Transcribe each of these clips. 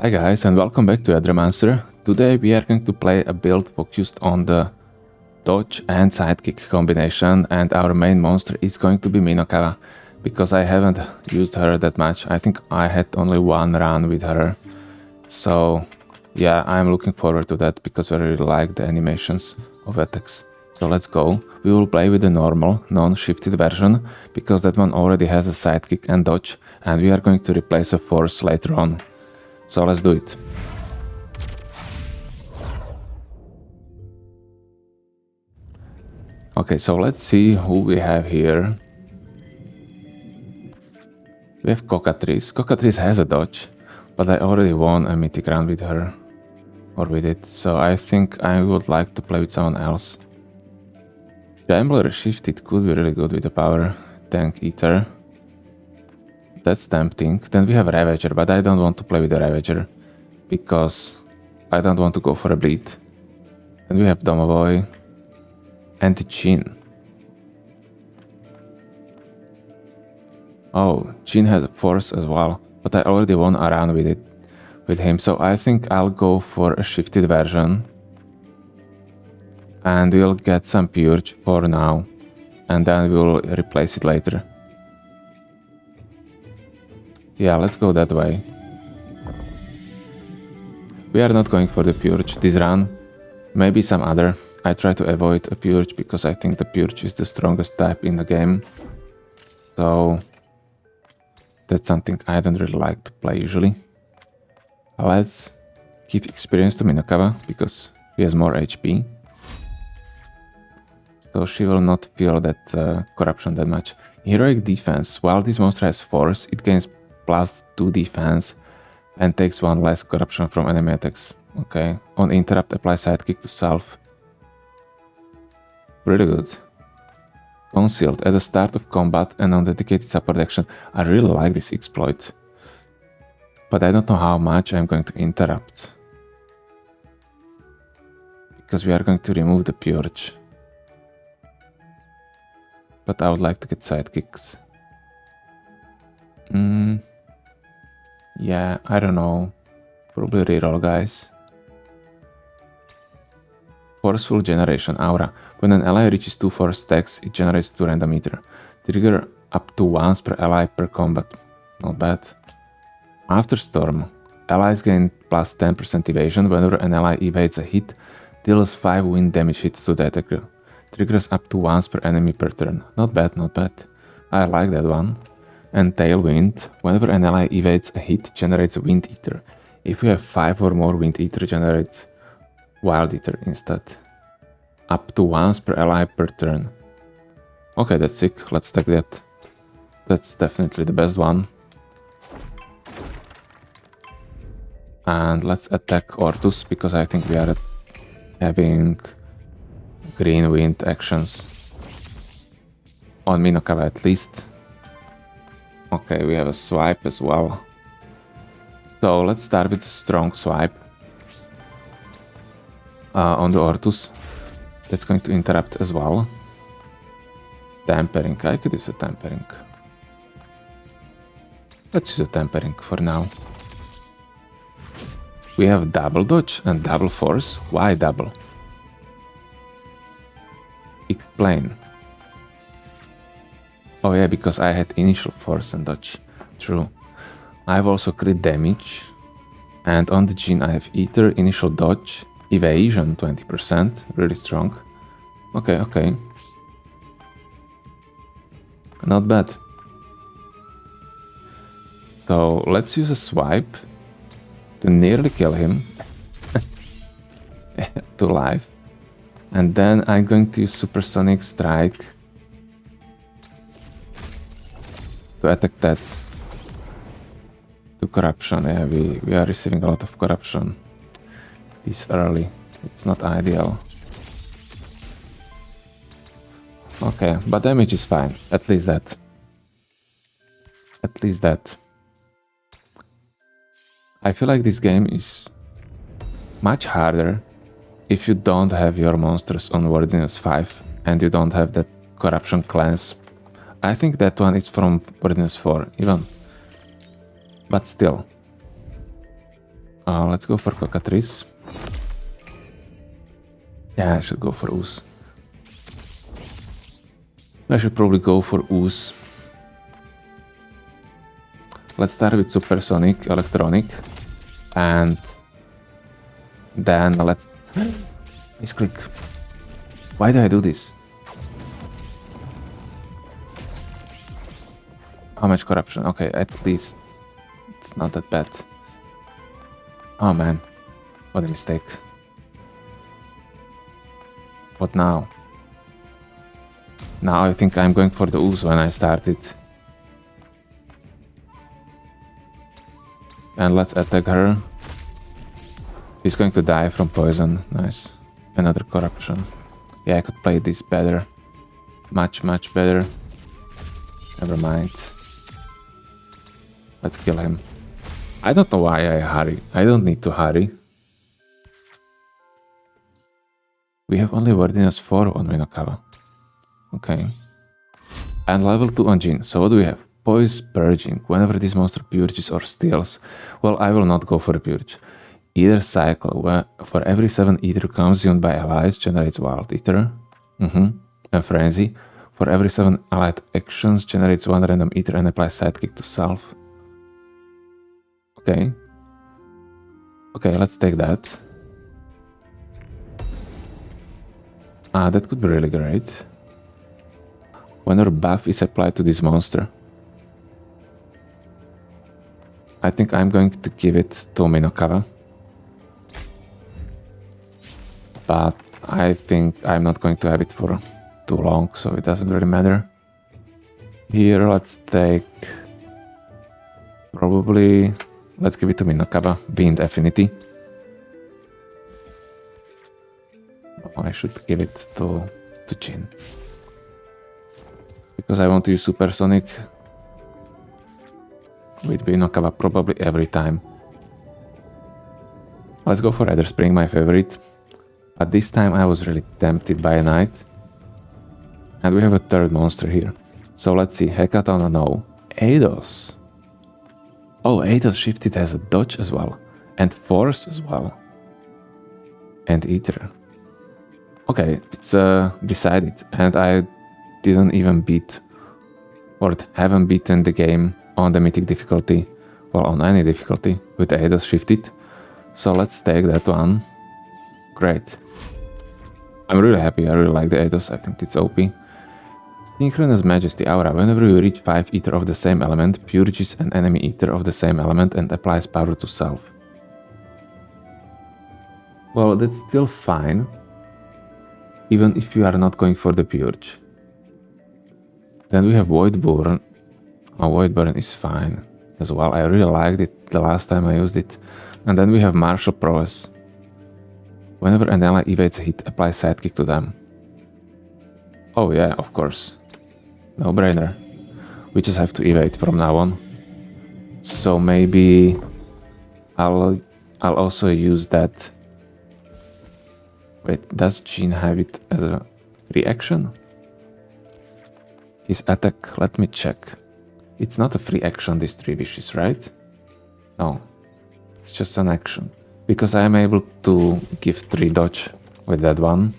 Hi guys and welcome back to Aethermancer. Today we are going to play a build focused on the dodge and sidekick combination, and our main monster is going to be Minokawa because I haven't used her that much. I think I had only one run with her. So yeah, I'm looking forward to that because I really like the animations of attacks. So let's go. We will play with the normal, non-shifted version because that one already has a sidekick and dodge, and we are going to replace a force later on. So let's do it. Okay, so let's see who we have here. We have Cockatrice. Cockatrice has a dodge, but I already won a mythic round with her. Or with it, so I think I would like to play with someone else. Shambler Shifted could be really good with the power tank Aether. That's tempting. Then we have Ravager, but I don't want to play with the Ravager because I don't want to go for a bleed. And we have Domovoy and the Djinn. Oh, Djinn has a force as well, but I already won a round with him, so I think I'll go for a shifted version. And we'll get some Purge for now, and then we'll replace it later. Yeah, let's go that way. We are not going for the Purge this run. Maybe some other. I try to avoid a Purge because I think the Purge is the strongest type in the game. So that's something I don't really like to play usually. Let's give experience to Minokawa because she has more HP. So she will not feel that corruption that much. Heroic defense. While this monster has force, it gains +2 defense and takes 1 less corruption from enemy attacks. Okay. On interrupt, apply sidekick to self. Really good. Concealed. At the start of combat and on dedicated support action. I really like this exploit. But I don't know how much I'm going to interrupt. Because we are going to remove the Purge. But I would like to get sidekicks. Yeah, I don't know. Probably reroll, guys. Forceful generation aura. When an ally reaches 2 force stacks, it generates 2 random Aether. Trigger up to once per ally per combat. Not bad. After storm. Allies gain +10% evasion whenever an ally evades a hit, deals 5 wind damage hits to the attacker. Triggers up to once per enemy per turn. Not bad, not bad. I like that one. And Tailwind. Whenever an ally evades a hit, generates Wind Aether. If we have 5 or more Wind Aether, generates Wild Aether instead. Up to once per ally per turn. Okay, that's sick. Let's take that. That's definitely the best one. And let's attack Ortus because I think we are having green wind actions. On Minokawa at least. Okay, we have a swipe as well. So let's start with a strong swipe. On the Ortus. That's going to interrupt as well. Tampering. I could use a tampering. Let's use a tampering for now. We have double dodge and double force. Why double? Explain. Oh yeah, because I had initial force and dodge. True. I have also crit damage. And on the Djinn I have Aether, initial dodge, evasion 20%. Really strong. Okay, okay. Not bad. So let's use a swipe to nearly kill him. To life. And then I'm going to use Supersonic Strike to attack that. To corruption. Yeah, we are receiving a lot of corruption this early. It's not ideal. Okay, but damage is fine. At least that. At least that. I feel like this game is much harder if you don't have your monsters on Wordiness 5 and you don't have that corruption cleanse. I think that one is from Wordiness 4 even. But still. Let's go for Cockatrice. Yeah, I should go for Ooze. I should probably go for Ooze. Let's start with Supersonic, Electronic. And then let's... Misclick. Why do I do this? How much corruption? Okay, at least it's not that bad. Oh man, what a mistake. What now? Now I think I'm going for the Ooze when I started. And let's attack her. She's going to die from poison. Nice. Another corruption. Yeah, I could play this better. Much better. Never mind. Let's kill him. I don't know why I hurry. I don't need to hurry. We have only Wordiness 4 on Minokawa. Okay. And level 2 on Djinn. So what do we have? Poise Purging. Whenever this monster purges or steals. Well, I will not go for a purge. Either cycle. Where for every 7 Ether consumed by allies generates Wild Ether. And Frenzy. For every 7 allied actions generates 1 random Ether and applies sidekick to self. Okay. Okay, let's take that. That could be really great. Whenever buff is applied to this monster. I think I'm going to give it to Minokawa. But I think I'm not going to have it for too long, so it doesn't really matter. Here, let's take... Probably... Let's give it to Minokawa, Bind Affinity. Oh, I should give it to Djinn. Because I want to use Supersonic with Minokawa probably every time. Let's go for Aether Spring, my favorite. But this time I was really tempted by a Knight. And we have a third monster here. So let's see, Hekaton, no. Eidos. Oh, Eidos shifted has a dodge as well. And force as well. And Ether. Okay, it's decided. And I didn't even beat, or haven't beaten the game on the mythic difficulty, well, on any difficulty, with Eidos shifted. So let's take that one. Great. I'm really happy, I really like the Eidos, I think it's OP. Synchronous Majesty Aura. Whenever you reach 5 Ether of the same element, purges an enemy Ether of the same element and applies power to self. Well, that's still fine, even if you are not going for the purge. Then we have Voidborn. Oh, Voidborn is fine as well. I really liked it the last time I used it. And then we have Martial Prowess. Whenever an ally evades a hit, apply sidekick to them. Oh yeah, of course. No brainer. We just have to evade from now on. So maybe I'll also use that. Wait, does Djinn have it as a reaction? His attack, let me check. It's not a free action, these 3 wishes, right? No, it's just an action. Because I am able to give 3 dodge with that one.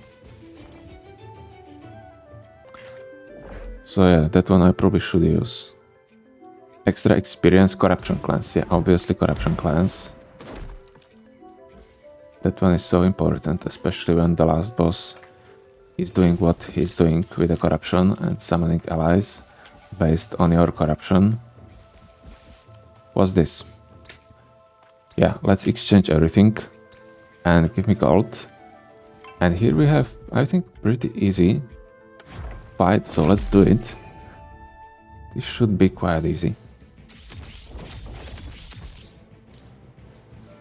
So yeah, that one I probably should use. Extra experience, Corruption Cleanse. Yeah, obviously Corruption Cleanse. That one is so important, especially when the last boss is doing what he's doing with the corruption and summoning allies based on your corruption. What's this? Yeah, let's exchange everything and give me gold. And here we have, I think, pretty easy fight, so let's do it. This should be quite easy.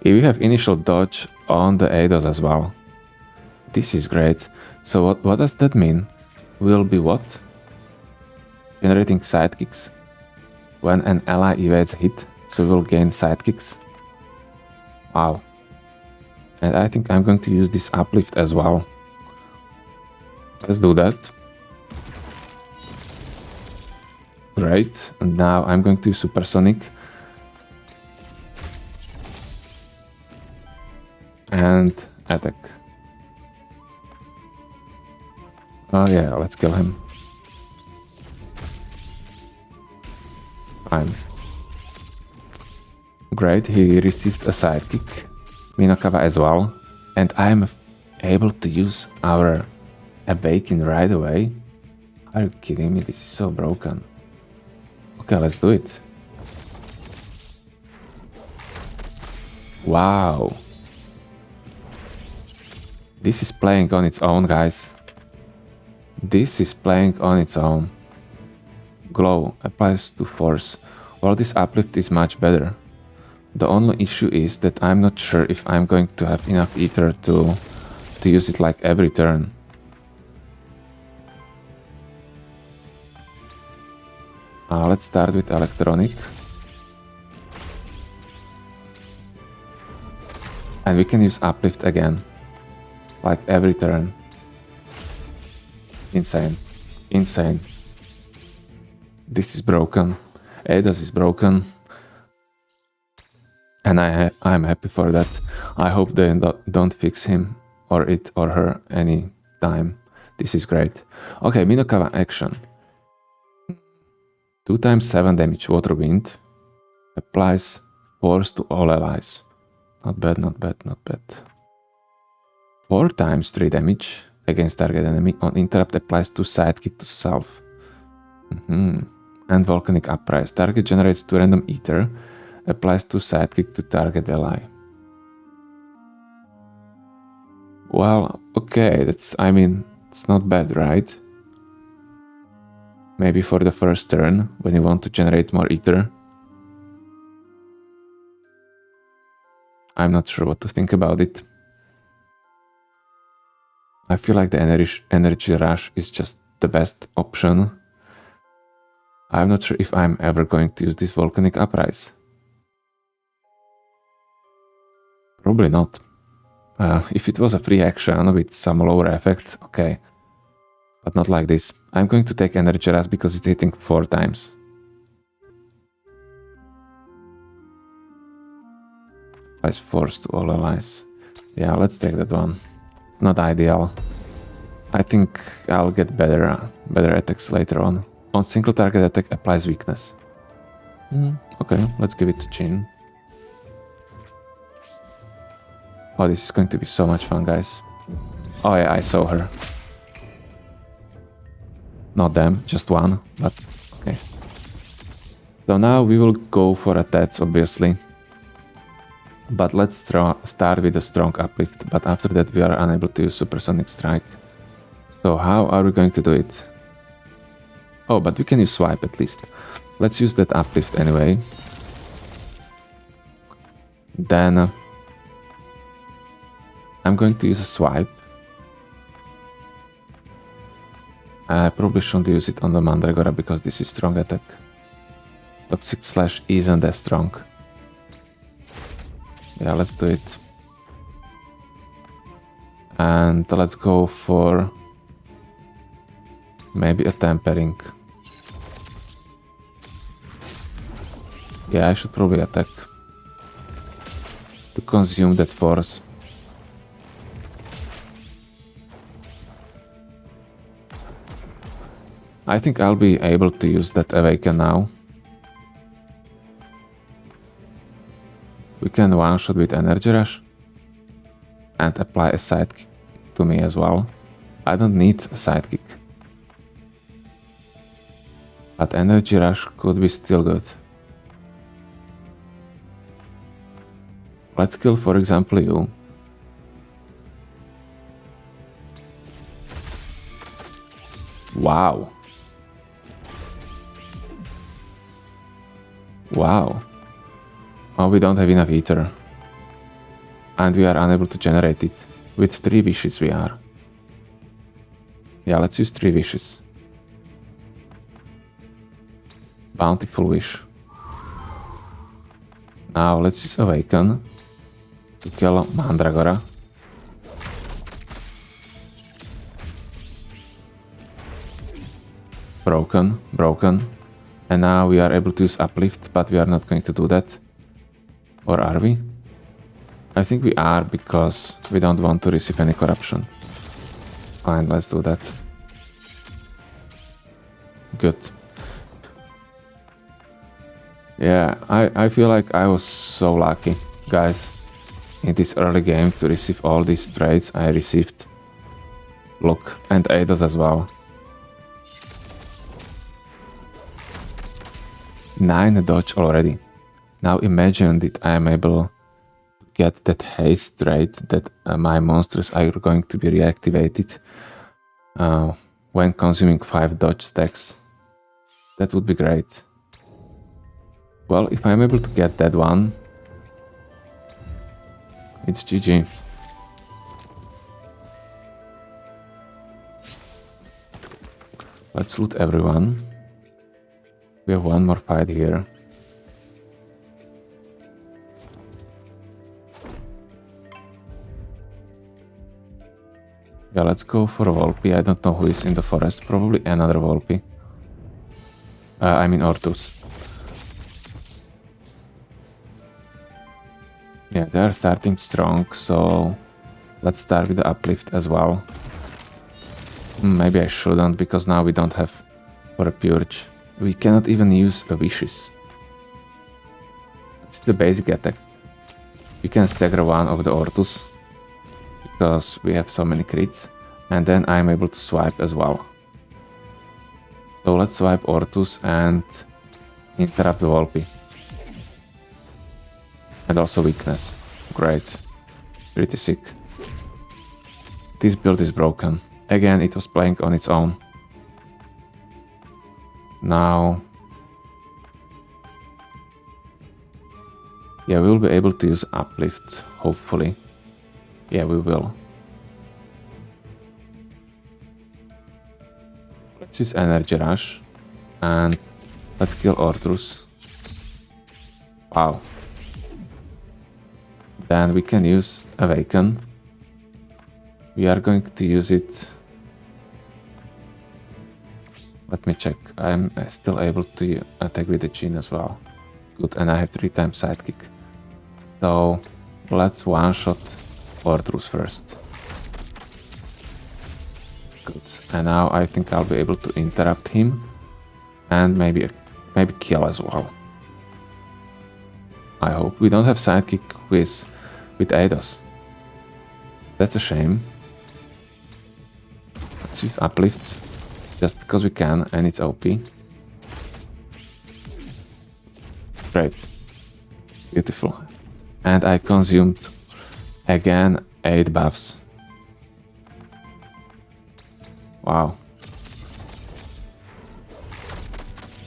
Here we have initial dodge on the Eidos as well. This is great. So what does that mean? Will be what? Generating sidekicks. When an ally evades a hit, so we'll gain sidekicks. Wow. And I think I'm going to use this uplift as well. Let's do that. Great. And now I'm going to use Supersonic. And attack. Oh yeah, let's kill him. Fine. Great, he received a sidekick. Minokawa as well. And I am able to use our Awaken right away. Are you kidding me? This is so broken. Okay, let's do it. Wow. This is playing on its own, guys. This is playing on its own. Glow applies to force. Well, this uplift is much better. The only issue is that I'm not sure if I'm going to have enough Aether to use it like every turn. Let's start with electronic. And we can use uplift again. Like every turn. Insane. Insane. This is broken. Eidos is broken. And I'm happy for that. I hope they don't fix him or it or her any time. This is great. Okay, Minokawa action. 2 times 7 damage water wind. Applies force to all allies. Not bad, not bad, not bad. 4 times 3 damage against target enemy. On interrupt applies to sidekick to self. And volcanic uprise. Target generates 2 random Aether. Applies to sidekick to target ally. Well, okay, I mean, it's not bad, right? Maybe for the first turn, when you want to generate more Aether. I'm not sure what to think about it. I feel like the energy rush is just the best option. I'm not sure if I'm ever going to use this volcanic uprise. Probably not. If it was a free action with some lower effect, okay. But not like this. I'm going to take energy rush because it's hitting 4 times. Applies force to all allies. Yeah, let's take that one. It's not ideal. I think I'll get better attacks later on. On single target attack applies weakness. Okay, let's give it to Djinn. Oh, this is going to be so much fun, guys. Oh yeah, I saw her. Not them, just one, but okay. So now we will go for attacks, obviously. But let's start with a strong uplift, but after that we are unable to use supersonic strike. So how are we going to do it? Oh, but we can use swipe at least. Let's use that uplift anyway. Then I'm going to use a swipe. I probably shouldn't use it on the Mandragora because this is strong attack. Toxic Slash isn't as strong. Yeah, let's do it. And let's go for maybe a Tampering. Yeah, I should probably attack to consume that force. I think I'll be able to use that Awaken now. We can one-shot with Energy Rush and apply a sidekick to me as well. I don't need a sidekick. But Energy Rush could be still good. Let's kill, for example, you. Wow. Wow. Oh, we don't have enough Aether. And we are unable to generate it. With 3 wishes we are. Yeah, let's use 3 wishes. Bountiful Wish. Now let's use Awaken to kill Mandragora. Broken, broken. And now we are able to use Uplift, but we are not going to do that. Or are we? I think we are, because we don't want to receive any corruption. Fine, let's do that. Good. Yeah, I feel like I was so lucky, guys, in this early game to receive all these trades I received. Look, and Eidos as well. 9 dodge already. Now imagine that I am able to get that haste trade, that my monsters are going to be reactivated when consuming 5 dodge stacks. That would be great. Well, if I'm able to get that one, it's GG. Let's loot everyone. We have one more fight here. Yeah, let's go for a Volpi. I don't know who is in the forest. Probably another Volpi. I mean Ortus. Yeah, they are starting strong, so let's start with the uplift as well. Maybe I shouldn't, because now we don't have for a purge. We cannot even use a wishes. It's the basic attack. We can stagger one of the Ortus, because we have so many crits, and then I'm able to swipe as well. So let's swipe Ortus and interrupt the Volpi. And also weakness. Great. Pretty sick. This build is broken. Again, it was playing on its own. Now... yeah, we'll be able to use uplift, hopefully. Yeah, we will. Let's use energy rush. And let's kill Ortrus. Wow. Then we can use Awaken. We are going to use it. Let me check. I'm still able to attack with the Djinn as well. Good, and I have 3 times sidekick. So let's one-shot Ortrus first. Good. And now I think I'll be able to interrupt him. And maybe kill as well. I hope. We don't have sidekick with Eidos. That's a shame. Let's use uplift. Just because we can, and it's OP. Great. Beautiful. And I consumed again 8 buffs. Wow.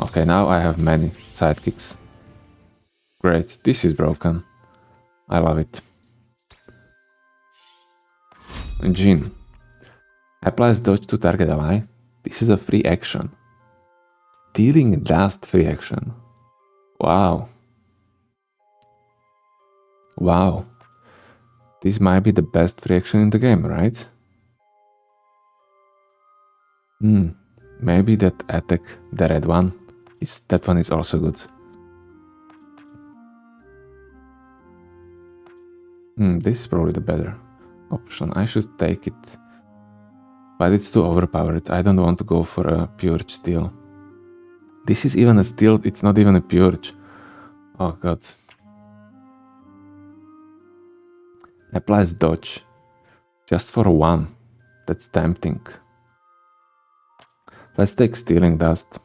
Okay, now I have many sidekicks. Great, this is broken. I love it. Djinn. Applies dodge to target ally. This is a free action. Stealing dust free action. Wow. Wow. This might be the best free action in the game, right? Maybe that attack, the red one, that one is also good. This is probably the better option. I should take it. But it's too overpowered. I don't want to go for a purge steal. This is even a steal, it's not even a purge. Oh god. Applies dodge. Just for 1. That's tempting. Let's take stealing dust.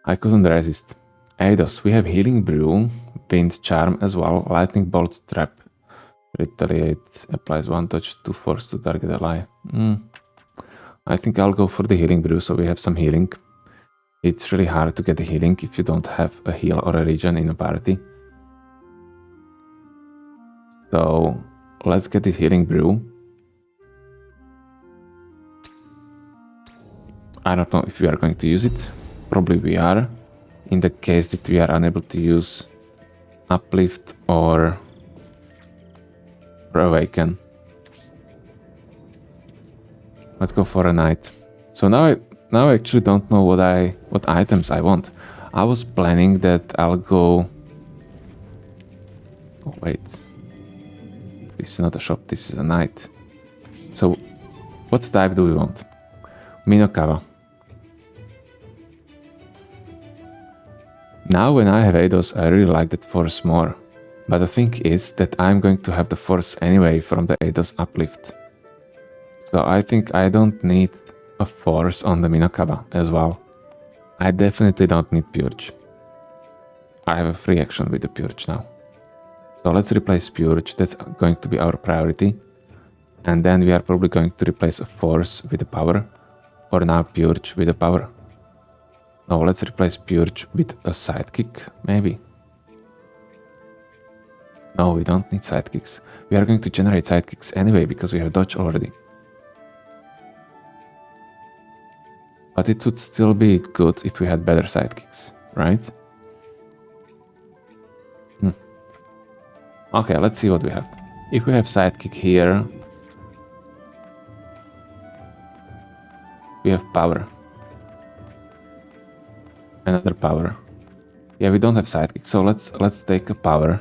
I couldn't resist. Eidos, we have healing brew, wind charm as well, lightning bolt trap. Retaliate, applies 1 dodge, 2 force to target ally. I think I'll go for the healing brew, so we have some healing. It's really hard to get the healing if you don't have a heal or a regen in a party. So let's get this healing brew. I don't know if we are going to use it. Probably we are. In the case that we are unable to use uplift or awaken. Let's go for a knight. So now I actually don't know what items I want. I was planning that I'll go... oh wait, This is not a shop, this is a knight. So, what type do we want? Minokawa. Now when I have Eidos, I really like that force more. But the thing is that I'm going to have the force anyway from the Eidos uplift. So I think I don't need a force on the Minokawa as well. I definitely don't need Purge. I have a free action with the Purge now. So let's replace Purge, that's going to be our priority. And then we are probably going to replace a force with a power. Or now Purge with a power. No, let's replace Purge with a sidekick, maybe. No, we don't need sidekicks. We are going to generate sidekicks anyway, because we have dodge already. But it would still be good if we had better sidekicks, right? Okay, let's see what we have. If we have sidekick here, we have power. Another power. Yeah, we don't have sidekick, so let's take a power.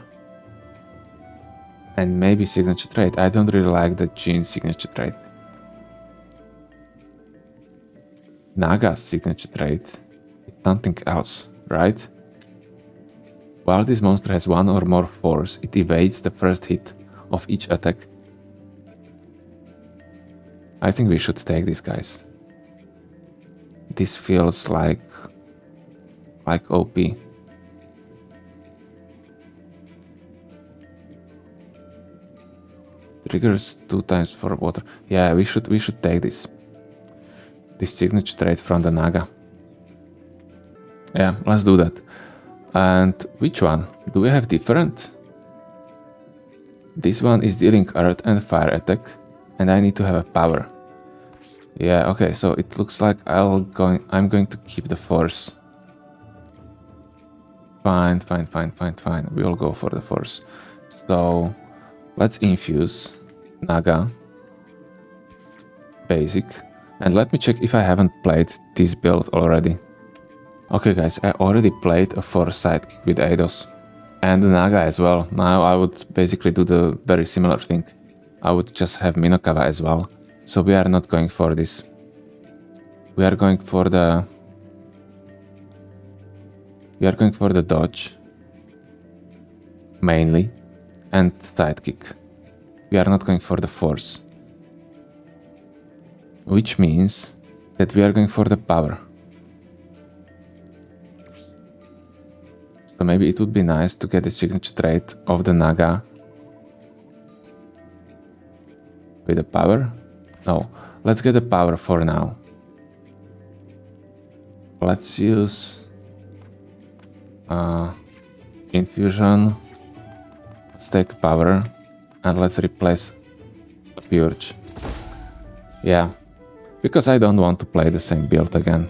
And maybe signature trait. I don't really like the Djinn signature trait. Naga's signature trait is something else, right? While this monster has one or more force, it evades the first hit of each attack. I think we should take these guys. This feels like OP. Triggers 2 times for water. Yeah, we should take this. This signature trait from the Naga. Yeah, let's do that. And which one? Do we have different? This one is dealing earth and fire attack, and I need to have a power. Yeah, okay, so it looks like I'm going to keep the force. Fine. We'll go for the force. So let's infuse Naga. Basic. And let me check if I haven't played this build already. Okay guys, I already played a force sidekick with Eidos. And the Naga as well. Now I would basically do the very similar thing. I would just have Minokawa as well. So we are not going for this. We are going for the dodge. Mainly. And sidekick. We are not going for the force. Which means that we are going for the power. So maybe it would be nice to get the signature trait of the Naga with the power. No, let's get the power for now. Let's use infusion. Let's take power and let's replace the Purge. Yeah, because I don't want to play the same build again.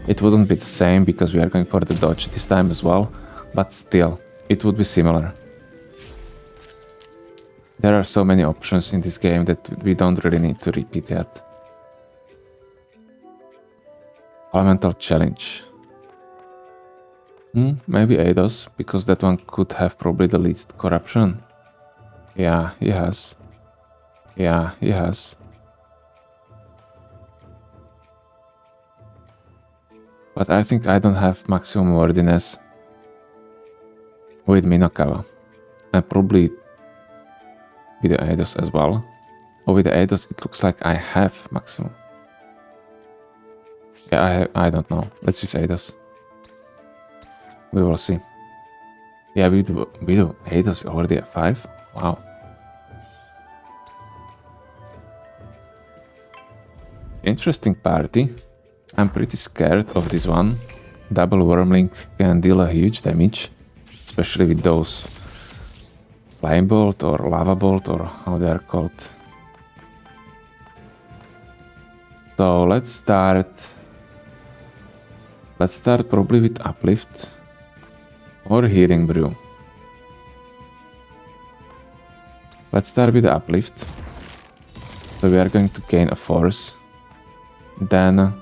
It wouldn't be the same because we are going for the dodge this time as well, but still, it would be similar. There are so many options in this game that we don't really need to repeat yet. Elemental challenge. Maybe Eidos, because that one could have probably the least corruption. Yeah, he has. Yeah, he has. But I think I don't have maximum worthiness with Minokawa. And probably with the Eidos as well. Or with the Eidos it looks like I have maximum. Yeah, I don't know. Let's use Eidos. We will see. Yeah, we do Eidos already at 5. Wow. Interesting party. I'm pretty scared of this one. Double Wormling can deal a huge damage, especially with those Flame Bolt or Lava Bolt or how they are called. So let's start probably with Uplift or Healing Brew. Let's start with the Uplift. So we are going to gain a force. Then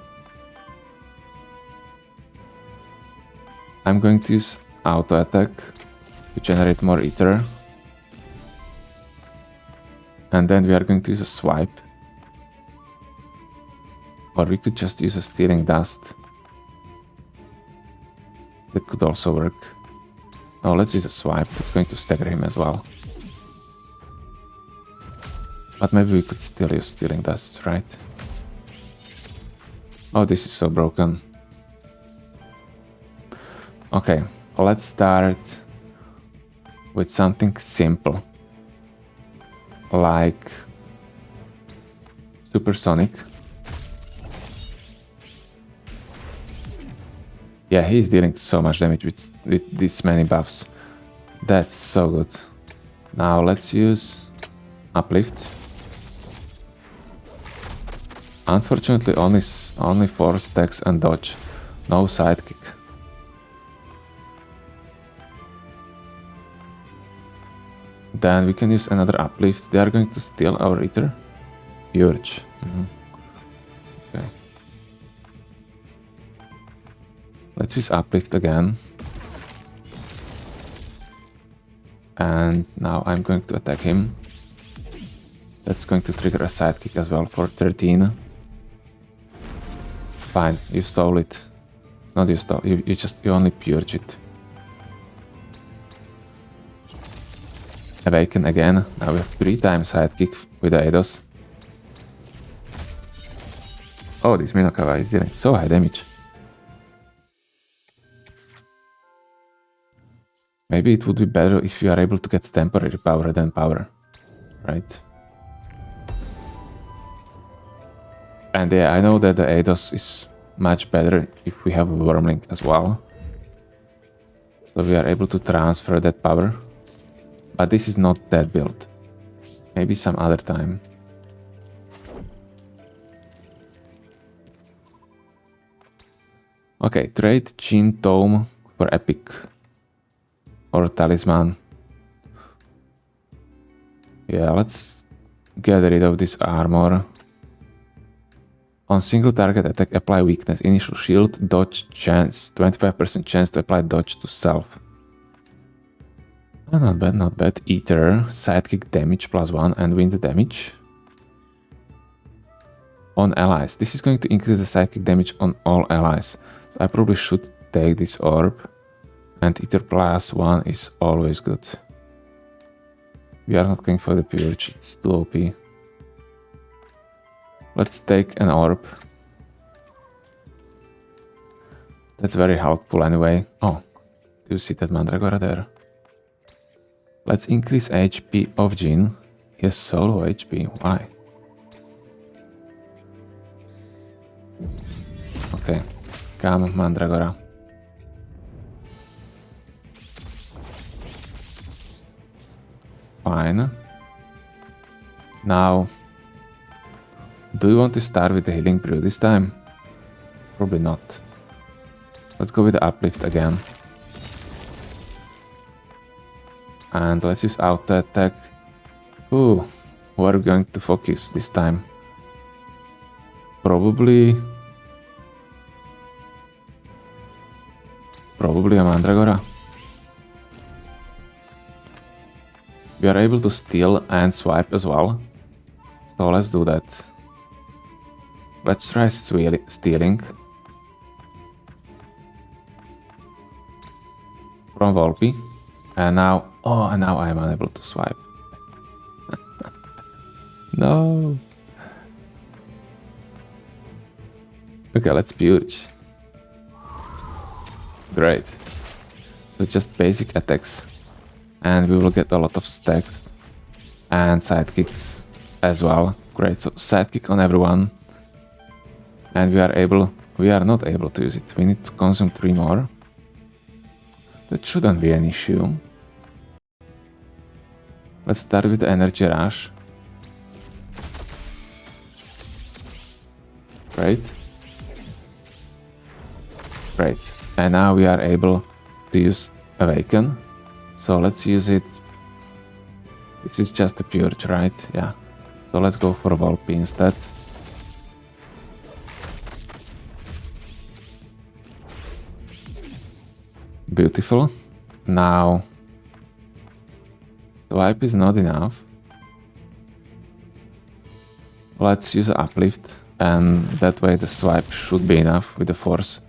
I'm going to use auto attack to generate more Aether. And then we are going to use a swipe. Or we could just use a stealing dust. That could also work. Oh, let's use a swipe. It's going to stagger him as well. But maybe we could still use stealing dust, right? Oh, this is so broken. Okay, let's start with something simple. Like Supersonic. Yeah, he's dealing so much damage with these many buffs. That's so good. Now let's use Uplift. Unfortunately, only 4 stacks and dodge. No sidekick. Then we can use another Uplift. They are going to steal our Aether. Purge. Okay. Let's use Uplift again. And now I'm going to attack him. That's going to trigger a sidekick as well for 13. Fine, you stole it. Not you stole, you only purge it. Awaken again. Now we have 3 times sidekick with Eidos. Oh, this Minokawa is dealing so high damage. Maybe it would be better if you are able to get temporary power than power, right? And yeah, I know that the Eidos is much better if we have a Wormling as well. So we are able to transfer that power. But this is not that build. Maybe some other time. Okay, trade Djinn Tome for Epic. Or Talisman. Yeah, let's get rid of this armor. On single target attack, apply weakness, initial shield, dodge chance, 25% chance to apply dodge to self. Oh, not bad, not bad. Aether, sidekick damage +1 and wind damage. On allies. This is going to increase the sidekick damage on all allies. So I probably should take this orb. And Aether +1 is always good. We are not going for the purge, it's too OP. Let's take an orb. That's very helpful anyway. Oh, do you see that Mandragora there? Let's increase HP of Djinn. He has so low HP, why? Okay, come Mandragora. Fine. Now, do you want to start with the healing brew this time? Probably not. Let's go with the uplift again. And let's use auto attack. Ooh, who are we going to focus this time? Probably a Mandragora. We are able to steal and swipe as well. So let's do that. Let's try stealing. From Volpi. And now, oh, and now I'm unable to swipe. No. Okay, let's purge. Great. So just basic attacks. And we will get a lot of stacks. And sidekicks as well. Great, so sidekick on everyone. And we are not able to use it. We need to consume 3 more. That shouldn't be an issue. Let's start with the energy rush. Great. Great. And now we are able to use Awaken. So let's use it. This is just a purge, right? Yeah. So let's go for Volpi instead. Beautiful. Now, swipe is not enough. Let's use an uplift, and that way the swipe should be enough with the force.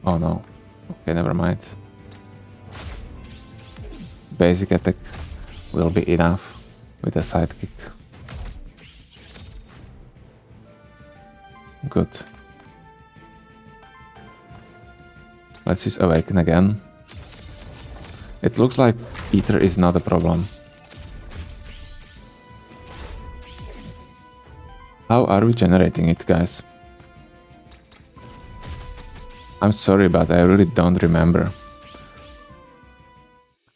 Oh no. Okay, never mind. Basic attack will be enough with a sidekick. Good. Let's use Awaken again. It looks like Aether is not a problem. How are we generating it, guys? I'm sorry, but I really don't remember.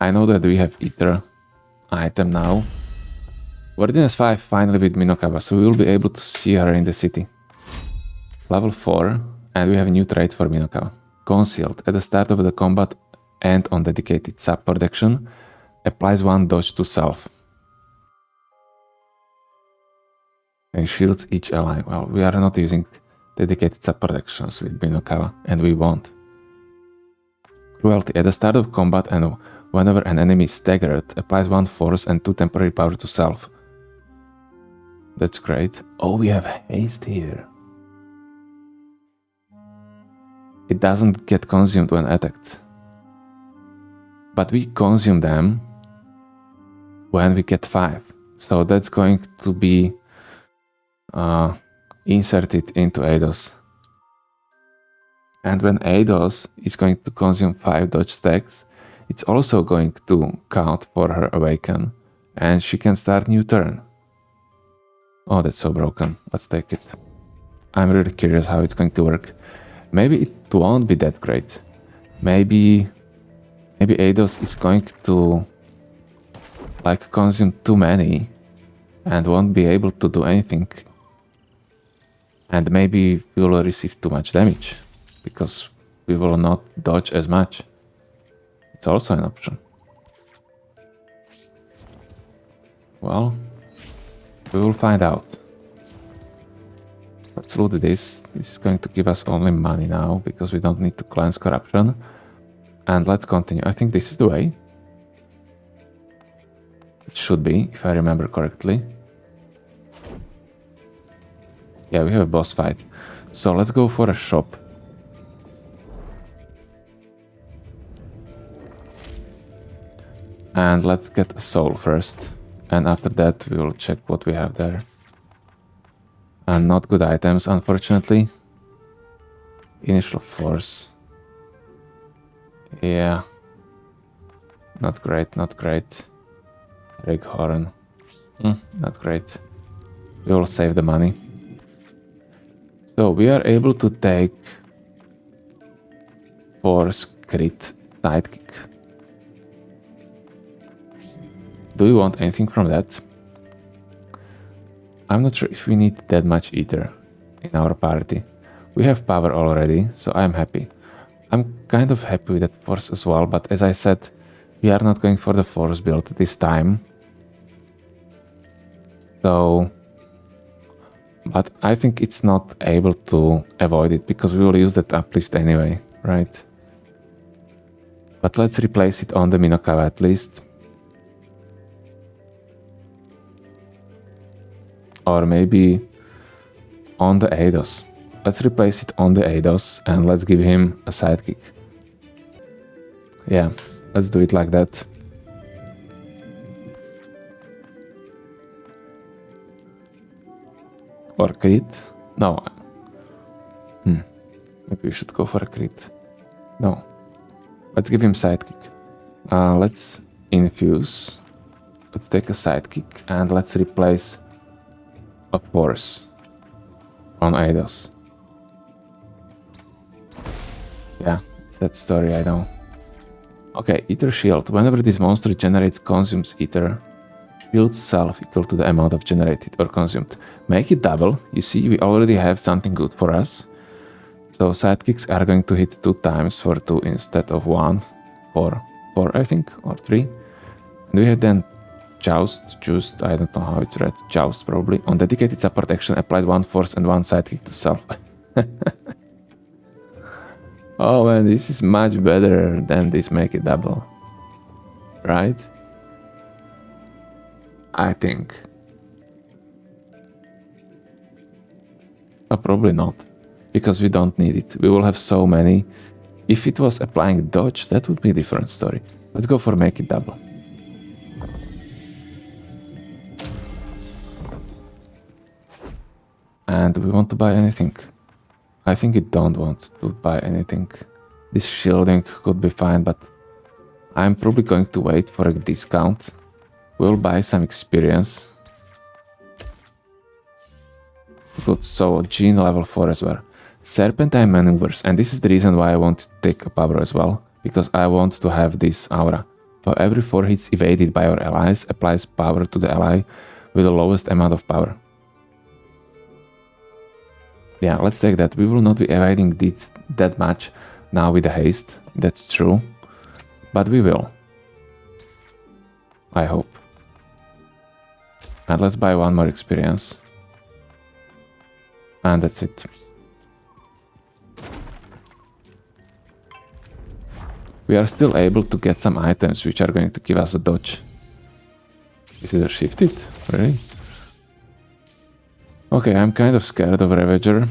I know that we have Aether item now. Worthiness 5 finally with Minokawa, so we will be able to see her in the city. Level 4, and we have a new trait for Minokawa. Concealed. At the start of the combat and on dedicated sub-protection, applies 1 dodge to self. And shields each ally. Well, we are not using dedicated sub-protections with Minokawa, and we won't. Cruelty. At the start of combat and whenever an enemy is staggered, applies 1 force and 2 temporary power to self. That's great. Oh, we have haste here. It doesn't get consumed when attacked. But we consume them when we get 5. So that's going to be inserted into Eidos. And when Eidos is going to consume 5 dodge stacks, it's also going to count for her Awaken, and she can start new turn. Oh, that's so broken. Let's take it. I'm really curious how it's going to work. Maybe it won't be that great. Maybe Eidos is going to like consume too many and won't be able to do anything. And maybe we will receive too much damage because we will not dodge as much. It's also an option. Well, we will find out. Let's loot this. This is going to give us only money now because we don't need to cleanse corruption. And let's continue. I think this is the way. It should be, if I remember correctly. Yeah, we have a boss fight. So let's go for a shop. And let's get a soul first. And after that we will check what we have there. And not good items, unfortunately. Initial force. Yeah. Not great, not great. Rig horn. Not great. We will save the money. So we are able to take force crit sidekick. Do we want anything from that? I'm not sure if we need that much Aether in our party. We have power already, so I'm happy. I'm kind of happy with that force as well, but as I said, we are not going for the force build this time. So, but I think it's not able to avoid it because we will use that uplift anyway, right? But let's replace it on the Minokawa at least. Or maybe on the Eidos. Let's replace it on the Eidos and let's give him a sidekick. Yeah, let's do it like that. Or crit? No. Maybe we should go for a crit. No. Let's give him sidekick. Let's infuse. Let's take a sidekick and let's replace a force on Eidos. Yeah, it's that story, I know. Okay, Aether Shield. Whenever this monster generates consumes Aether, shields self equal to the amount of generated or consumed. Make it double. You see, we already have something good for us. So sidekicks are going to hit 2 times for 2 instead of 1 for 4, I think, or 3. And we have then Joust, I don't know how it's read, Joust probably. On dedicated support action, applied 1 force and 1 sidekick to self. Oh man, this is much better than this make it double. Right? I think. Probably not, because we don't need it. We will have so many. If it was applying dodge, that would be a different story. Let's go for make it double. And do we want to buy anything? I think we don't want to buy anything. This shielding could be fine, but I'm probably going to wait for a discount. We'll buy some experience. Good, so Djinn level 4 as well. Serpentine maneuvers, and this is the reason why I want to take a power as well, because I want to have this aura. For every 4 hits evaded by your allies, applies power to the ally with the lowest amount of power. Yeah, let's take that. We will not be evading this that much now with the haste, that's true. But we will. I hope. And let's buy one more experience. And that's it. We are still able to get some items which are going to give us a dodge. Is it a shifted? Really? Okay, I'm kind of scared of Ravager,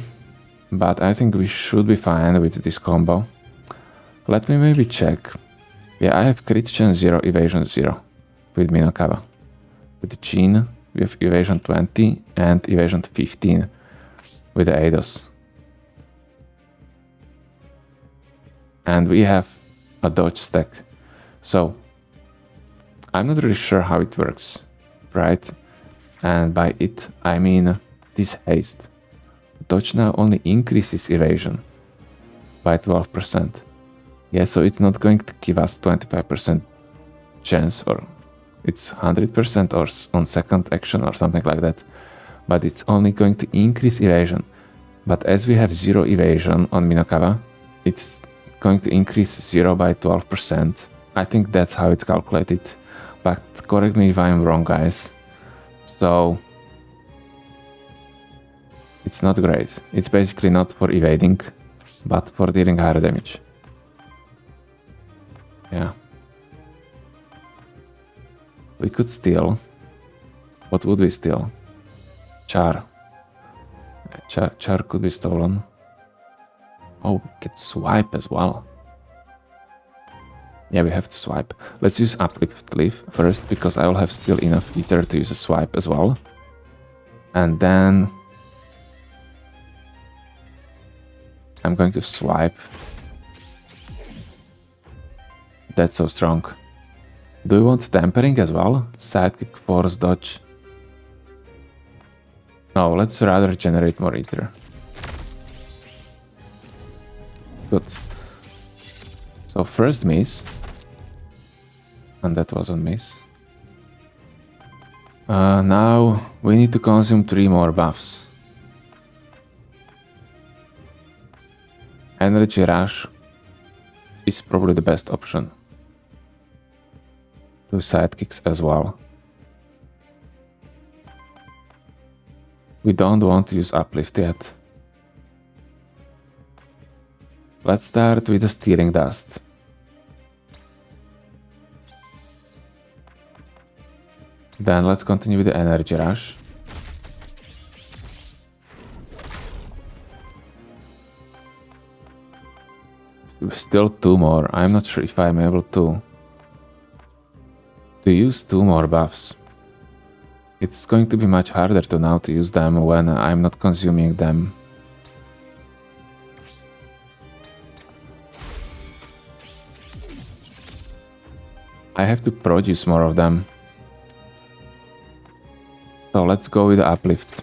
but I think we should be fine with this combo. Let me maybe check. Yeah, I have crit chance 0, evasion 0 with Minokawa. With Djinn, we have evasion 20 and evasion 15 with the Eidos. And we have a dodge stack. So, I'm not really sure how it works, right? And by it, I mean this haste. Dodge now only increases evasion by 12%. Yeah, so it's not going to give us 25% chance, or it's 100% or on second action or something like that. But it's only going to increase evasion. But as we have 0 evasion on Minokawa, it's going to increase 0 by 12%. I think that's how it's calculated. But correct me if I'm wrong, guys. So it's not great. It's basically not for evading, but for dealing higher damage. Yeah. We could steal. What would we steal? Char. Char could be stolen. Oh, we could swipe as well. Yeah, we have to swipe. Let's use Uplift Leaf first, because I will have still enough Ether to use a swipe as well. And then I'm going to swipe. That's so strong. Do we want Tampering as well? Sidekick, force, dodge. No, let's rather generate more Ether. Good. So first miss. And that wasn't miss. Now we need to consume 3 more buffs. Energy Rush is probably the best option. 2 sidekicks as well. We don't want to use Uplift yet. Let's start with the Steering Dust. Then let's continue with the Energy Rush. Still 2 more. I'm not sure if I'm able to use 2 more buffs. It's going to be much harder to use them when I'm not consuming them. I have to produce more of them. So let's go with the Uplift.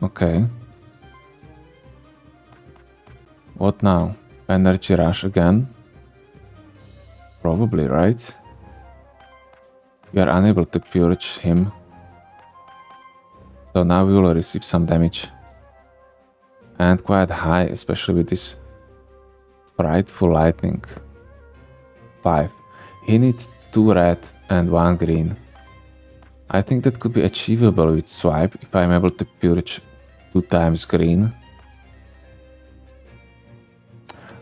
Okay. What now? Energy Rush again? Probably, right? We are unable to purge him. So now we will receive some damage. And quite high, especially with this Frightful Lightning. 5. He needs 2 red and 1 green. I think that could be achievable with swipe if I'm able to purge 2 times green.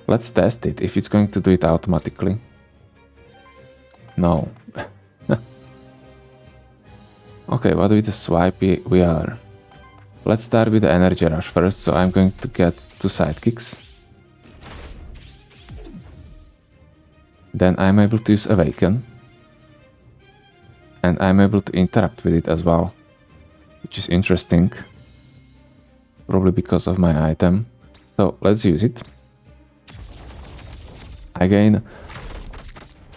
Let's test it, if it's going to do it automatically. No. Okay, what with the swipe we are? Let's start with the energy rush first, so I'm going to get 2 sidekicks. Then I'm able to use Awaken. And I'm able to interact with it as well, which is interesting. Probably because of my item. So let's use it. I gain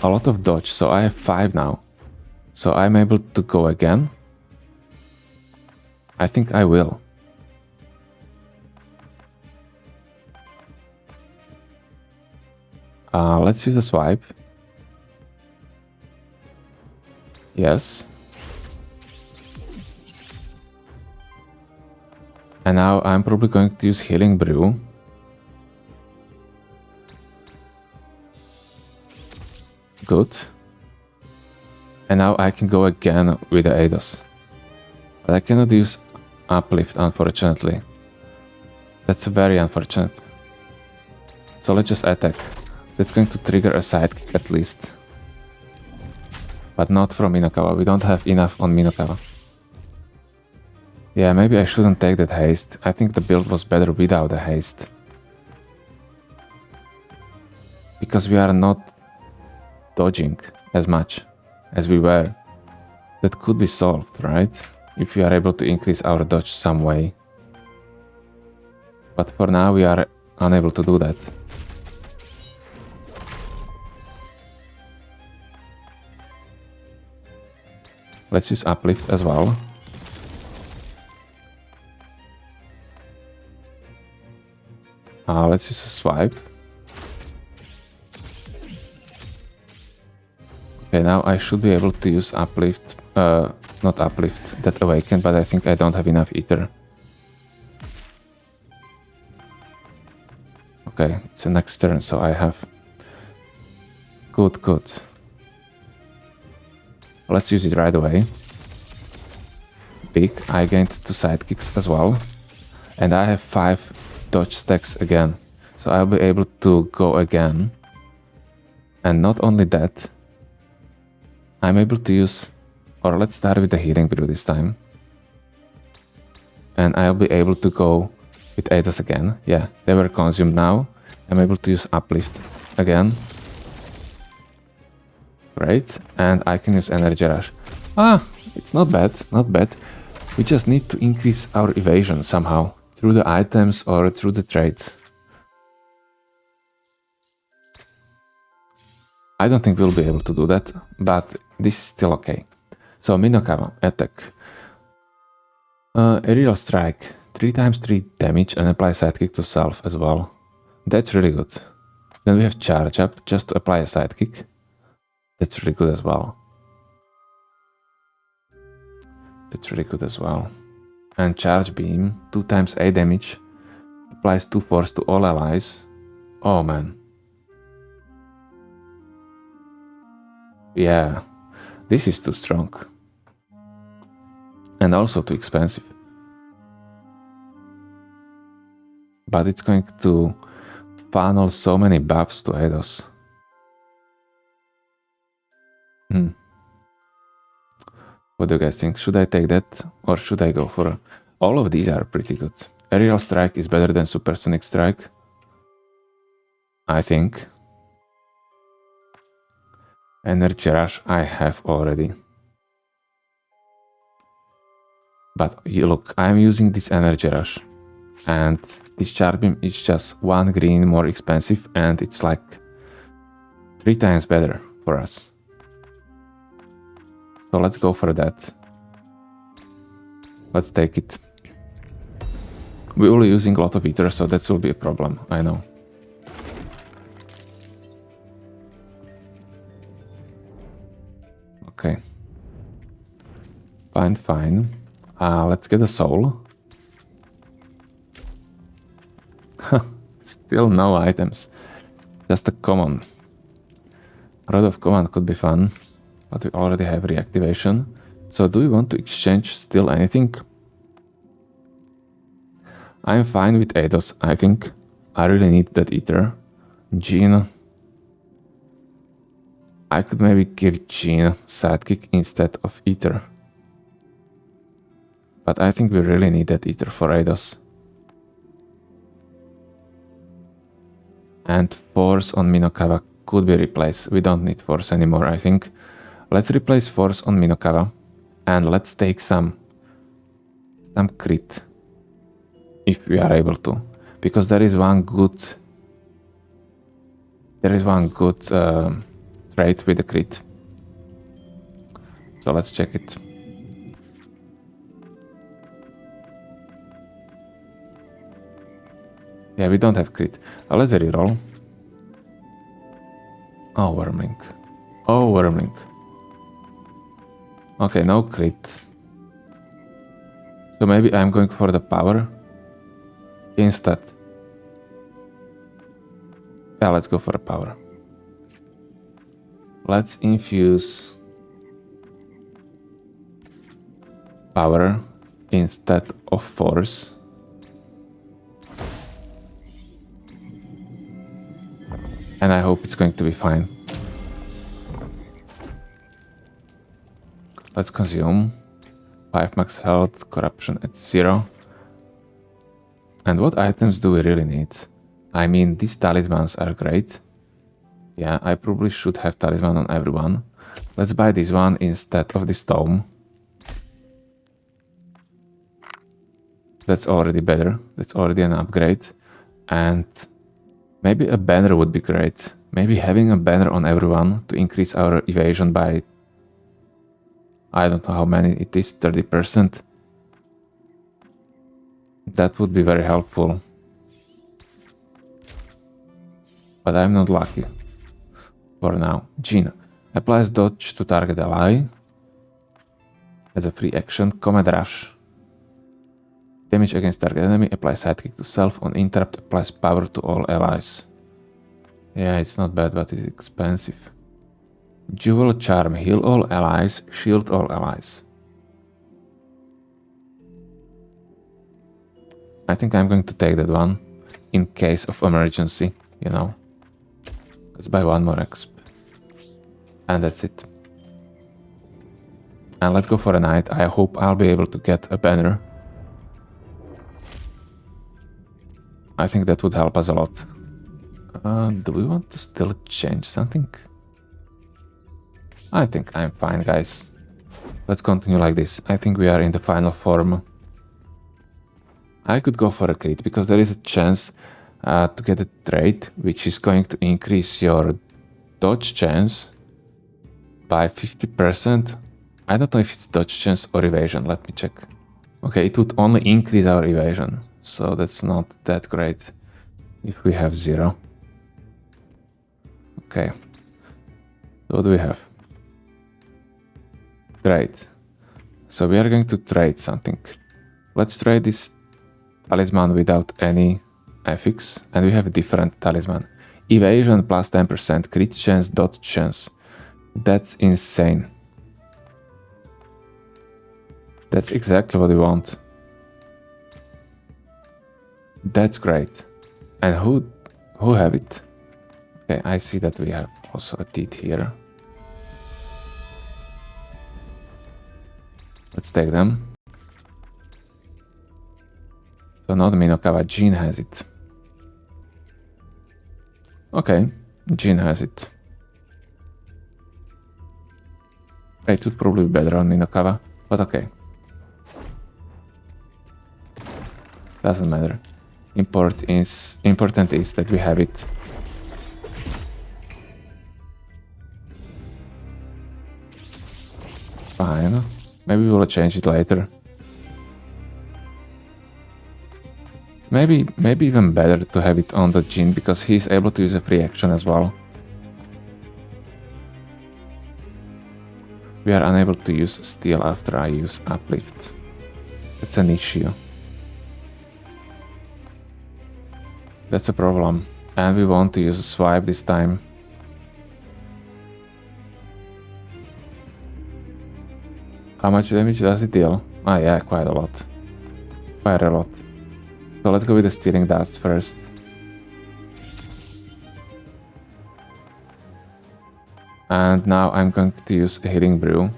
a lot of dodge, so I have 5 now. So I'm able to go again. I think I will. Let's use a swipe. Yes. And now I'm probably going to use Healing Brew. Good. And now I can go again with the Eidos. But I cannot use Uplift, unfortunately. That's very unfortunate. So let's just attack. That's going to trigger a sidekick at least. But not from Minokawa. We don't have enough on Minokawa. Yeah, maybe I shouldn't take that haste. I think the build was better without the haste. Because we are not dodging as much as we were. That could be solved, right? If we are able to increase our dodge some way. But for now we are unable to do that. Let's use Uplift as well. Let's use a swipe. Okay, now I should be able to use Uplift. Not Uplift, that Awaken, but I think I don't have enough Aether. Okay, it's the next turn, so I have... Good, good. Let's use it right away. Big, I gained 2 sidekicks as well. And I have 5 dodge stacks again. So I'll be able to go again. And not only that, I'm able to use... Or let's start with the Healing Brew this time. And I'll be able to go with Eidos again. Yeah, they were consumed now. I'm able to use Uplift again. Great, and I can use Energy Rush. It's not bad, not bad. We just need to increase our evasion somehow. Through the items or through the trades. I don't think we'll be able to do that, but this is still okay. So Minokawa, attack. Aerial Strike, 3x3 damage and apply sidekick to self as well. That's really good. Then we have Charge Up, just to apply a sidekick. That's really good as well. That's really good as well. And Charge Beam, 2x8 damage, applies 2 force to all allies. Oh man. Yeah, this is too strong. And also too expensive. But it's going to funnel so many buffs to Eidos. What do you guys think? Should I take that or should I go for... All of these are pretty good. Aerial Strike is better than Supersonic Strike. I think. Energy Rush I have already. But look, I'm using this Energy Rush. And this Charge Beam is just 1 green more expensive and it's like 3 times better for us. So let's go for that. Let's take it. We will be using a lot of Aether, so that will be a problem, I know. Okay. Fine, fine. Let's get a soul. Still no items. Just a common. Rod of Command could be fun, but we already have reactivation. So do we want to exchange still anything? I'm fine with Eidos, I think. I really need that Aether. Djinn. I could maybe give Djinn sidekick instead of Aether. But I think we really need that Aether for Eidos. And Force on Minokawa could be replaced. We don't need Force anymore, I think. Let's replace Force on Minokawa. And let's take some crit. If we are able to. Because there is one good trait with the crit. So let's check it. Yeah, we don't have crit. Let's reroll. Oh, Wormling. Oh, Wormling. Okay, no crit. So maybe I'm going for the power instead. Yeah, let's go for the power. Let's infuse power instead of force. And I hope it's going to be fine. Let's consume 5 max health, corruption at 0. And what items do we really need? I mean, these talismans are great. Yeah, I probably should have talisman on everyone. Let's buy this one instead of this tome. That's already better. That's already an upgrade. And maybe a banner would be great. Maybe having a banner on everyone to increase our evasion by... I don't know how many it is, 30%. That would be very helpful. But I'm not lucky. For now. Djinn. Applies dodge to target ally. As a free action, Comet Rush. Damage against target enemy, applies sidekick to self. On interrupt, applies power to all allies. Yeah, it's not bad, but it's expensive. Jewel Charm, heal all allies, shield all allies. I think I'm going to take that one, in case of emergency, you know. Let's buy one more exp. And that's it. And let's go for a knight. I hope I'll be able to get a banner. I think that would help us a lot. Do we want to still change something? I think I'm fine, guys. Let's continue like this. I think we are in the final form. I could go for a crit, because there is a chance to get a trait, which is going to increase your dodge chance by 50%. I don't know if it's dodge chance or evasion. Let me check. Okay, it would only increase our evasion. So that's not that great if we have 0. Okay. What do we have? Trade. So we are going to trade something. Let's trade this talisman without any affix. And we have a different talisman. Evasion plus 10%, crit chance, dodge chance. That's insane. That's exactly what we want. That's great. And who have it? Okay, I see that we have also a teeth here. Let's take them. So not Minokawa, Djinn has it. Okay, Djinn has it. It would probably be better on Minokawa, but okay. Doesn't matter. Important is that we have it. Fine. Maybe we'll change it later. Maybe even better to have it on the Djinn, because he's able to use a free action as well. We are unable to use steal after I use uplift. That's an issue. That's a problem. And we want to use a swipe this time. How much damage does it deal? Ah, yeah, quite a lot. Quite a lot. So let's go with the stealing dust first. And now I'm going to use a healing brew.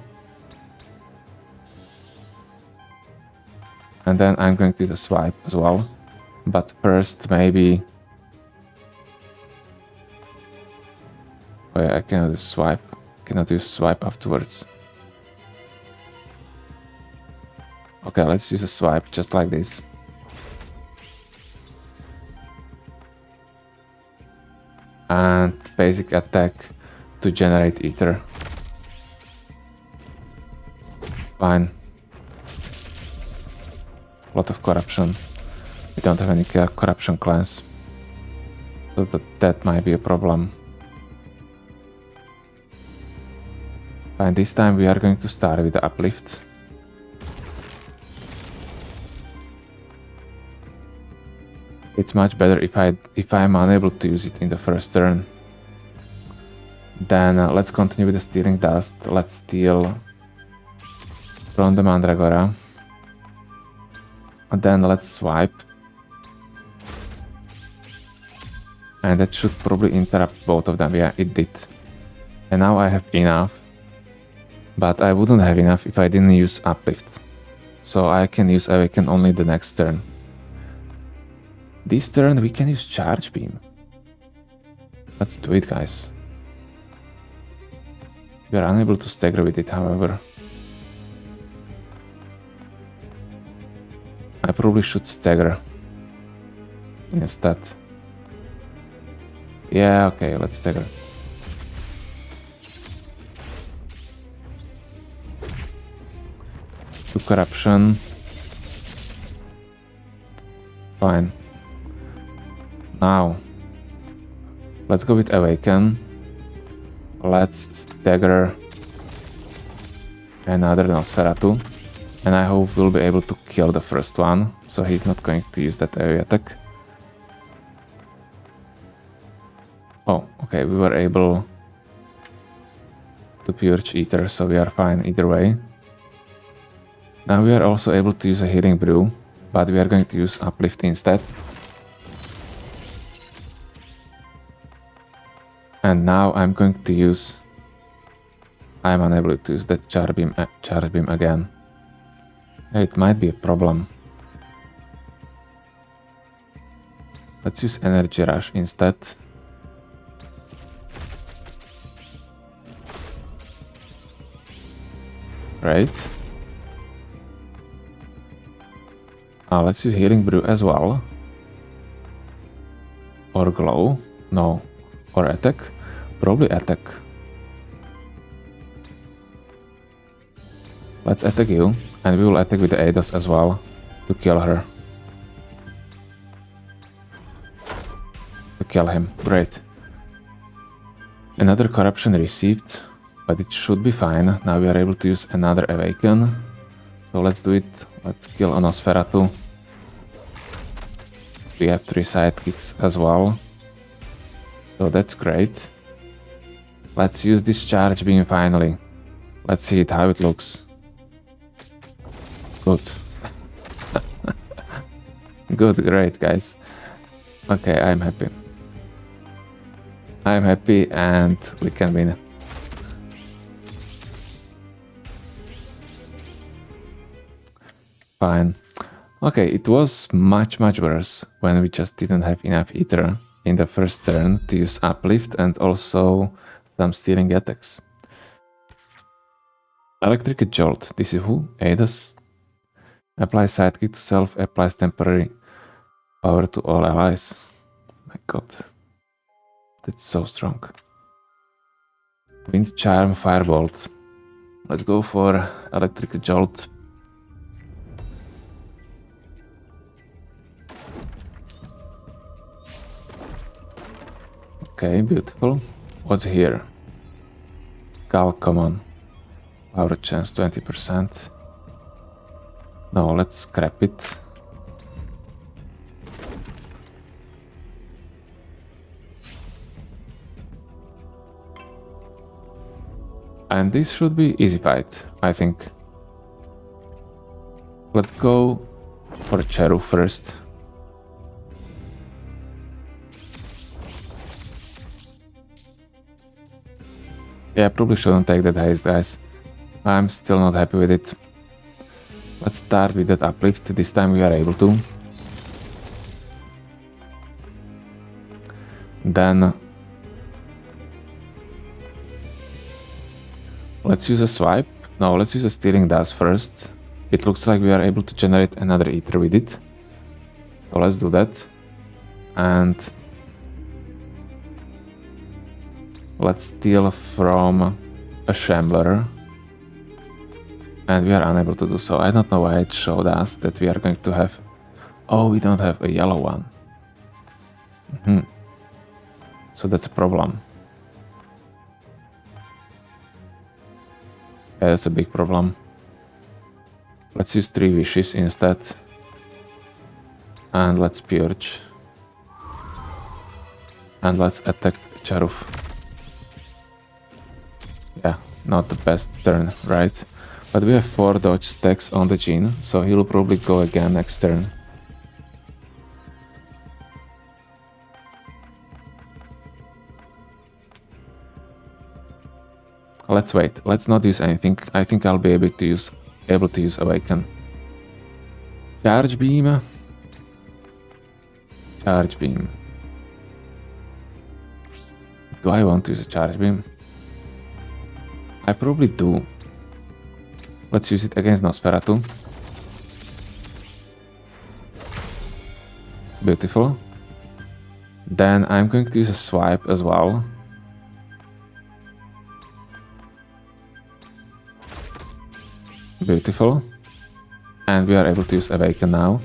And then I'm going to use a swipe as well. But first, maybe... Oh yeah, I cannot do swipe. Cannot do swipe afterwards. Okay, let's use a swipe just like this. And basic attack to generate Aether. Fine. A lot of corruption. We don't have any corruption clans. So that might be a problem. Fine, this time we are going to start with the uplift. It's much better if I'm unable to use it in the first turn. Then let's continue with the stealing dust. Let's steal from the Mandragora. And then let's swipe. And that should probably interrupt both of them. Yeah, it did. And now I have enough. But I wouldn't have enough if I didn't use uplift. So I can use awaken only the next turn. This turn we can use charge beam. Let's do it, guys. We are unable to stagger with it, however. I probably should stagger instead. Yeah, okay, let's stagger. To corruption. Fine. Now, let's go with awaken. Let's stagger another Nosferatu. And I hope we'll be able to kill the first one, so he's not going to use that area attack. Oh, okay, we were able to purge Aether, so we are fine either way. Now we are also able to use a healing brew, but we are going to use uplift instead. And now I'm going to use... I'm unable to use that charge beam again. It might be a problem. Let's use energy rush instead. Right. Let's use healing brew as well. Or glow. No. Or attack. Probably attack. Let's attack you. And we will attack with the Eidos as well. To kill her. To kill him. Great. Another corruption received. But it should be fine. Now we are able to use another awaken. So let's do it. Let's kill a Nosferatu. We have 3 sidekicks as well. So that's great. Let's use this charge beam finally. Let's see how it looks. Good. Good, great, guys. Okay, I'm happy. I'm happy and we can win. Fine. Okay, it was much worse when we just didn't have enough Aether in the first turn to use uplift and also some stealing attacks. Electric Jolt. This is who? Eidos. Apply sidekick to self, applies temporary power to all allies. My god. That's so strong. Wind Charm, Firebolt. Let's go for Electric Jolt. Okay, beautiful. What's here? Cal, come on. Power chance 20%. No, let's scrap it. And this should be easy fight, I think. Let's go for Cheru first. Yeah, I probably shouldn't take that haste, guys. I'm still not happy with it. Let's start with that uplift. This time we are able to. Then let's use a swipe. No, let's use a stealing dust first. It looks like we are able to generate another Aether with it. So let's do that. And let's steal from a Shambler. And we are unable to do so. I don't know why it showed us that we are going to have... Oh, we don't have a yellow one. So that's a problem. Yeah, that's a big problem. Let's use 3 wishes instead. And let's purge. And let's attack Charuf. Yeah, not the best turn, right? But we have 4 dodge stacks on the Djinn, so he'll probably go again next turn. Let's wait. Let's not use anything. I think I'll be able to use Awaken. Charge Beam. Charge Beam. Do I want to use a Charge Beam? I probably do. Let's use it against Nosferatu. Beautiful. Then I'm going to use a swipe as well. Beautiful. And we are able to use Awaken now.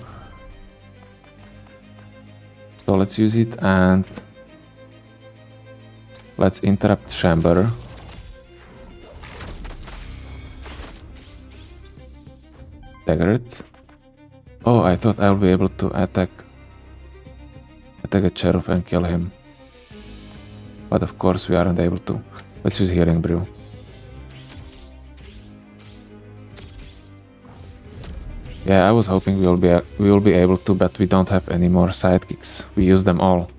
So let's use it and let's interrupt Chamber. Dagger it. Oh, I thought I'll be able to attack a Cherub and kill him. But of course we aren't able to. Let's use Healing Brew. Yeah, I was hoping we will be able to, but we don't have any more sidekicks. We use them all.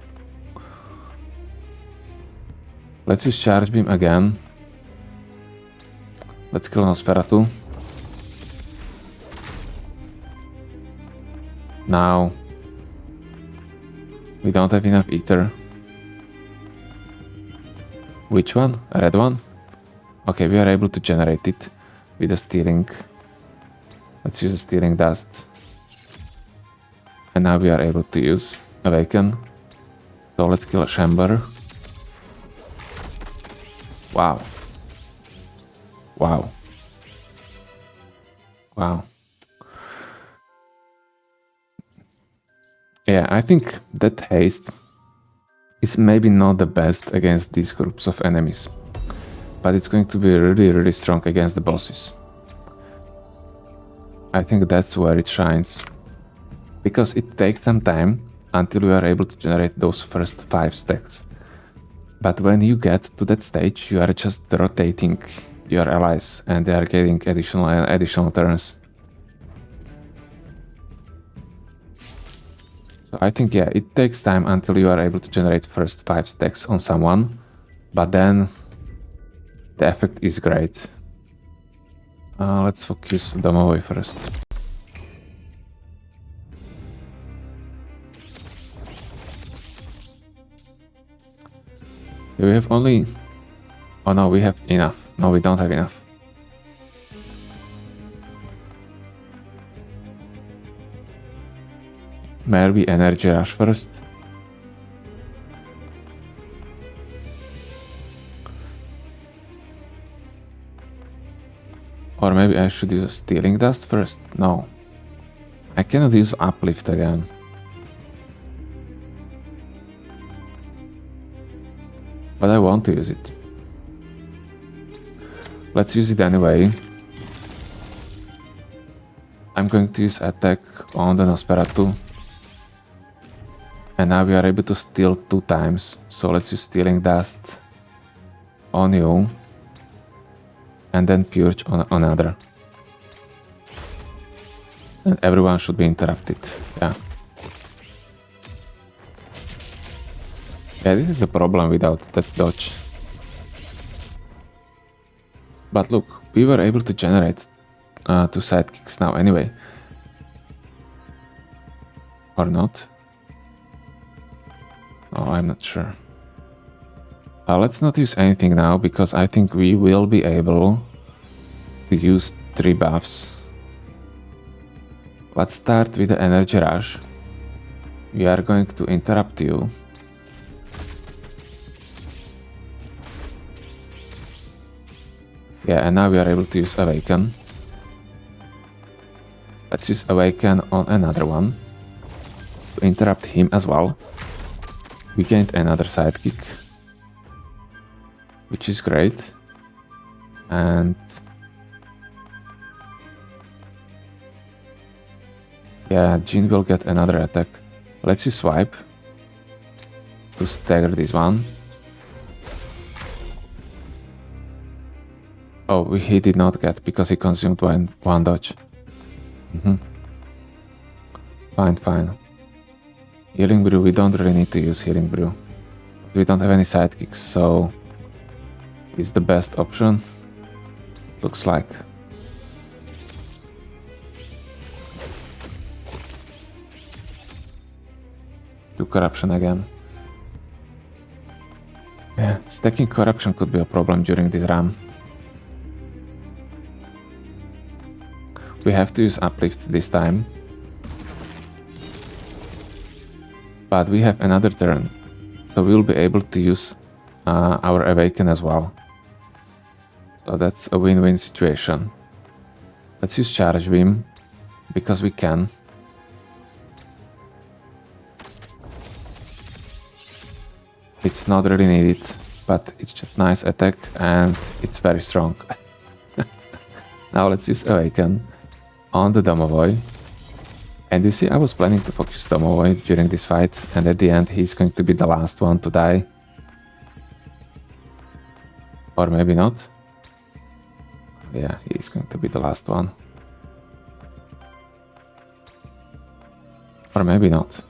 Let's use Charge Beam again. Let's kill Nosferatu. Now we don't have enough Aether. Which one? A red one? Okay, we are able to generate it with a stealing. Let's use a stealing dust. And now we are able to use Awaken. So let's kill a Chamber. Wow. Wow. Wow. Yeah, I think that haste is maybe not the best against these groups of enemies. But it's going to be really strong against the bosses. I think that's where it shines. Because it takes some time until you are able to generate those first 5 stacks. But when you get to that stage, you are just rotating your allies and they are getting additional turns. So I think, yeah, it takes time until you are able to generate first 5 stacks on someone, but then the effect is great. Let's focus Domovoi first. Do we have only... Oh no, we have enough. No, we don't have enough. May we energy rush first? Or maybe I should use a stealing dust first? No. I cannot use uplift again. But I want to use it. Let's use it anyway. I'm going to use attack on the Nosferatu. And now we are able to steal 2 times. So let's use stealing dust on you. And then purge on another. And everyone should be interrupted. Yeah. Yeah, this is the problem without that dodge. But look, we were able to generate two sidekicks now anyway. Or not? Oh, I'm not sure. Let's not use anything now, because I think we will be able to use 3 buffs. Let's start with the energy rush. We are going to interrupt you. Yeah, and now we are able to use awaken. Let's use awaken on another one to interrupt him as well. We gained another sidekick, which is great. And yeah, Djinn will get another attack. Let's use swipe to stagger this one. Oh, he did not get because he consumed one dodge. Fine. Healing Brew, we don't really need to use Healing Brew. We don't have any sidekicks, so it's the best option. Looks like. Do corruption again. Yeah, stacking corruption could be a problem during this run. We have to use uplift this time. But we have another turn, so we'll be able to use our awaken as well. So that's a win-win situation. Let's use charge beam, because we can. It's not really needed, but it's just nice attack and it's very strong. Now let's use awaken on the Domovoy. And you see, I was planning to focus Domovoy during this fight, and at the end he's going to be the last one to die. Or maybe not. Yeah, he's going to be the last one. Or maybe not.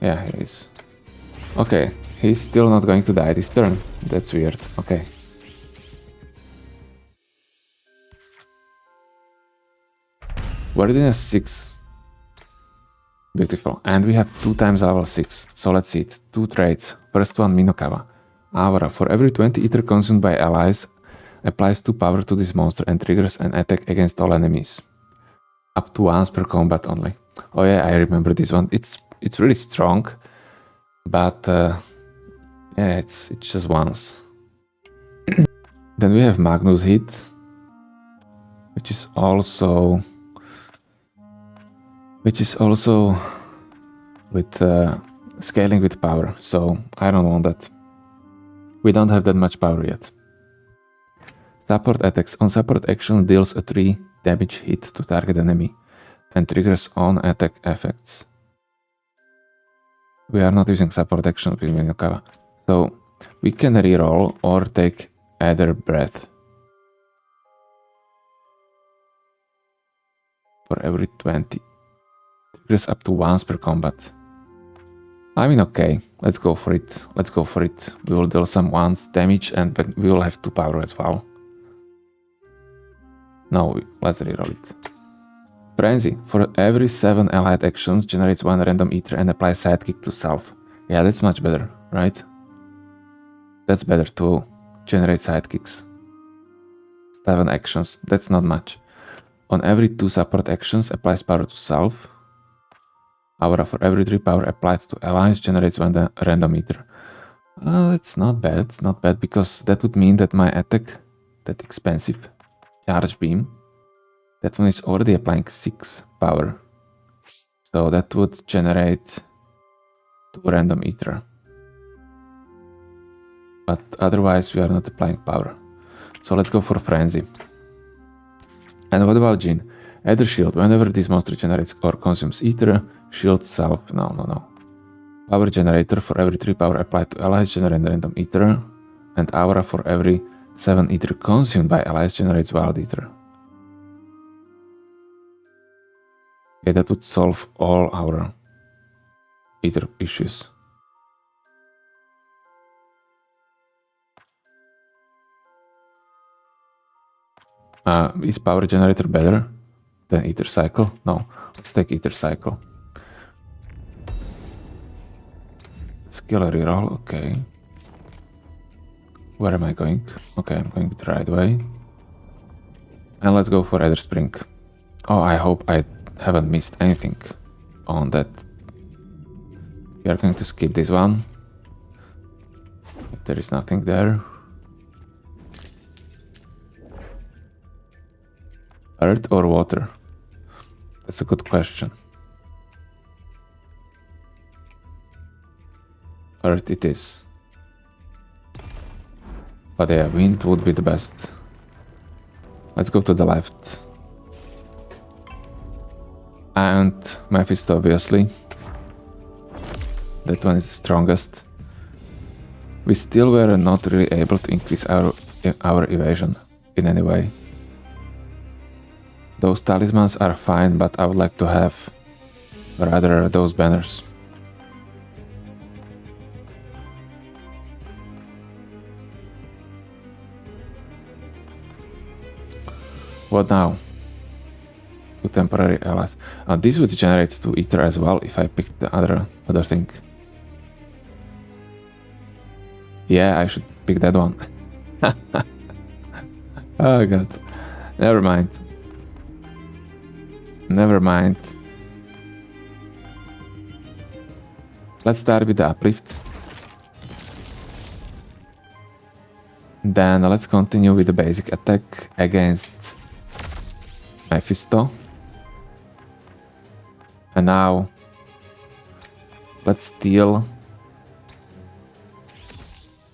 Yeah, he is. Okay, he's still not going to die this turn. That's weird. Okay. Worthiness 6. Beautiful. And we have 2 times level 6. So let's see it. 2 traits. First one, Minokawa. Aura. For every 20 ether consumed by allies, applies 2 power to this monster and triggers an attack against all enemies. Up to once per combat only. Oh yeah, I remember this one. It's really strong. But yeah, it's just once. Then we have Magnus Hit, which is also with scaling with power, so I don't want that. We don't have that much power yet. Support attacks. On support action deals a 3 damage hit to target enemy and triggers on attack effects. We are not using support action with Minokawa, so we can reroll or take Aether breath. For every 20. Triggers up to once per combat. I mean, okay, let's go for it. We will deal some once damage and we will have 2 power as well. No, let's reroll it. Frenzy. For every 7 allied actions, generates 1 random ether and applies sidekick to self. Yeah, that's much better, right? That's better to generate sidekicks. 7 actions, that's not much. On every 2 support actions, applies power to self. Aura. For every 3 power applied to allies, generates 1 random ether. That's not bad, because that would mean that my attack, that expensive charge beam, that one is already applying 6 power. So that would generate 2 random ether. But otherwise we are not applying power. So let's go for Frenzy. And what about Djinn? Aether Shield. Whenever this monster generates or consumes ether, shield self. No. Power generator. For every 3 power applied to allies, generate random ether. And Aura. For every 7 ether consumed by allies, generates wild ether. Okay, that would solve all our ether issues. Is power generator better than Ether cycle? No, let's take Ether cycle. Skill reroll, okay. Where am I going? Okay, I'm going the right way. And let's go for Aether Spring. Oh, I hope I haven't missed anything on that. We are going to skip this one. There is nothing there. Earth or water? That's a good question. Earth it is. But yeah, wind would be the best. Let's go to the left. And Mephisto, obviously. That one is the strongest. We still were not really able to increase our evasion in any way. Those talismans are fine, but I would like to have rather those banners. What now? Two temporary allies. This would generate 2 Ether as well if I picked the other thing. Yeah, I should pick that one. Oh god. Never mind. Never mind. Let's start with the uplift. Then let's continue with the basic attack against Mephisto. And now let's steal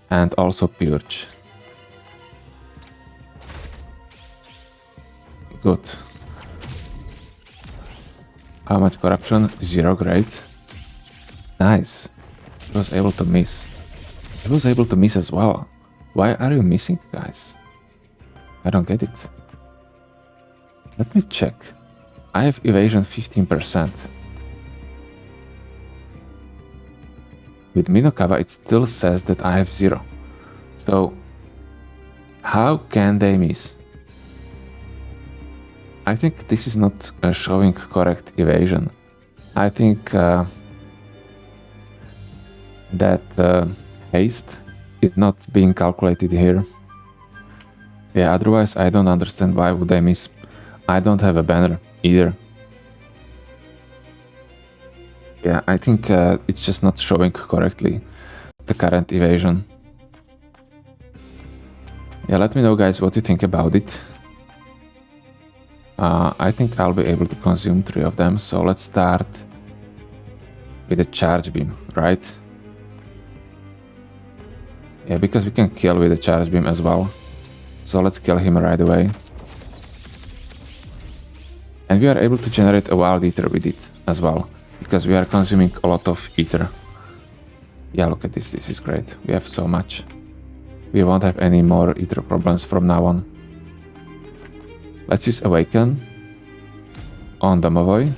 and also purge. Good. How much corruption? 0, great. Nice. He was able to miss. He was able to miss as well. Why are you missing, guys? I don't get it. Let me check. I have evasion 15%. With Minokawa it still says that I have 0. So how can they miss? I think this is not showing correct evasion. I think that haste is not being calculated here. Yeah, otherwise I don't understand why would I miss. I don't have a banner either. Yeah, I think it's just not showing correctly the current evasion. Yeah, let me know guys what you think about it. I think I'll be able to consume 3 of them, so let's start with a charge beam, right? Yeah, because we can kill with a charge beam as well. So let's kill him right away. And we are able to generate a wild ether with it as well, because we are consuming a lot of ether. Yeah, look at this, this is great. We have so much. We won't have any more ether problems from now on. Let's use Awaken on Domovoy.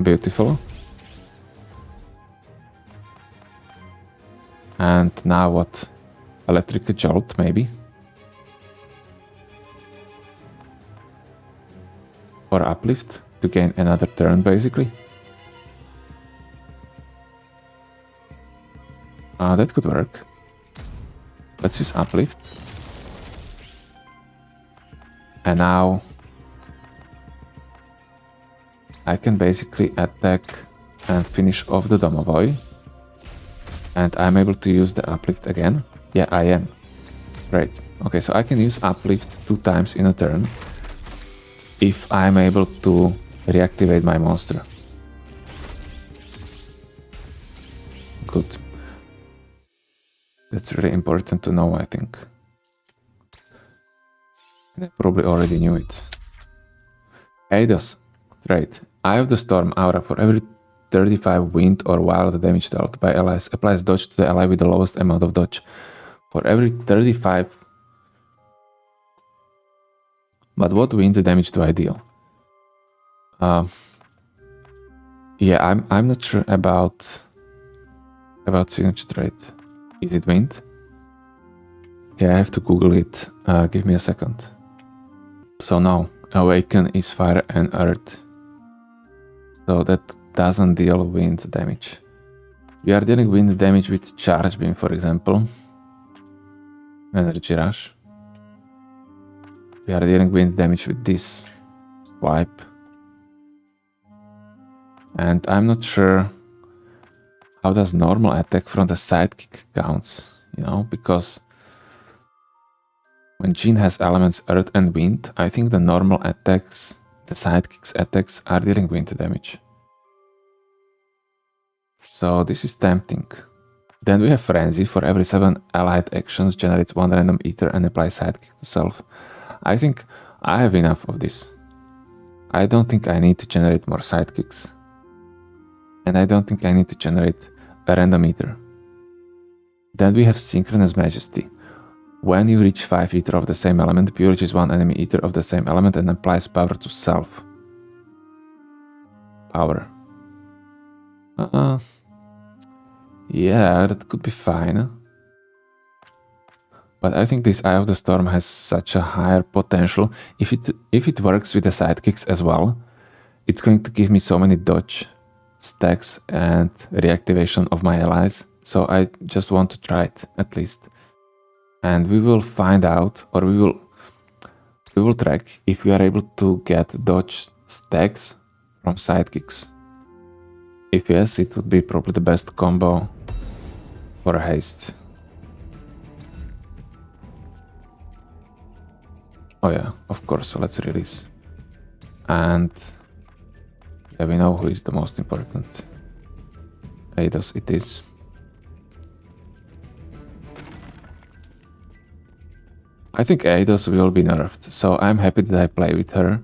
Beautiful. And now what? Electric Jolt, maybe? Or Uplift to gain another turn, basically. That could work. Let's use Uplift. And now I can basically attack and finish off the Domovoy. And I'm able to use the Uplift again. Yeah, I am. Great. Okay, so I can use Uplift 2 times in a turn if I'm able to reactivate my monster. Good. That's really important to know, I think. And I probably already knew it. Eidos. Right. Eye of the Storm aura. For every 35 wind or wild damage dealt by allies, applies dodge to the ally with the lowest amount of dodge. For every 35... But what wind damage do I deal? Yeah, I'm not sure about signature trait. Is it wind? Yeah, I have to Google it. Give me a second. So now, Awaken is fire and earth. So that doesn't deal wind damage. We are dealing wind damage with charge beam, for example. Energy rush. We are dealing wind damage with this swipe. And I'm not sure how does normal attack from the sidekick counts, you know, because when Djinn has elements earth and wind, I think the normal attacks, the sidekicks attacks, are dealing wind damage. So this is tempting. Then we have Frenzy. For every 7 allied actions, generates 1 random ether and apply sidekick to self. I think I have enough of this. I don't think I need to generate more sidekicks. And I don't think I need to generate a random ether. Then we have Synchronous Majesty. When you reach 5 ether of the same element, purges 1 enemy ether of the same element and applies power to self. Power. Yeah, that could be fine. But I think this Eye of the Storm has such a higher potential. If it works with the sidekicks as well, it's going to give me so many dodge stacks and reactivation of my allies. So I just want to try it, at least. And we will find out, or we will track if we are able to get dodge stacks from sidekicks. If yes, it would be probably the best combo for a haste. Oh yeah, of course, so let's release. And yeah, we know who is the most important. Eidos it is. I think Eidos will be nerfed, so I'm happy that I play with her,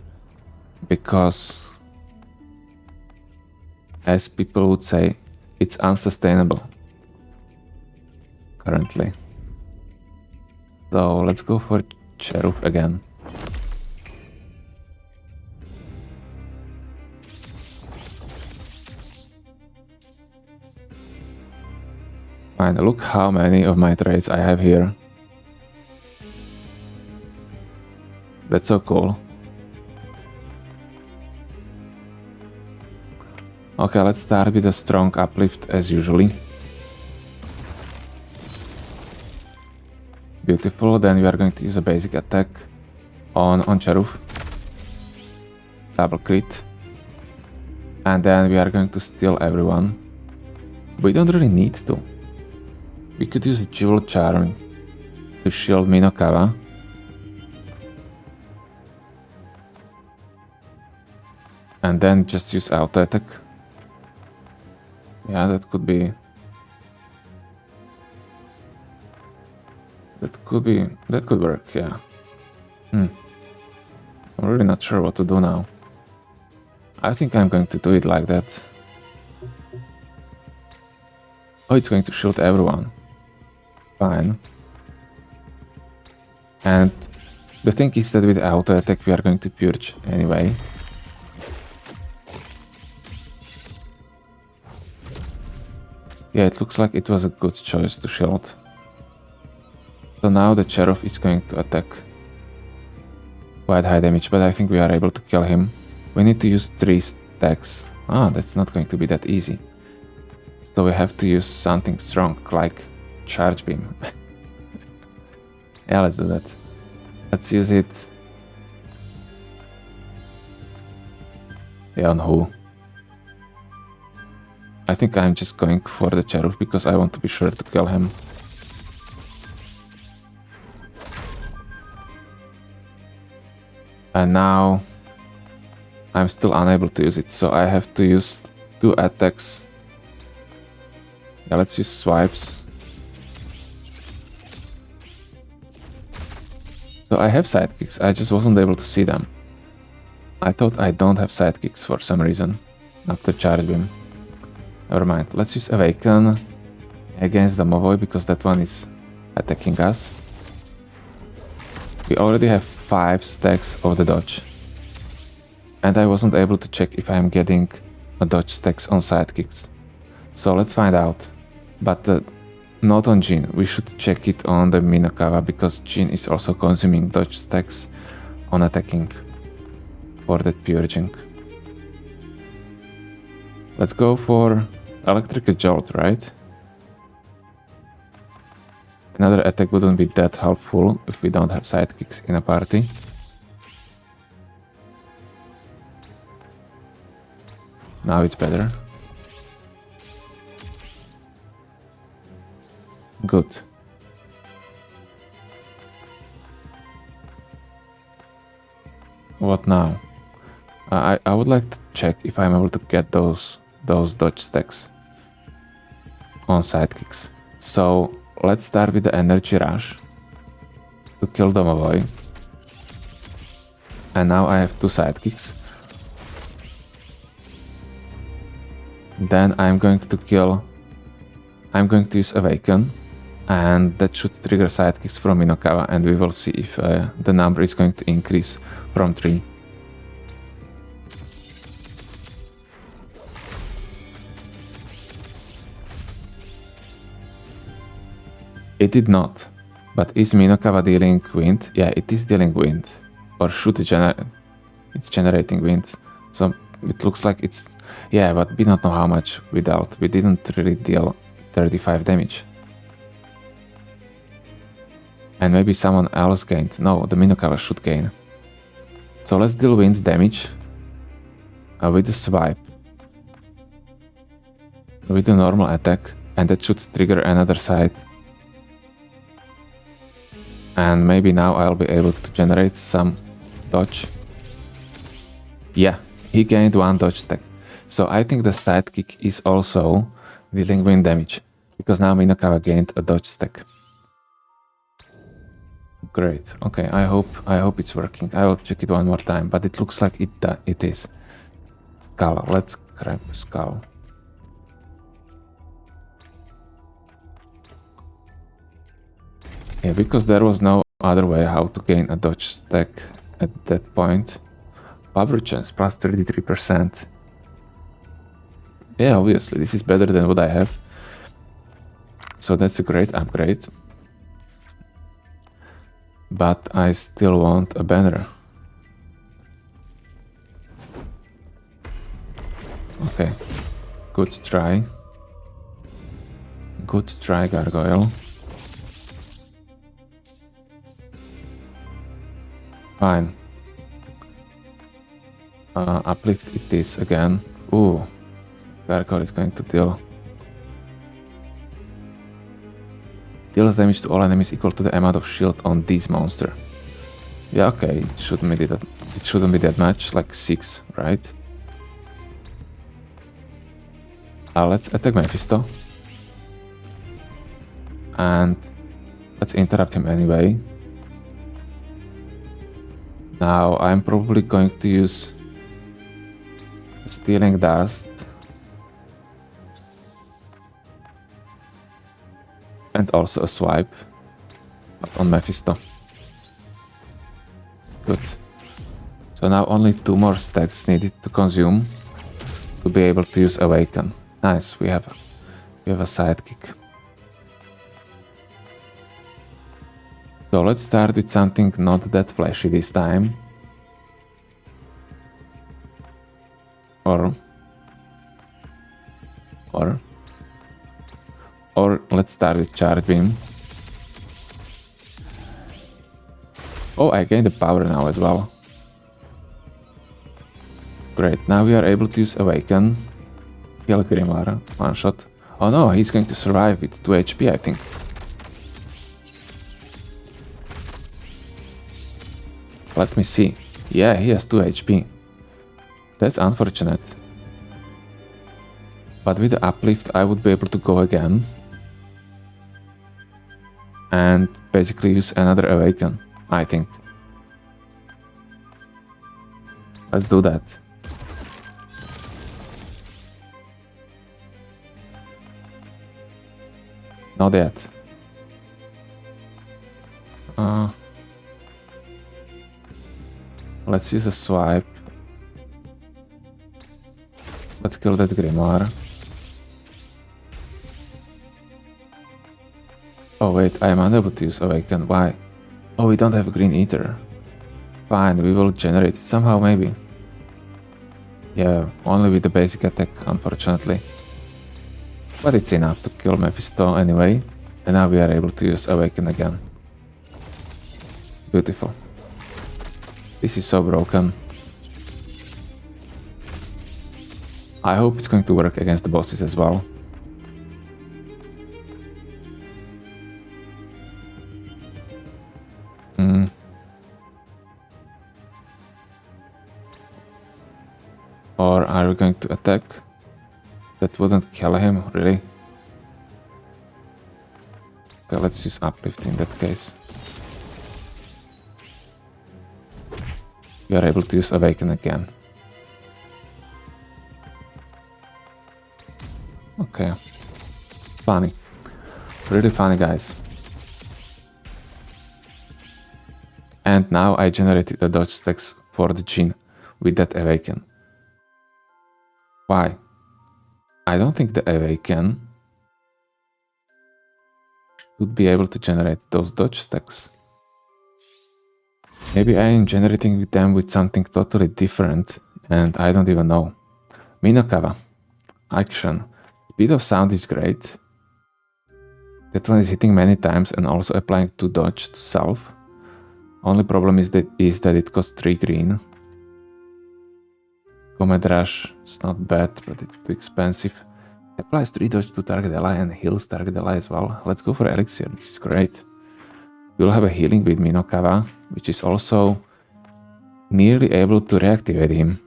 because, as people would say, it's unsustainable currently. So let's go for Cherub again. Fine, look how many of my trades I have here. That's so cool. Okay, let's start with a strong uplift as usually. Beautiful, then we are going to use a basic attack on Cherub. Double crit. And then we are going to steal everyone. We don't really need to. We could use a Jewel Charm to shield Minokawa. And then just use auto attack. Yeah, that could be... That could work, yeah. I'm really not sure what to do now. I think I'm going to do it like that. Oh, it's going to shield everyone. Fine. And the thing is that with auto attack we are going to purge anyway. Yeah, it looks like it was a good choice to shield. So now the Cherub is going to attack quite high damage, but I think we are able to kill him. We need to use 3 stacks. Ah, that's not going to be that easy. So we have to use something strong, like Charge Beam. Yeah, let's do that. Let's use it. Yeah, on who? I think I'm just going for the Cherub because I want to be sure to kill him. And now I'm still unable to use it, so I have to use 2 attacks. Yeah, let's use swipes. So I have sidekicks, I just wasn't able to see them. I thought I don't have sidekicks for some reason after Charge Beam. Never mind, let's use Awaken against the Mavoi because that one is attacking us. We already have 5 stacks of the dodge. And I wasn't able to check if I'm getting a dodge stacks on sidekicks. So let's find out. But the not on Djinn. We should check it on the Minokawa because Djinn is also consuming dodge stacks on attacking for that purging. Let's go for Electric Jolt, right? Another attack wouldn't be that helpful if we don't have sidekicks in a party. Now it's better. Good. What now? I would like to check if I'm able to get those dodge stacks on sidekicks. So let's start with the energy rush to kill Domovoy. And now I have 2 sidekicks. Then I'm going to use Awaken, and that should trigger sidekicks from Minokawa, and we will see if the number is going to increase from 3. It did not. But is Minokawa dealing wind? Yeah, it is dealing wind. Or should it's generating wind. So it looks like it's... Yeah, but we don't know how much we dealt. We didn't really deal 35 damage. And maybe someone else gained. No, the Minokawa should gain. So let's deal wind damage with the swipe. With the normal attack. And that should trigger another side. And maybe now I'll be able to generate some dodge. Yeah, he gained 1 dodge stack. So I think the sidekick is also dealing wind damage. Because now Minokawa gained a dodge stack. Great. Okay, I hope it's working. I will check it one more time, but it looks like it is. Skull. Let's grab skull. Yeah, because there was no other way how to gain a dodge stack at that point. Power chance plus 33%. Yeah, obviously this is better than what I have. So that's a great upgrade. But I still want a banner. Okay. Good try. Good try, Gargoyle. Fine. Uplift it is again. Ooh. Gargoyle is going to deals damage to all enemies equal to the amount of shield on this monster. Yeah, okay, it shouldn't be that much, like 6, right? Let's attack Mephisto. And let's interrupt him anyway. Now I'm probably going to use Stealing Dust. And also a swipe on Mephisto. Good. So now only 2 more stacks needed to consume to be able to use Awaken. Nice, we have a sidekick. So let's start with something not that flashy this time. Or let's start with Charge Beam. Oh, I gained the power now as well. Great, now we are able to use Awaken. Kill Grimoire, 1 shot. Oh no, he's going to survive with 2 HP, I think. Let me see. Yeah, he has 2 HP. That's unfortunate. But with the uplift, I would be able to go again. And basically use another Awaken, I think. Let's do that. Not yet. Let's use a swipe. Let's kill that Grimoire. Oh wait, I am unable to use Awaken. Why? Oh, we don't have green Aether. Fine, we will generate it somehow maybe. Yeah, only with the basic attack, unfortunately. But it's enough to kill Mephisto anyway. And now we are able to use Awaken again. Beautiful. This is so broken. I hope it's going to work against the bosses as well. Or are we going to attack? That wouldn't kill him, really? Okay, let's use Uplift in that case. We are able to use Awaken again. Okay. Funny. Really funny, guys. And now I generated the dodge stacks for the Djinn with that Awaken. Why? I don't think the Awaken should be able to generate those dodge stacks. Maybe I am generating them with something totally different and I don't even know. Minokawa. Action. Speed of sound is great. That one is hitting many times and also applying 2 dodge to self. Only problem is that it costs 3 green. Comet Rush is not bad, but it's too expensive. Applies 3 dodge to target ally and heals target ally as well. Let's go for Elixir, this is great. We'll have a healing with Minokawa, which is also nearly able to reactivate him.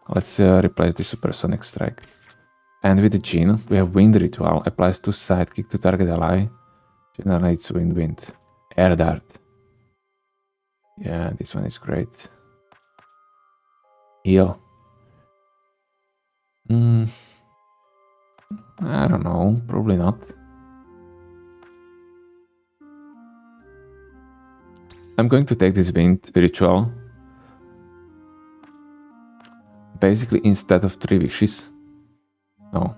Let's replace the Supersonic Strike. And with the Djinn, we have Wind Ritual, applies 2 sidekick to target ally, generates Wind. Air Dart. Yeah, this one is great. Heal. I don't know, probably not. I'm going to take this Wind Ritual. Basically, instead of 3 wishes. No.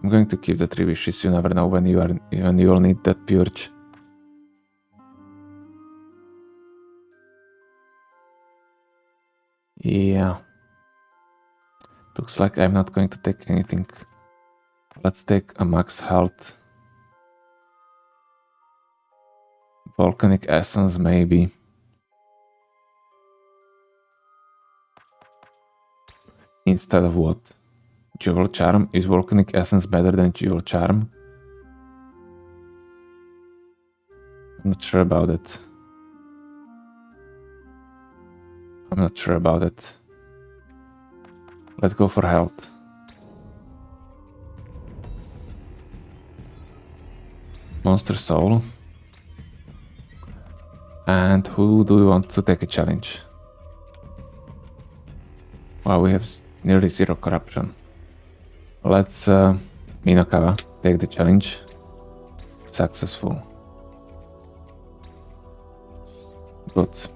I'm going to keep the 3 wishes, you never know when you will need that purge. Yeah. Looks like I'm not going to take anything. Let's take a max health. Volcanic Essence, maybe. Instead of what? Jewel Charm? Is Volcanic Essence better than Jewel Charm? I'm not sure about it. Let's go for health. Monster Soul. And who do we want to take a challenge? Wow, we have nearly 0 corruption. Let's Minokawa take the challenge. Successful. Good.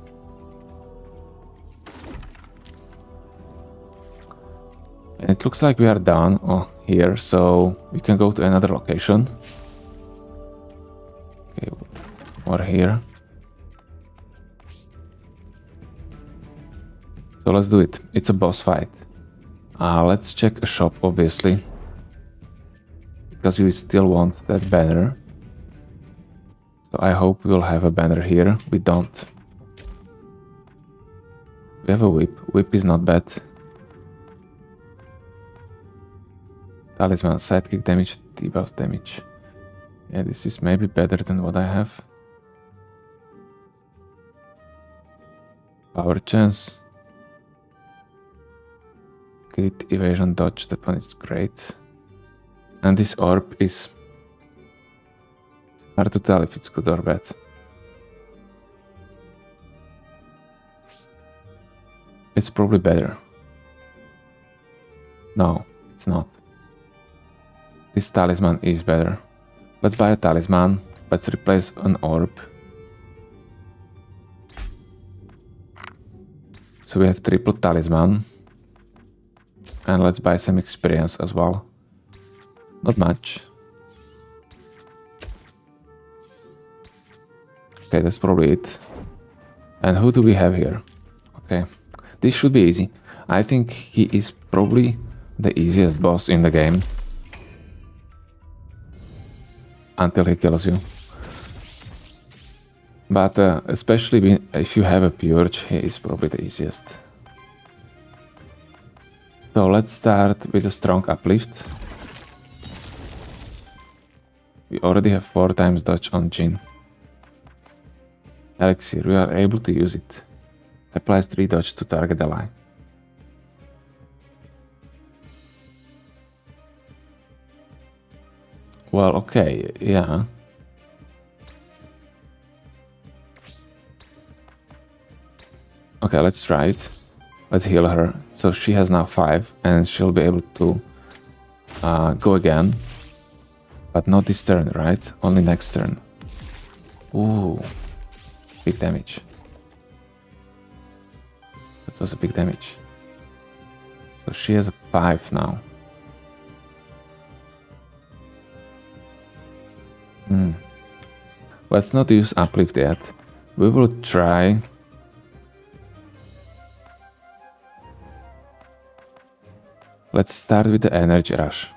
And it looks like we are done here, so we can go to another location. Okay, or here. So let's do it. It's a boss fight. Let's check a shop, obviously. Because we still want that banner. So I hope we'll have a banner here. We don't. We have a whip. Whip is not bad. Talisman, sidekick damage, debuff damage. Yeah, this is maybe better than what I have. Power chance. Crit, evasion, dodge, that one is great. And this orb is hard to tell if it's good or bad. It's probably better. No, it's not. This talisman is better. Let's buy a talisman. Let's replace an orb. So we have triple talisman. And let's buy some experience as well. Not much. Okay, that's probably it. And who do we have here? Okay, this should be easy. I think he is probably the easiest boss in the game. Until he kills you. But especially if you have a purge, he is probably the easiest. So let's start with a strong uplift. We already have 4 times dodge on Djinn. Elixir, we are able to use it. Applies 3 dodge to target ally. Well, okay, yeah. Okay, let's try it. Let's heal her. So she has now 5 and she'll be able to go again. But not this turn, right? Only next turn. Ooh, big damage. That was a big damage. So she has a 5 now. Let's not use uplift yet. We will try. Let's start with the energy rush.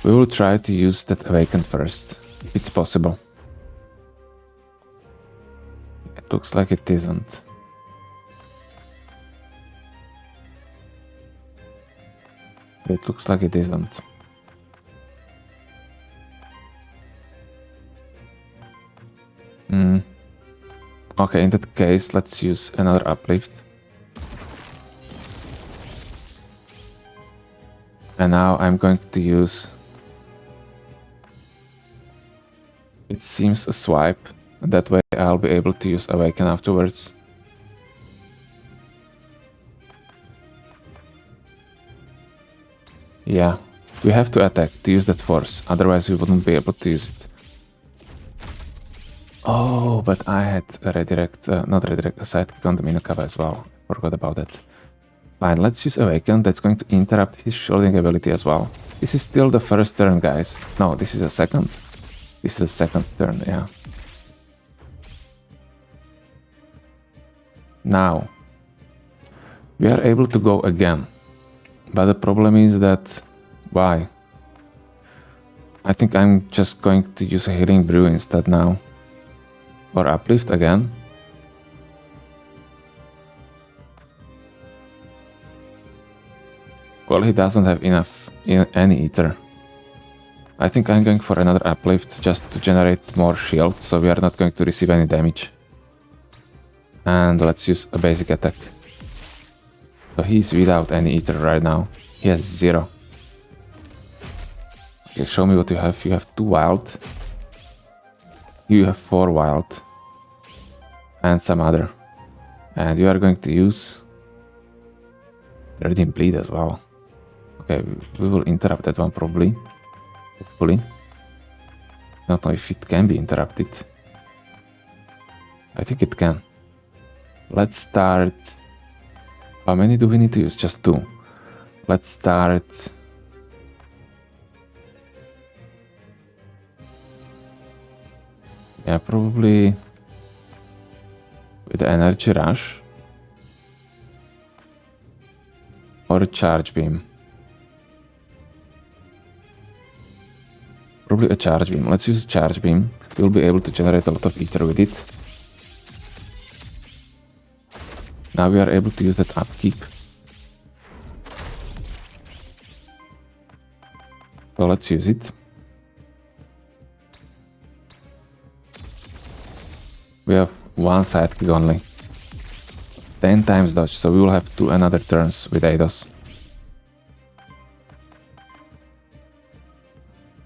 We will try to use that awaken first. It's possible. It looks like it isn't. It looks like it isn't. Okay, in that case, let's use another uplift. And now I'm going to use... It seems a swipe. That way I'll be able to use awaken afterwards. Yeah, we have to attack to use that force, otherwise we wouldn't be able to use it. Oh, but I had a redirect, not redirect, a sidekick on the Minokawa as well. Forgot about that. Fine, let's use awaken. That's going to interrupt his shielding ability as well. This is still the first turn, guys. No, this is a second. This is a second turn, yeah. Now, we are able to go again. But the problem is that... Why? I think I'm just going to use a healing brew instead now. Or uplift again. Well, he doesn't have enough in any Aether. I think I'm going for another uplift just to generate more shield, so we are not going to receive any damage. And let's use a basic attack. So he's without any Aether right now. He has 0. Okay, show me what you have. You have 2 wild. You have 4 wild. And some other. And you are going to use... 13 bleed as well. Okay, we will interrupt that one probably. Hopefully. Don't know if it can be interrupted. I think it can. Let's start... How many do we need to use? Just 2. Let's start... Yeah, probably... with the energy rush. Or a charge beam. Probably a charge beam. Let's use a charge beam. We'll be able to generate a lot of Aether with it. Now we are able to use that upkeep. So let's use it. We have 1 sidekick only. 10 times dodge, so we will have 2 another turns with Eidos.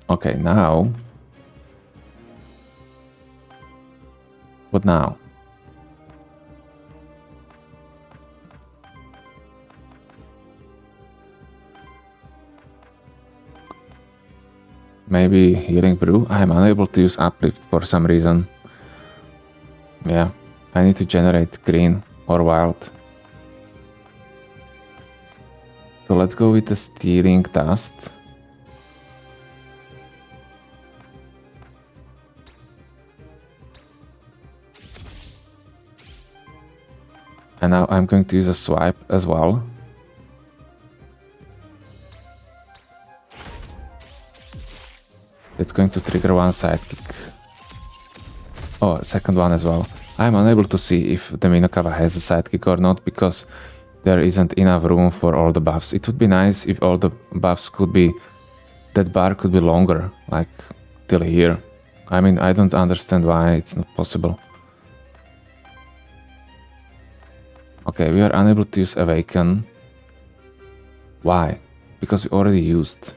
Okay, now... What now? Maybe healing brew? I am unable to use uplift for some reason. Yeah, I need to generate green or wild. So let's go with the Stealing Dust. And now I'm going to use a swipe as well. It's going to trigger one sidekick. Oh, second one as well. I'm unable to see if the Minokawa has a sidekick or not because there isn't enough room for all the buffs. It would be nice if all the buffs could be... that bar could be longer, like till here. I mean, I don't understand why it's not possible. Okay, we are unable to use Awaken. Why? Because we already used.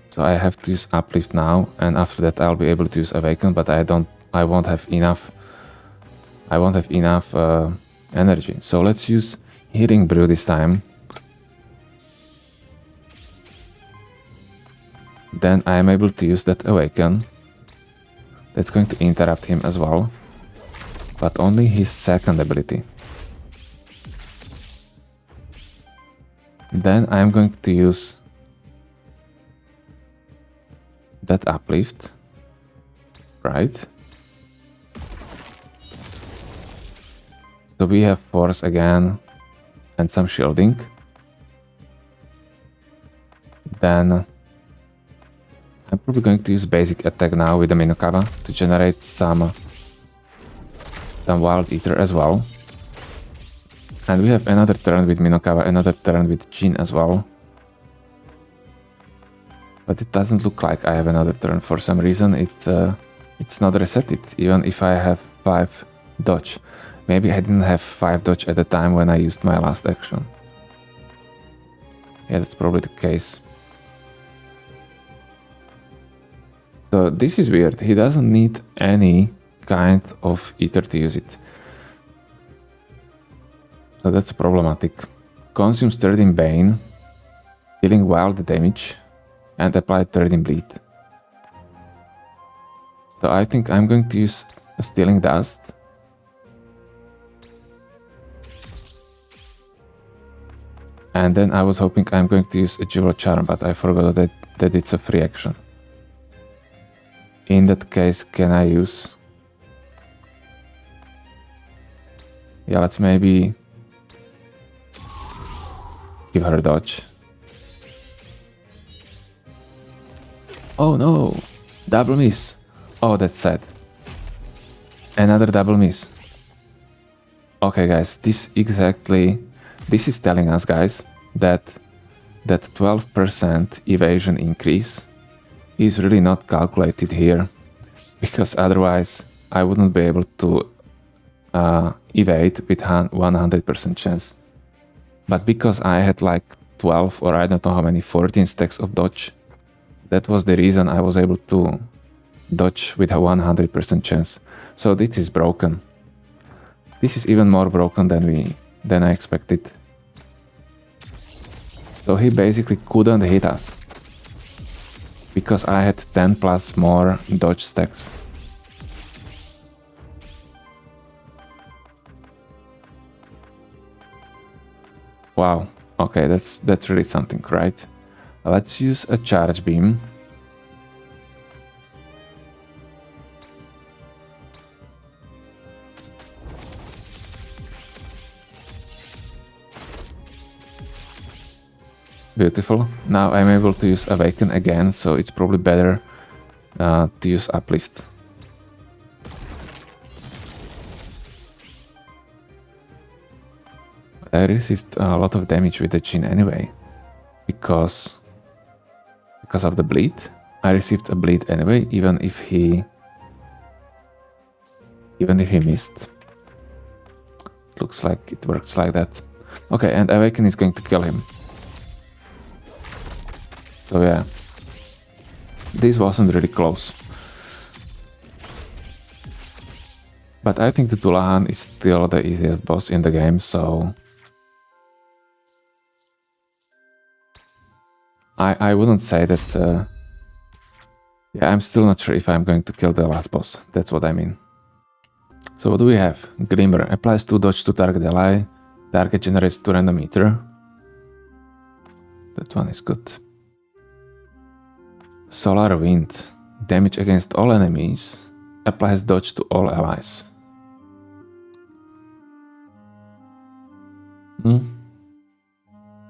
So I have to use Uplift now, and after that I'll be able to use Awaken, but I won't have enough energy. So let's use Healing Brew this time. Then I am able to use that Awaken. That's going to interrupt him as well, but only his second ability. Then I am going to use that Uplift, right? So we have Force again and some shielding. Then I'm probably going to use basic attack now with the Minokawa to generate some Wild Ether as well. And we have another turn with Minokawa, another turn with Djinn as well. But it doesn't look like I have another turn. For some reason it's not resetted, even if I have 5 dodge. Maybe I didn't have 5 dodge at the time when I used my last action. Yeah, that's probably the case. So this is weird. He doesn't need any kind of ether to use it. So that's problematic. Consumes 13 Bane, dealing wild damage, and apply 13 Bleed. So I think I'm going to use a Stealing Dust. And then I was hoping I'm going to use a Jewel Charm, but I forgot that it's a free action. In that case, can I use... Yeah, let's maybe give her a dodge. Oh no! Double miss! Oh, that's sad. Another double miss. Okay guys, this is telling us, guys, that 12% evasion increase is really not calculated here, because otherwise I wouldn't be able to evade with 100% chance. But because I had like 12 or I don't know how many, 14 stacks of dodge, that was the reason I was able to dodge with a 100% chance. So this is broken. This is even more broken than I expected. So he basically couldn't hit us because I had 10 plus more dodge stacks. Wow, okay, that's really something, right? Let's use a charge beam. Beautiful. Now I'm able to use Awaken again, so it's probably better to use Uplift. I received a lot of damage with the Djinn anyway, because of the bleed. I received a bleed anyway, even if he missed. Looks like it works like that. Okay, and Awaken is going to kill him. So yeah, this wasn't really close. But I think the Dullahan is still the easiest boss in the game, so... I wouldn't say that... Yeah, I'm still not sure if I'm going to kill the last boss, that's what I mean. So what do we have? Glimmer applies 2 dodge to target ally, target generates 2 random ether. That one is good. Solar Wind. Damage against all enemies. Applies dodge to all allies.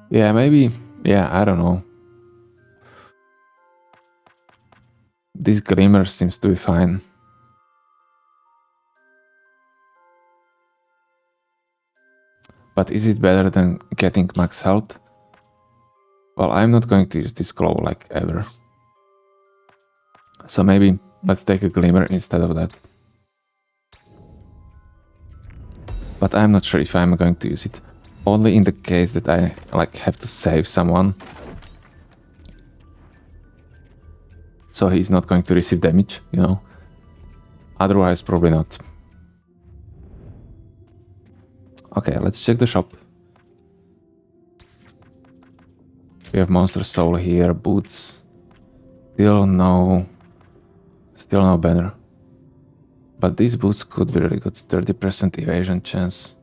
Yeah, maybe. Yeah, I don't know. This Glimmer seems to be fine. But is it better than getting max health? Well, I'm not going to use this glow like ever. So maybe let's take a Glimmer instead of that. But I'm not sure if I'm going to use it. Only in the case that I like have to save someone. So he's not going to receive damage, you know. Otherwise, probably not. Okay, let's check the shop. We have Monster Soul here, boots. Still no banner. But these boots could be really good. 30% evasion chance.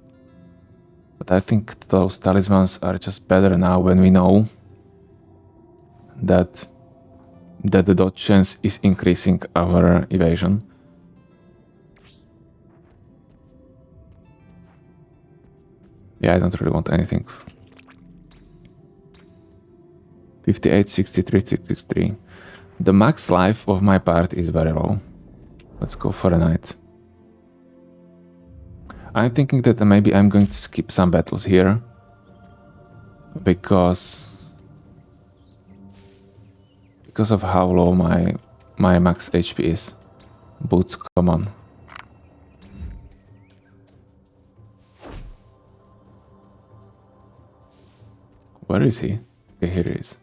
But I think those talismans are just better now when we know that the dodge chance is increasing our evasion. Yeah, I don't really want anything. 58, 63, 63. The max life of my part is very low. Let's go for a night. I'm thinking that maybe I'm going to skip some battles here. Because of how low my max HP is. Boots, come on. Where is he? Okay, here he is.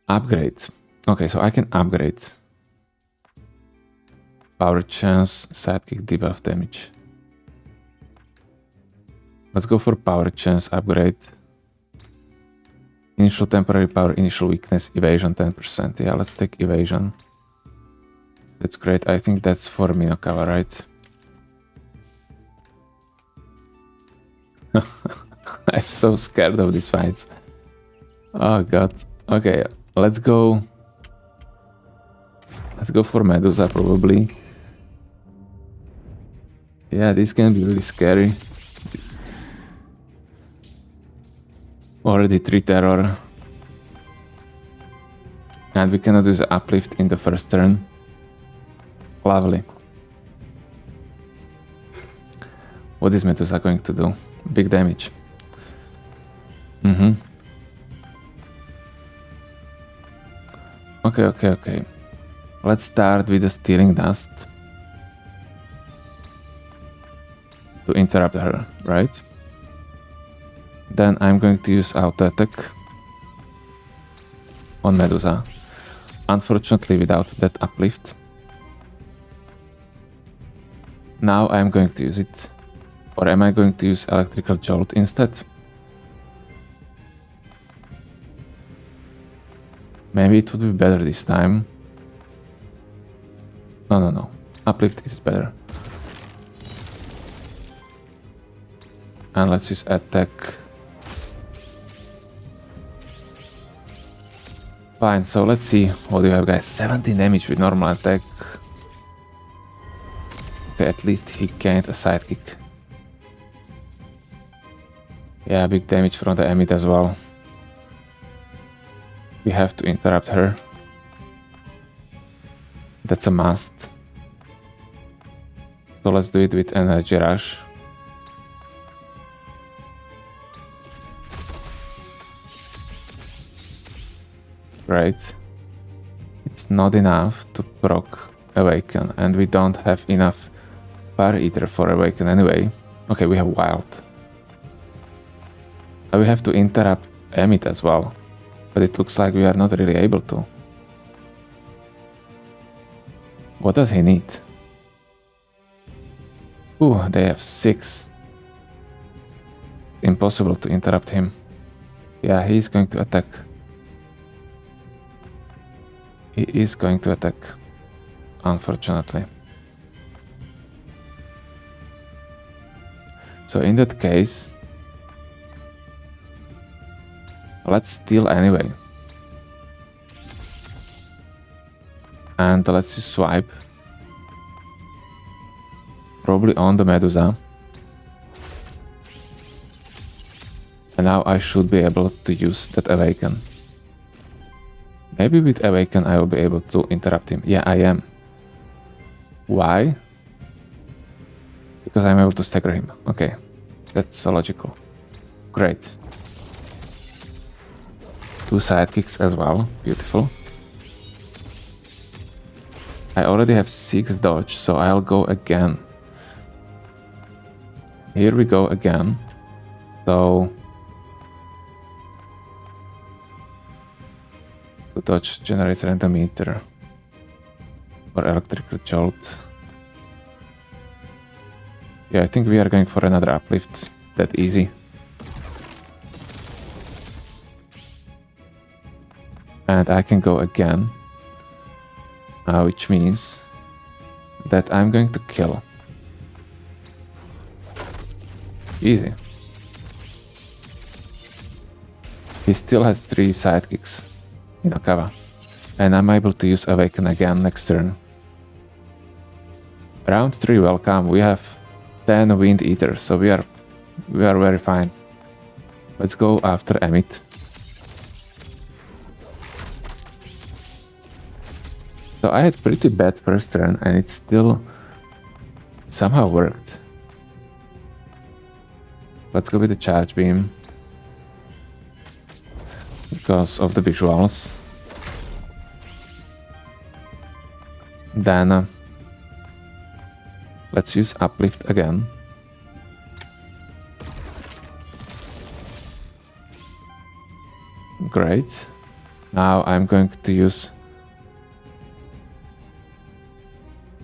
Upgrade. Okay, so I can upgrade. Power chance, sidekick, debuff damage. Let's go for power chance upgrade. Initial temporary power, initial weakness, evasion 10%. Yeah, let's take evasion. That's great. I think that's for Minokawa, right? I'm so scared of these fights. Oh god. Okay, let's go. Let's go for Medusa probably. Yeah, this can be really scary. Already 3 terror. And we cannot use uplift in the first turn. Lovely. What is Medusa going to do? Big damage. Okay. Let's start with the Stealing Dust. To interrupt her, right? Then I'm going to use auto attack on Medusa. Unfortunately without that uplift. Now I'm going to use it. Or am I going to use Electrical Jolt instead? Maybe it would be better this time. No. Uplift is better. And let's use attack. Fine, so let's see what do you have, guys. 17 damage with normal attack. Okay, at least he gained a sidekick. Yeah, big damage from the Emit as well. We have to interrupt her. That's a must. So let's do it with Energy Rush. Great. It's not enough to proc Awaken, and we don't have enough Fire Eater for Awaken anyway. Okay, we have Wild. We have to interrupt Emit as well, but it looks like we are not really able to. What does he need? Ooh, they have 6. Impossible to interrupt him. Yeah, he's going to attack. He is going to attack, unfortunately. So in that case, Let's steal anyway. And let's just swipe. Probably on the Medusa. And now I should be able to use that Awaken. Maybe with Awaken I will be able to interrupt him. Yeah, I am. Why? Because I'm able to stagger him. Okay, that's logical. Great. 2 sidekicks as well. Beautiful. I already have 6 dodge, so I'll go again. Here we go again. So to dodge generates random meter or electrical jolt. Yeah, I think we are going for another uplift. That easy. And I can go again. Which means that I'm going to kill. Easy. He still has 3 sidekicks, Minokawa. And I'm able to use Awaken again next turn. Round 3, welcome. We have 10 Wind Eater, so we are very fine. Let's go after Emmet. So I had pretty bad first turn and it still somehow worked. Let's go with the charge beam. Because of the visuals. Then let's use uplift again. Great. Now I'm going to use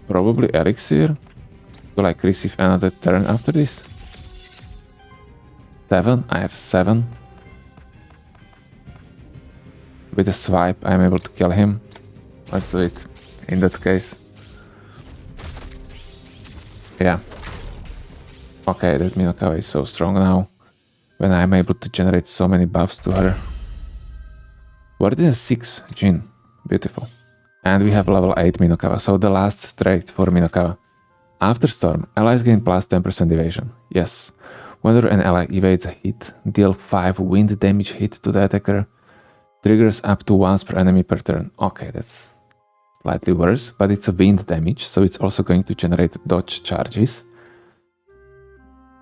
probably elixir to like receive another turn after this. 7, I have 7. With a swipe I'm able to kill him. Let's do it in that case. Yeah. Okay, that Minokawa is so strong now. When I'm able to generate so many buffs to her. What is 6 Djinn? Beautiful. And we have level 8 Minokawa, so the last trait for Minokawa. After Storm, allies gain plus 10% evasion. Yes. Whenever an ally evades a hit, deal 5 wind damage hit to the attacker. Triggers up to once per enemy per turn. Okay, that's slightly worse, but it's a wind damage, so it's also going to generate dodge charges.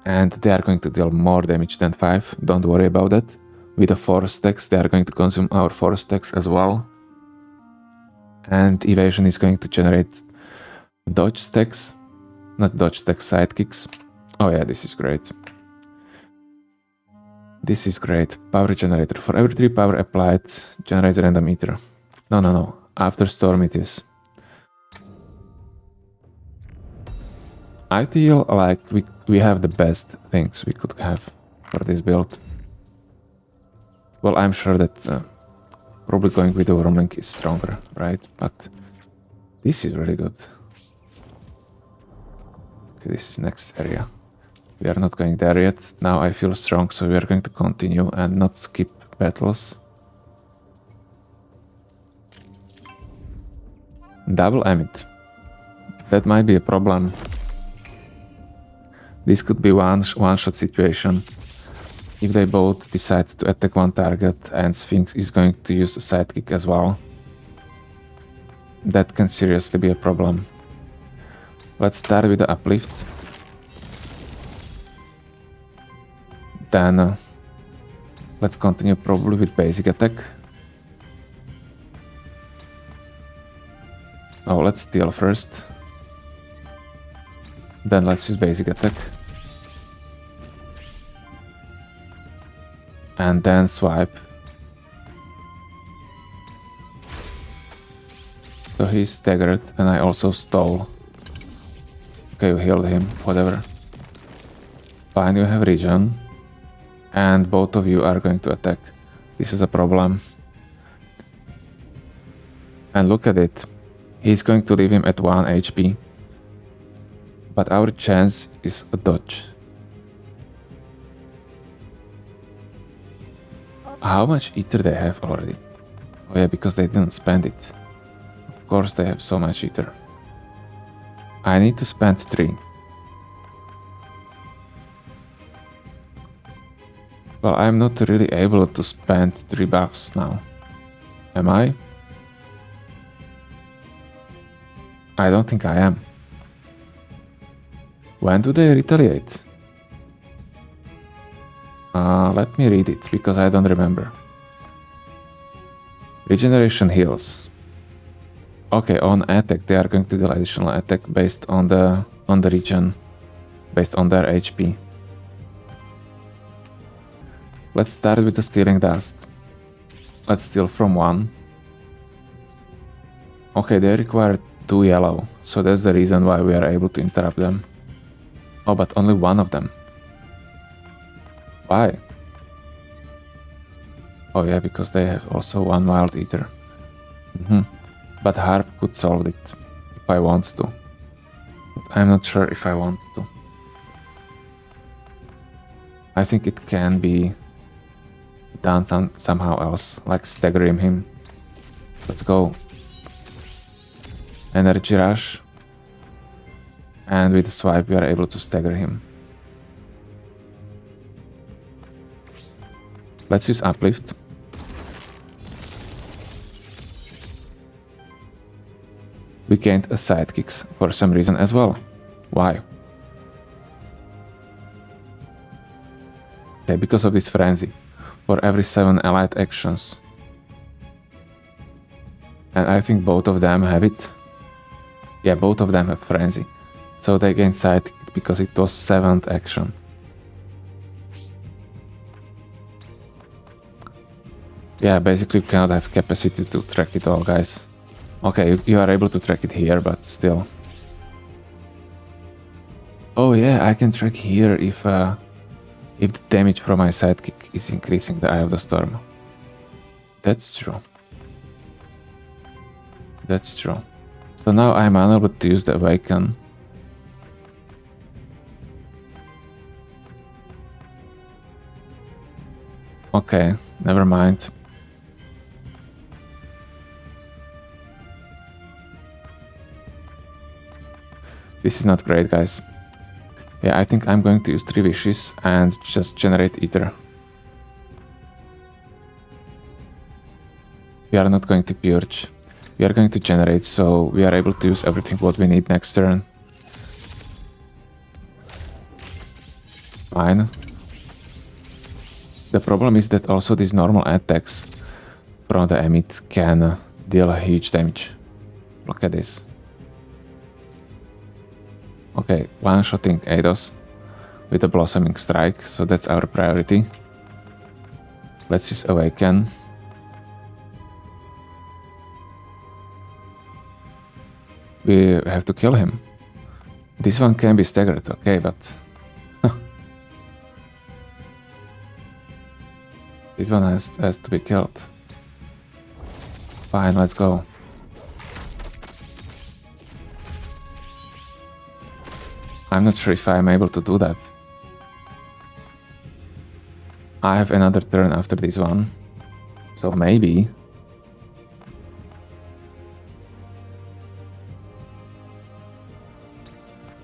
And they are going to deal more damage than 5, don't worry about that. With the force stacks, they are going to consume our force stacks as well. And evasion is going to generate dodge stacks, not dodge stacks, sidekicks. Oh yeah, this is great. This is great. Power generator. For every 3 power applied, generates a random meter. No. After Storm it is. I feel like we have the best things we could have for this build. Well, I'm sure that probably going with the Wormlink is stronger, right? But this is really good. Okay, this is next area. We are not going there yet. Now I feel strong, so we are going to continue and not skip battles. Double Emmet. That might be a problem. This could be one-shot situation. If they both decide to attack one target and Sphinx is going to use a sidekick as well. That can seriously be a problem. Let's start with the uplift. Then let's continue probably with basic attack. Oh, let's steal first. Then let's use basic attack. And then swipe. So he's staggered and I also stole. Okay, you healed him, whatever. Fine, you have regen. And both of you are going to attack. This is a problem. And look at it. He's going to leave him at 1 HP. But our chance is a dodge. How much Ether they have already? Oh yeah, because they didn't spend it. Of course they have so much Ether. I need to spend 3. Well, I'm not really able to spend 3 buffs now. Am I? I don't think I am. When do they retaliate? Let me read it, because I don't remember. Regeneration heals. Okay, on attack they are going to do additional attack based on the regen, based on their HP. Let's start with the stealing dust. Let's steal from 1. Okay, they require 2 yellow, so that's the reason why we are able to interrupt them. Oh, but only 1 of them. Why? Oh yeah, because they have also 1 wild ether. But Harp could solve it, if I want to. But I'm not sure if I want to. I think it can be done somehow else, like staggering him. Let's go. Energy rush. And with the swipe we are able to stagger him. Let's use uplift. We gained a sidekicks for some reason as well. Why? Okay, because of this frenzy. For every 7 allied actions. And I think both of them have it. Yeah, both of them have frenzy. So they gain sidekick because it was 7th action. Yeah, basically you cannot have capacity to track it all, guys. Okay, you are able to track it here, but still. Oh yeah, I can track here if the damage from my sidekick is increasing the Eye of the Storm. That's true. That's true. So now I'm unable to use the Awaken. Okay, never mind. This is not great, guys. Yeah, I think I'm going to use 3 wishes and just generate Ether. We are not going to purge. We are going to generate, so we are able to use everything what we need next turn. Fine. The problem is that also these normal attacks from the Emit can deal huge damage. Look at this. Okay, one-shotting Eidos with a Blossoming Strike, so that's our priority. Let's use Awaken. We have to kill him. This one can be staggered, okay, but... this one has to be killed. Fine, let's go. I'm not sure if I'm able to do that. I have another turn after this one. So maybe...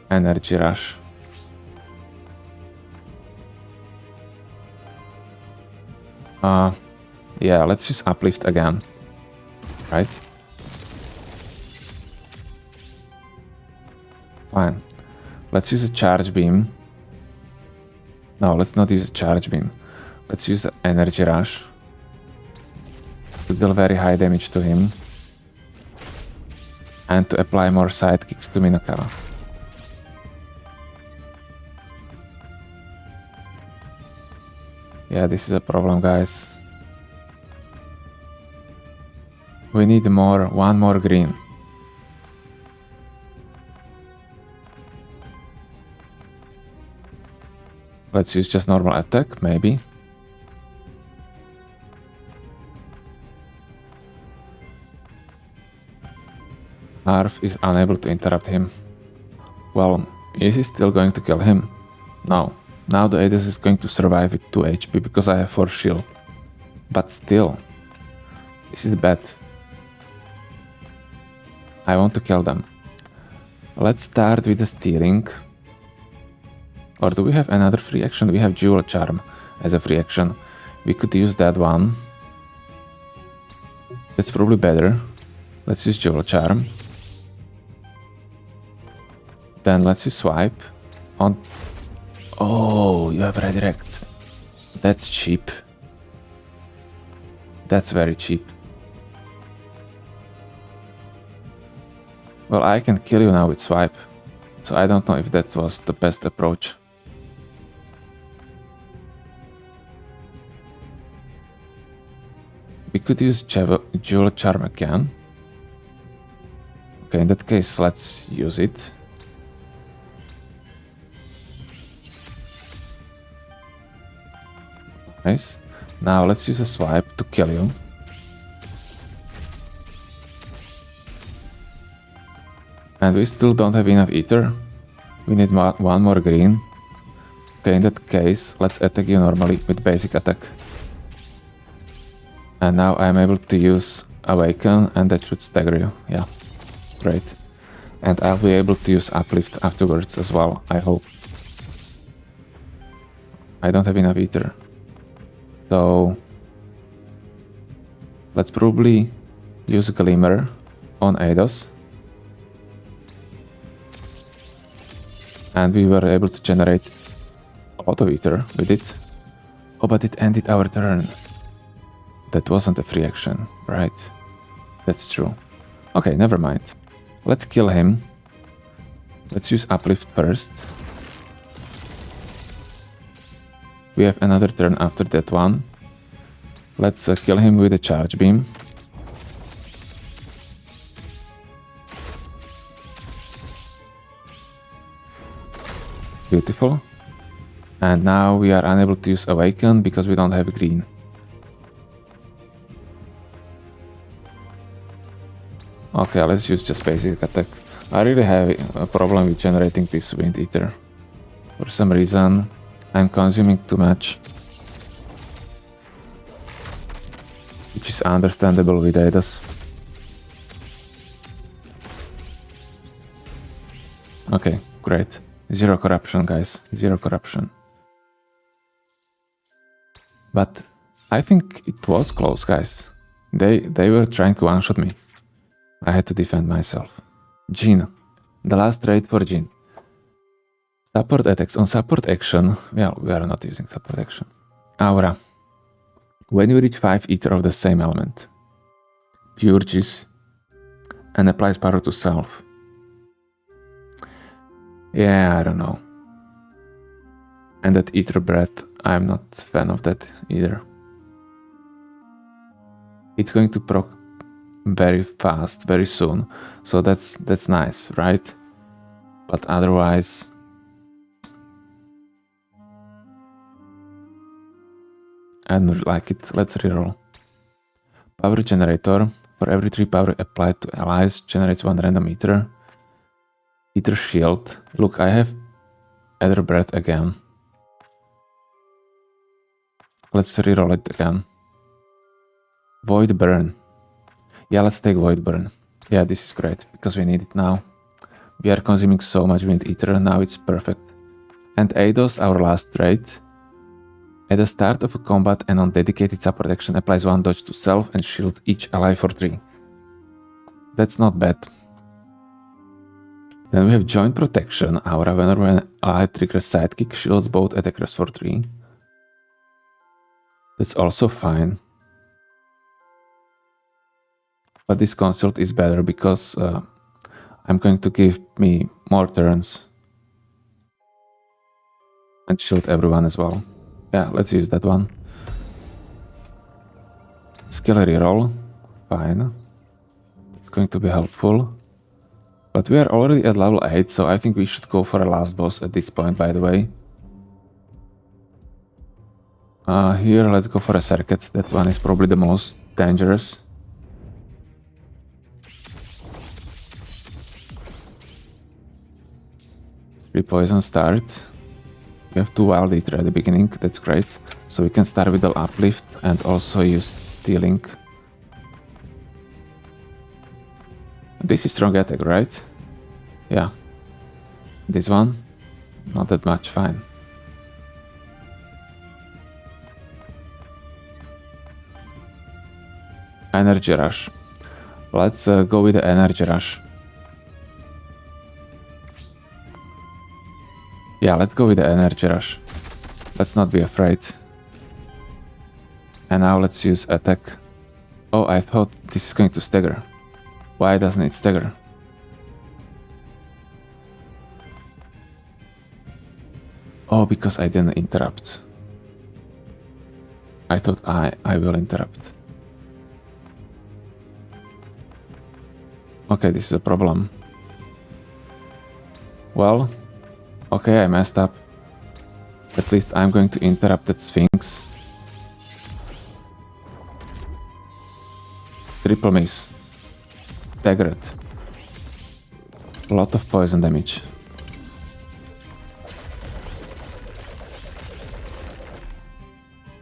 Energy rush. Yeah, let's use uplift again. Right? Fine. Let's use a charge beam. No, let's not use a charge beam. Let's use an energy rush to deal very high damage to him and to apply more sidekicks to Minokawa. Yeah, this is a problem, guys. We need one more green. Let's use just normal attack, maybe. Arf is unable to interrupt him. Well, is he still going to kill him? No. Now the Eidos is going to survive with 2 HP because I have 4 shield. But still, this is bad. I want to kill them. Let's start with the stealing. Or do we have another free action? We have Jewel Charm as a free action. We could use that one. It's probably better. Let's use Jewel Charm. Then let's use Swipe on... Oh, you have Redirect. That's cheap. That's very cheap. Well, I can kill you now with Swipe. So I don't know if that was the best approach. We could use Jewel Charm again. Okay, in that case, let's use it. Nice. Now let's use a Swipe to kill you. And we still don't have enough Aether. We need one more green. Okay, in that case, let's attack you normally with basic attack. And now I'm able to use Awaken, and that should stagger you. Yeah, great. And I'll be able to use Uplift afterwards as well, I hope. I don't have enough Aether. So let's probably use Glimmer on Eidos. And we were able to generate a lot of Aether with it. Oh, but it ended our turn. That wasn't a free action, right? That's true. Okay, never mind. Let's kill him. Let's use Uplift first. We have another turn after that one. Let's kill him with a Charge Beam. Beautiful. And now we are unable to use Awaken because we don't have green. Okay, let's use just basic attack. I really have a problem with generating this Wind Eater. For some reason, I'm consuming too much. Which is understandable with Eidos. Okay, great. Zero corruption, guys. Zero corruption. But I think it was close, guys. They were trying to one-shot me. I had to defend myself. Djinn. The last trade for Djinn. Support attacks. On support action... Well, we are not using support action. Aura. When you reach 5 Aether of the same element, purges and applies power to self. Yeah, I don't know. And that Aether Breath, I'm not a fan of that either. It's going to proc very fast, very soon, so that's nice, right? But otherwise... I don't like it. Let's reroll. Power Generator. For every 3 power applied to allies, generates 1 random Aether. Aether Shield. Look, I have Aether Breath again. Let's reroll it again. Void Burn. Yeah, let's take Void Burn. Yeah, this is great, because we need it now. We are consuming so much Wind Aether, now it's perfect. And Eidos, our last trait. At the start of a combat and on dedicated support action, applies 1 dodge to self and shield each ally for 3. That's not bad. Then we have Joint Protection. Aura, whenever an ally triggers sidekick, shields both attackers for 3. That's also fine. But this consult is better because I'm going to give me more turns. And shield everyone as well. Yeah, let's use that one. Skill reroll. Fine. It's going to be helpful. But we are already at level 8, so I think we should go for a last boss at this point, by the way. Here, let's go for a circuit. That one is probably the most dangerous. Poison start. We have 2 wild Aether at the beginning, that's great. So we can start with the uplift and also use stealing. This is strong attack, right? Yeah. This one, not that much, fine. Energy rush. Let's go with the energy rush. Yeah, let's go with the energy rush. Let's not be afraid. And now let's use attack. Oh, I thought this is going to stagger. Why doesn't it stagger? Oh, because I didn't interrupt. I thought I will interrupt. Okay, this is a problem. Well, okay, I messed up. At least I'm going to interrupt that Sphinx. Triple miss. Staggered. A lot of poison damage.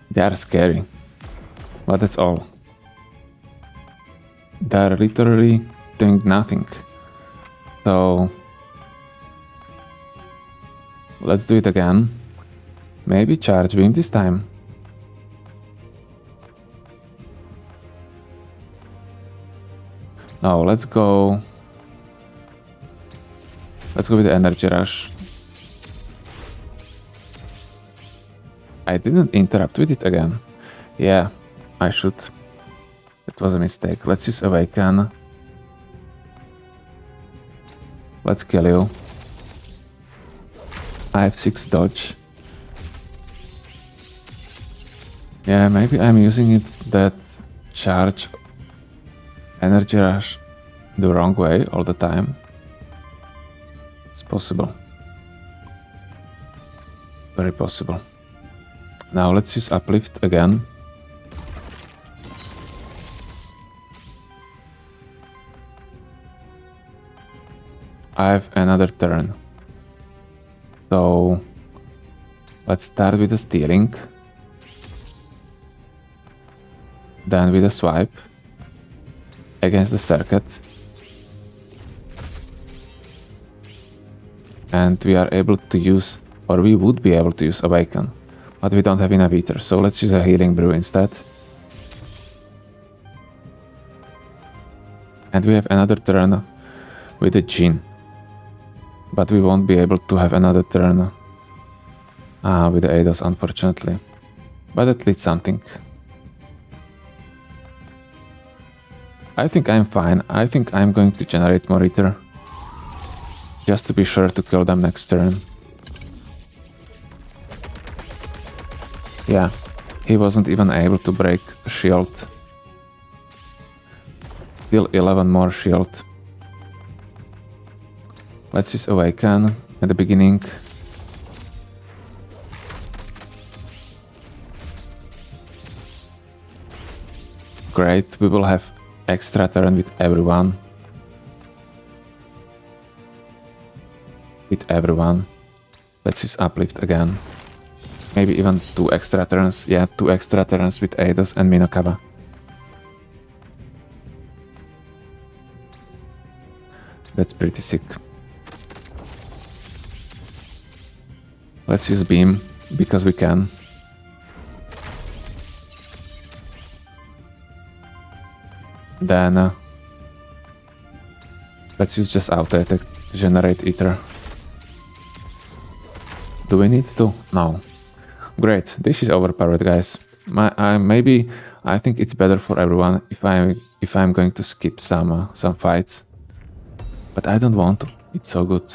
They are scary. But that's all. They are literally doing nothing. So let's do it again. Maybe charge beam this time. No, let's go. Let's go with the energy rush. I didn't interrupt with it again. Yeah, I should. It was a mistake. Let's use awaken. Let's kill you. I have 6 dodge. Yeah, maybe I'm using it that charge energy rush the wrong way all the time. It's possible. Very possible. Now let's use uplift again. I have another turn. So let's start with the stealing. Then with a swipe against the circuit. And we are able to use, or we would be able to use awaken. But we don't have enough ether, so let's use a healing brew instead. And we have another turn with the Djinn. But we won't be able to have another turn with the Eidos, unfortunately. But at least something. I think I'm fine. I think I'm going to generate more ether. Just to be sure to kill them next turn. Yeah, he wasn't even able to break shield. Still 11 more shield. Let's use awaken at the beginning. Great, we will have extra turn with everyone. With everyone. Let's use uplift again. Maybe even 2 extra turns. Yeah, 2 extra turns with Eidos and Minokawa. That's pretty sick. Let's use beam, because we can. Then let's use just auto attack to generate ether. Do we need to? No. Great, this is overpowered, guys. I think it's better for everyone if I'm going to skip some fights. But I don't want to. It's so good.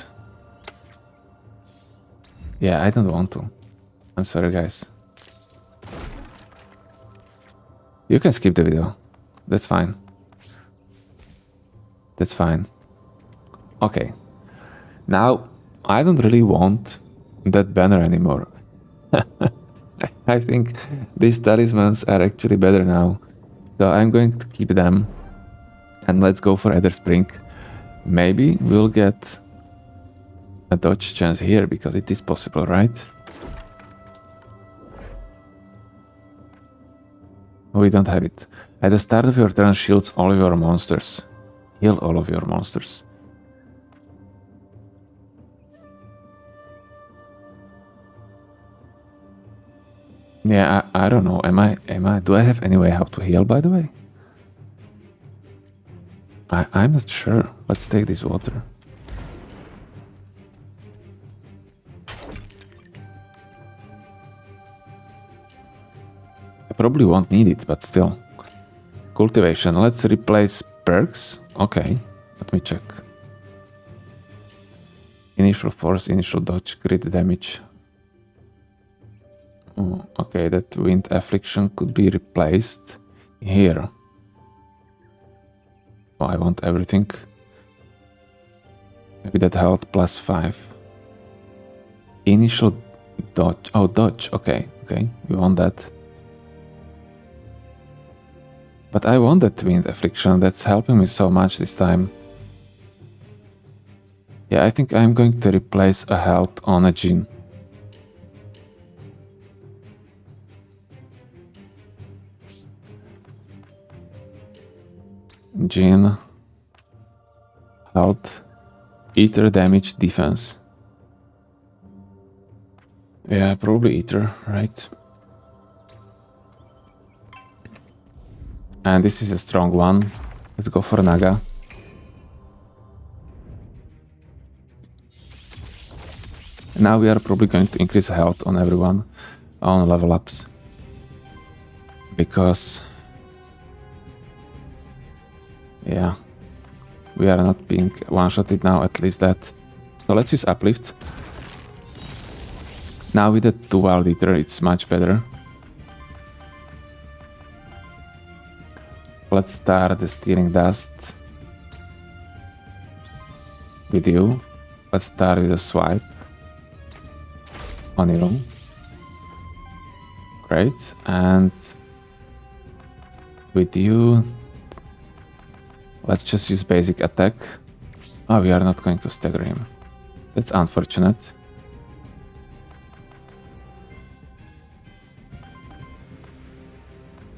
Yeah, I don't want to. I'm sorry, guys. You can skip the video. That's fine. That's fine. Okay. Now, I don't really want that banner anymore. I think these talismans are actually better now. So I'm going to keep them. And let's go for Aether Spring. Maybe we'll get a dodge chance here, because it is possible, right? We don't have it. At the start of your turn, shields all of your monsters. Heal all of your monsters. Yeah, I don't know. Do I have any way how to heal, by the way? I'm not sure. Let's take this water. I probably won't need it, but still. Cultivation. Let's replace perks. Okay, let me check. Initial force, initial dodge, crit damage. Oh, okay, that wind affliction could be replaced here. Oh, I want everything. Maybe that health plus 5. Initial dodge. Oh, dodge. Okay, we want that. But I want that wind affliction. That's helping me so much this time. Yeah, I think I'm going to replace a health on a Djinn. Djinn, health, Aether damage, defense. Yeah, probably Aether, right? And this is a strong one. Let's go for Naga. Now we are probably going to increase health on everyone on level ups. Because... yeah, we are not being one-shotted now, at least that. So let's use Uplift. Now with the dual Aether, it's much better. Let's start the Steering Dust with you. Let's start with a swipe on you. Great, and with you, let's just use basic attack. Oh, we are not going to stagger him. That's unfortunate.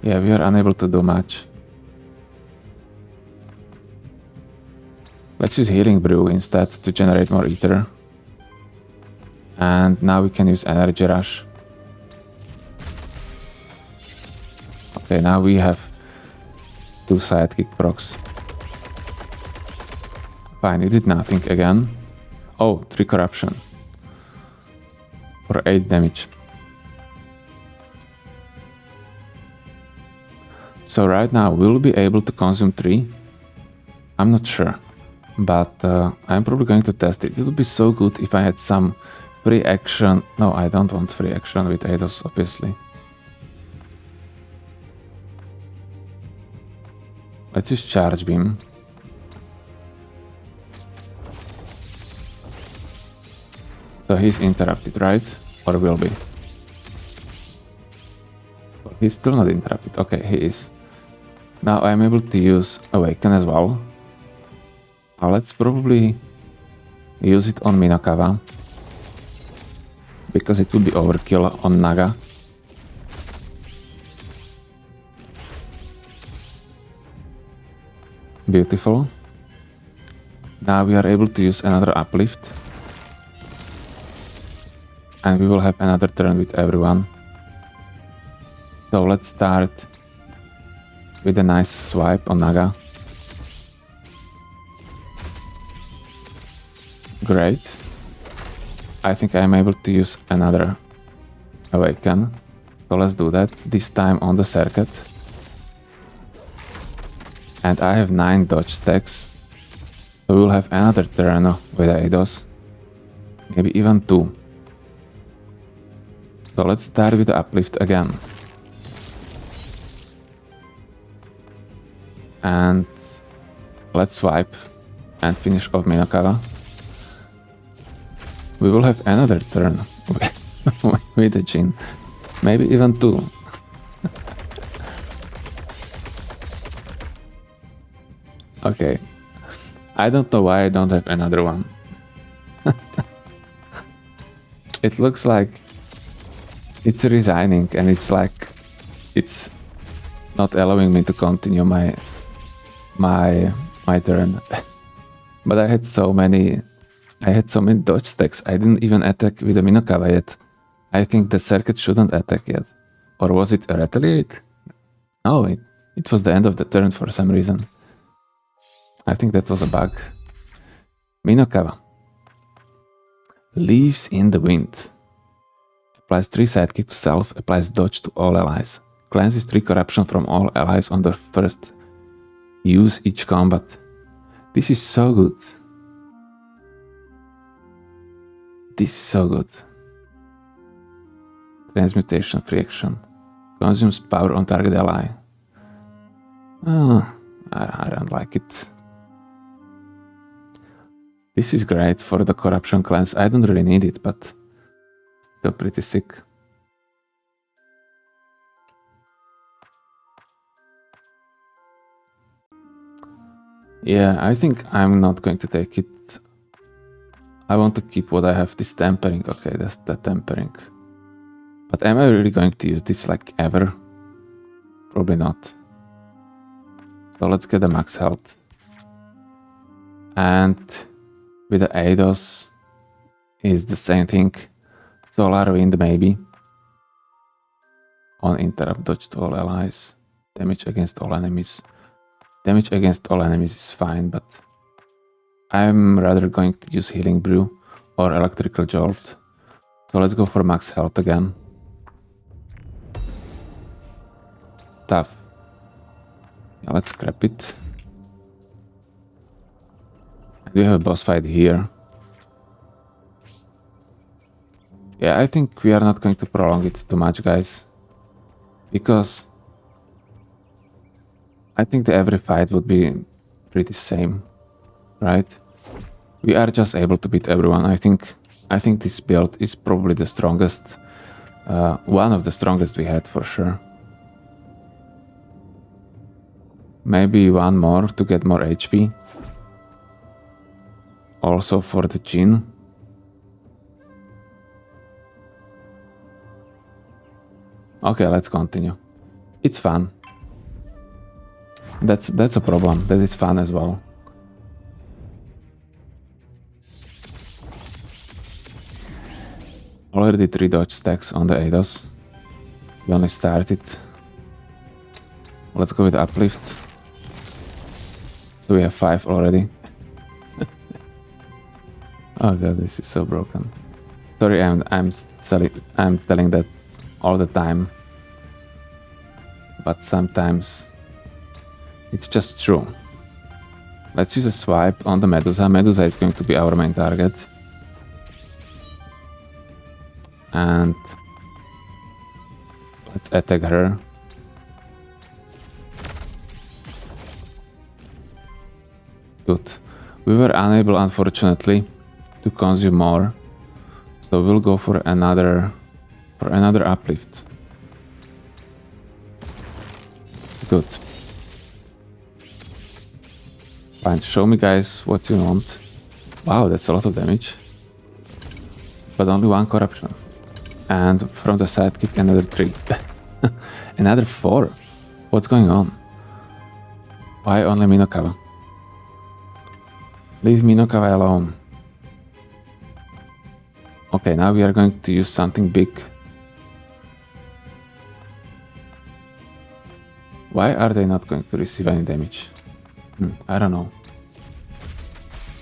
Yeah, we are unable to do much. Let's use Healing Brew instead to generate more Aether. And now we can use Energy Rush. Okay, now we have 2 sidekick procs. Fine, you did nothing again. Oh, 3 corruption. For 8 damage. So right now we'll be able to consume 3. I'm not sure. But I'm probably going to test it. It would be so good if I had some free action. No, I don't want free action with Eidos, obviously. Let's use Charge Beam. So he's interrupted, right? Or will be? He's still not interrupted. Okay, he is. Now I'm able to use Awaken as well. Let's probably use it on Minokawa, because it would be overkill on Naga. Beautiful. Now we are able to use another Uplift. And we will have another turn with everyone. So let's start with a nice swipe on Naga. Great. I think I'm able to use another Awaken. So let's do that, this time on the circuit. And I have 9 dodge stacks. So we'll have another turn with Eidos. Maybe even 2. So let's start with the Uplift again. And let's swipe and finish off Minokawa. We will have another turn with the Djinn. Maybe even 2. Okay. I don't know why I don't have another one. It looks like it's resigning, and it's like it's not allowing me to continue my turn. But I had so many dodge stacks. I didn't even attack with the Minokawa yet. I think the circuit shouldn't attack yet. Or was it a retaliate? No, it was the end of the turn for some reason. I think that was a bug. Minokawa. Leaves in the wind. Applies 3 sidekick to self, applies dodge to all allies. Cleanses 3 corruption from all allies on their first use each combat. This is so good. This is so good. Transmutation, free action. Consumes power on target ally. I don't like it. This is great for the corruption cleanse. I don't really need it, but still pretty sick. Yeah, I think I'm not going to take it. I want to keep what I have, this tempering. Okay, that's the tempering. But am I really going to use this like ever? Probably not. So let's get the max health. And with the Eidos is the same thing. Solar Wind maybe. On interrupt, dodge to all allies. Damage against all enemies. Damage against all enemies is fine, but I'm rather going to use Healing Brew or Electrical Jolt. So let's go for max health again. Tough. Yeah, let's scrap it. We have a boss fight here. Yeah, I think we are not going to prolong it too much, guys. Because I think the every fight would be pretty same, right? We are just able to beat everyone. I think this build is probably the strongest, one of the strongest we had for sure. Maybe one more to get more HP. Also for the Djinn. Okay, let's continue. It's fun. That's a problem. That is fun as well. Already 3 dodge stacks on the Eidos. We only started. Let's go with uplift. So we have 5 already. Oh god, this is so broken. Sorry, I'm telling that all the time. But sometimes it's just true. Let's use a swipe on the Medusa. Medusa is going to be our main target. And let's attack her. Good. We were unable, unfortunately, to consume more. So we'll go for another uplift. Good. Fine, show me guys what you want. Wow, that's a lot of damage. But only 1 corruption. And from the sidekick another 3. Another 4. What's going on? Why only Minokawa? Leave Minokawa alone. Okay, now we are going to use something big. Why are they not going to receive any damage? I don't know.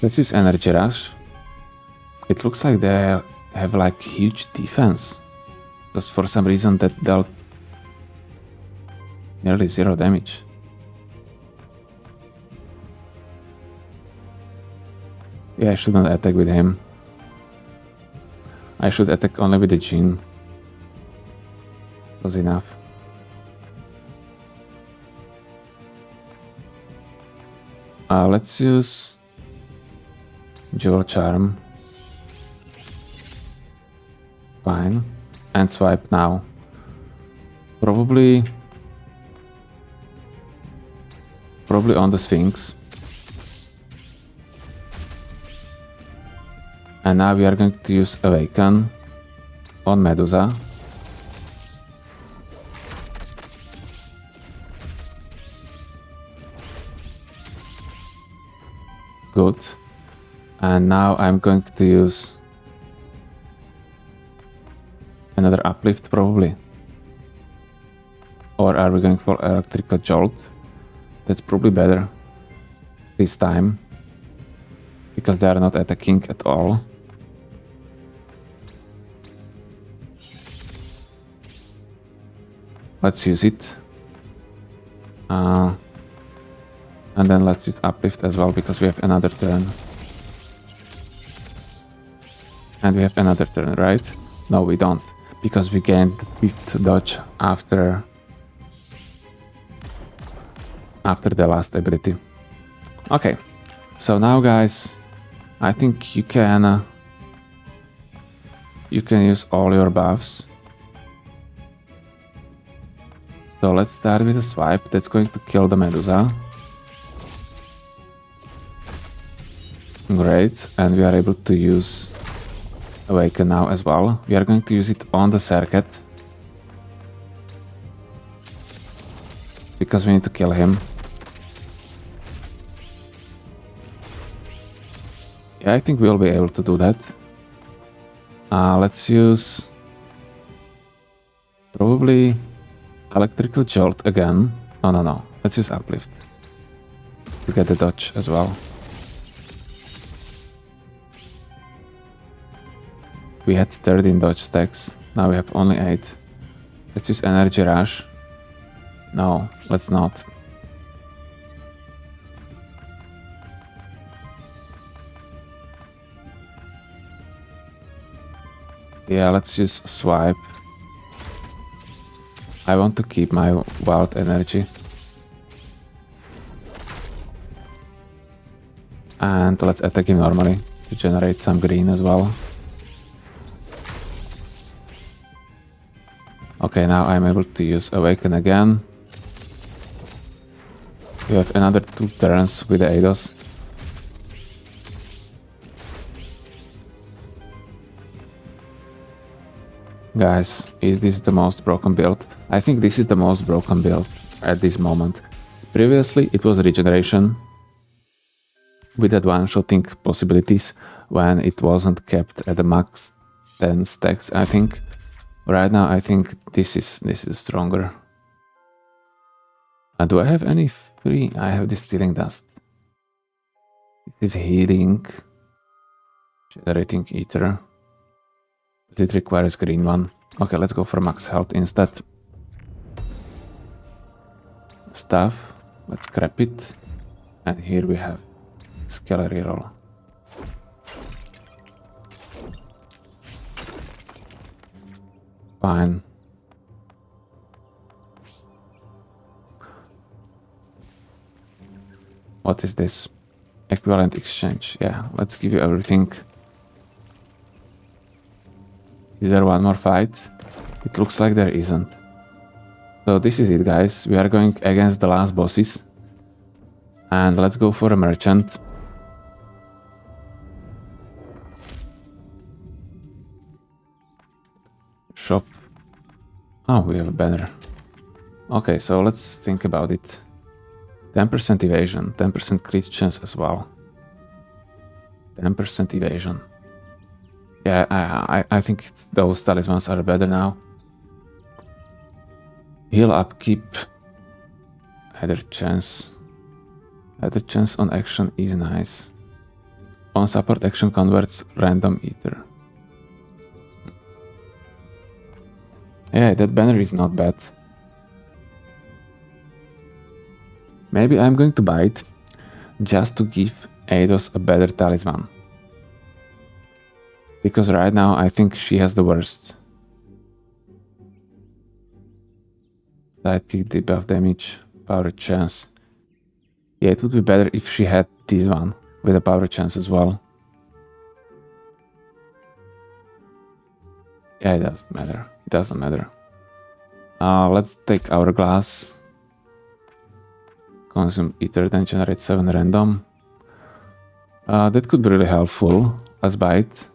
Let's use Energy Rush. It looks like they have like huge defense. Because for some reason that dealt nearly 0 damage. Yeah, I shouldn't attack with him. I should attack only with the Djinn. Was enough. Let's use Jewel Charm. Fine. And swipe now. Probably on the Sphinx. And now we are going to use Awaken on Medusa. Good. And now I'm going to use another uplift probably. Or are we going for electrical jolt? That's probably better this time, because they are not attacking at all. Let's use it. And then let's use uplift as well, because we have another turn. And we have another turn, right? No, we don't, because we gained 5th dodge after the last ability. Okay, so now guys, I think you can use all your buffs. So let's start with a swipe that's going to kill the Medusa. Great, and we are able to use Awaken now as well. We are going to use it on the Serket, because we need to kill him. Yeah, I think we'll be able to do that. Let's use probably electrical jolt again. No. Let's use uplift to get the dodge as well. We had 13 dodge stacks. Now we have only 8. Let's use energy rush. No, let's not. Yeah, let's use swipe. I want to keep my wild energy. And let's attack him normally to generate some green as well. Okay, now I'm able to use Awaken again. We have another 2 turns with the Eidos. Guys, is this the most broken build? I think this is the most broken build at this moment. Previously it was regeneration with that one-shotting possibilities when it wasn't kept at the max 10 stacks, I think. Right now I think this is stronger. Do I have any free? I have this Stealing Dust. It is healing, generating Aether. But it requires green one. Okay, let's go for max health instead. Stuff. Let's scrap it. And here we have skill reroll. Fine. What is this? Equivalent exchange. Yeah, let's give you everything. Is there one more fight? It looks like there isn't. So this is it, guys. We are going against the last bosses. And let's go for a merchant. Shop. Oh, we have a banner. Okay, so let's think about it. 10% evasion, 10% crit chance as well. 10% evasion. Yeah, I think those talismans are better now. Heal upkeep. Aether chance. Aether chance on action is nice. On support action converts random Aether. Yeah, that banner is not bad. Maybe I'm going to buy it just to give Eidos a better talisman. Because right now I think she has the worst. Sidekick, debuff damage, power chance. Yeah, it would be better if she had this one with a power chance as well. Yeah, it doesn't matter. It doesn't matter. Let's take Hourglass. Consume Aether, then generate 7 random. That could be really helpful. Let's buy it.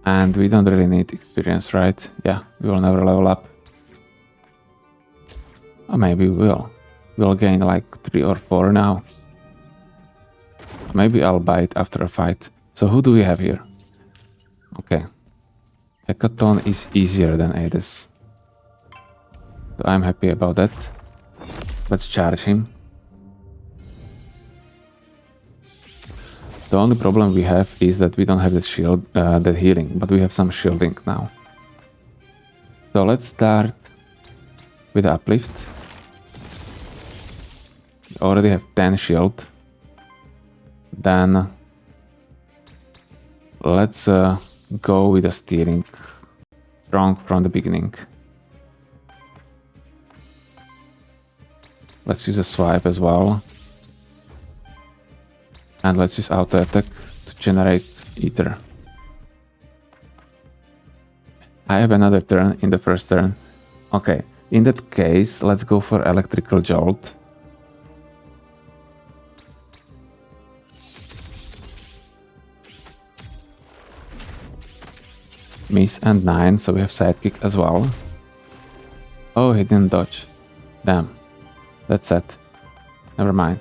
And we don't really need experience, right? Yeah, we will never level up. Or maybe we will. We'll gain like 3 or 4 now. maybe I'll buy it after a fight. So who do we have here? Okay. Hekaton is easier than Eidos. So I'm happy about that. Let's charge him. The only problem we have is that we don't have the shield, that healing, but we have some shielding now. So let's start with uplift. We already have 10 shield. Then let's go with a steering. Strong from the beginning. Let's use a swipe as well. And let's use auto attack to generate Aether. I have another turn in the first turn. Okay, in that case, let's go for electrical jolt. Miss and 9, so we have sidekick as well. Oh, he didn't dodge. Damn. That's it. Never mind.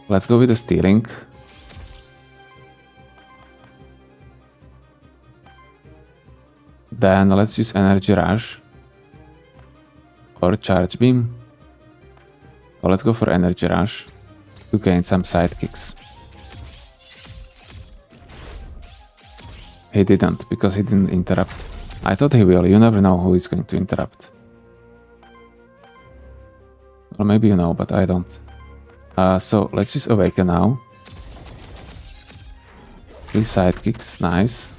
Let's go with the stealing. Then let's use energy rush. Or charge beam. So let's go for energy rush to gain some sidekicks. He didn't, because he didn't interrupt. I thought he will. You never know who is going to interrupt. Or maybe you know, but I don't. So let's use Awaken now. 3 sidekicks, nice.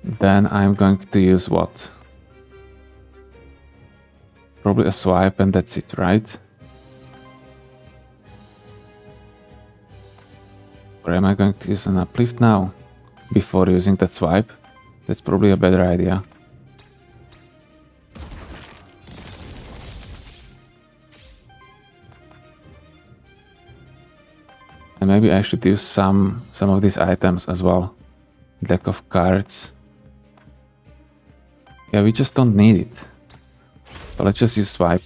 Then I'm going to use what? Probably a swipe and that's it, right? Or am I going to use an uplift now? Before using that swipe? That's probably a better idea. And maybe I should use some of these items as well. Deck of cards. Yeah, we just don't need it. So let's just use swipe.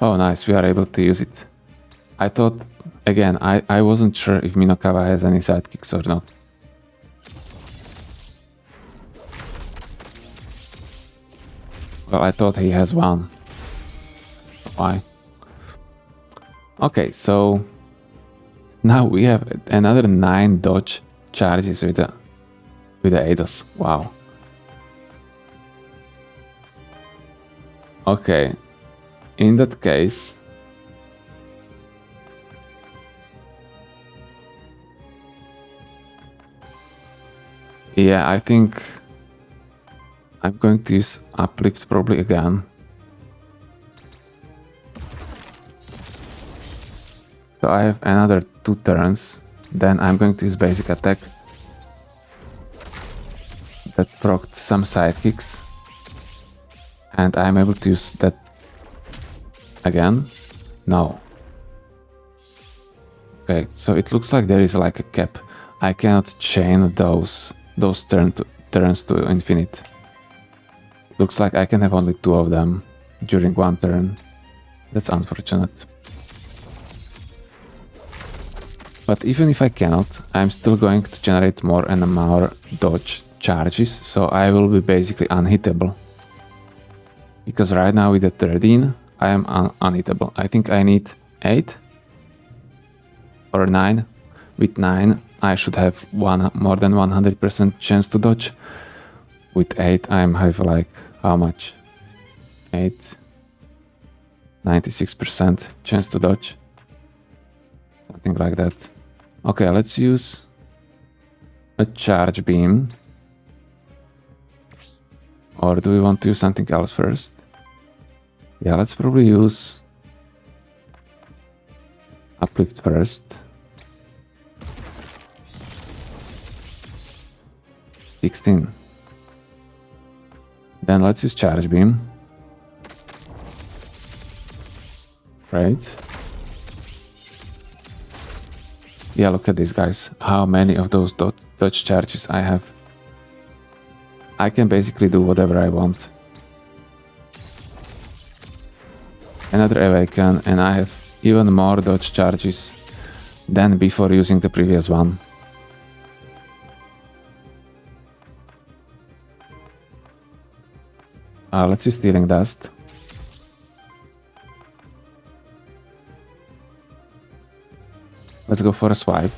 Oh nice, we are able to use it. I thought, again, I wasn't sure if Minokawa has any sidekicks or not. Well, I thought he has one. Why? Okay, so now we have another 9 dodge charges with the Eidos. Wow. Okay, in that case, yeah, I think I'm going to use uplift probably again. So I have another 2 turns. Then I'm going to use basic attack. That procced some sidekicks. And I'm able to use that again. No. Okay, so it looks like there is like a cap. I cannot chain those turns to infinite. Looks like I can have only 2 of them during one turn. That's unfortunate. But even if I cannot, I'm still going to generate more and more dodge charges, so I will be basically unhittable. Because right now with the 13, I am unhittable. I think I need 8 or 9. With 9, I should have more than 100% chance to dodge. With 8, I have like, how much? 8, 96% chance to dodge. Something like that. Okay, let's use a charge beam. Or do we want to use something else first? Yeah, let's probably use uplift first. 16. Then let's use charge beam. Right. Yeah, look at this, guys. How many of those dodge charges I have. I can basically do whatever I want. Another awaken, and I have even more dodge charges than before using the previous one. Let's use Stealing Dust. Let's go for a swipe.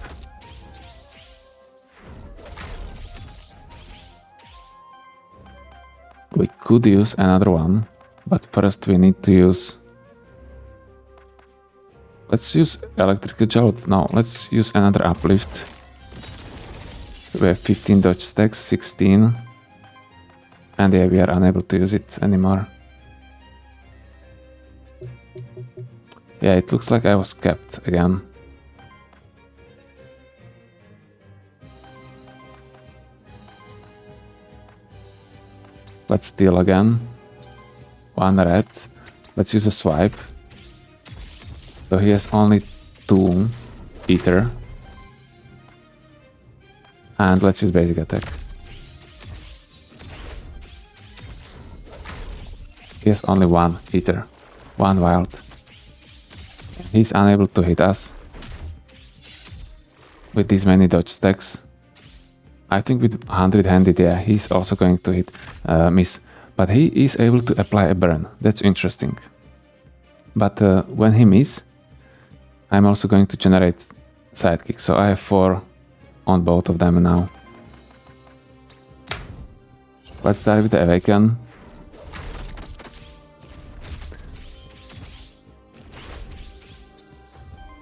We could use another one, but first we need to use... Let's use Electrical Jolt. No, let's use another uplift. We have 15 dodge stacks, 16. And yeah, we are unable to use it anymore. Yeah, it looks like I was capped again. Let's steal again. One red. Let's use a swipe. So he has only 2 Aether. And let's use basic attack. He has only 1 Aether. 1 wild. He's unable to hit us with these many dodge stacks. I think with 100-handed, yeah, he's also going to hit, miss. But he is able to apply a burn. That's interesting. But when he miss, I'm also going to generate sidekick. So I have 4 on both of them now. Let's start with the awaken.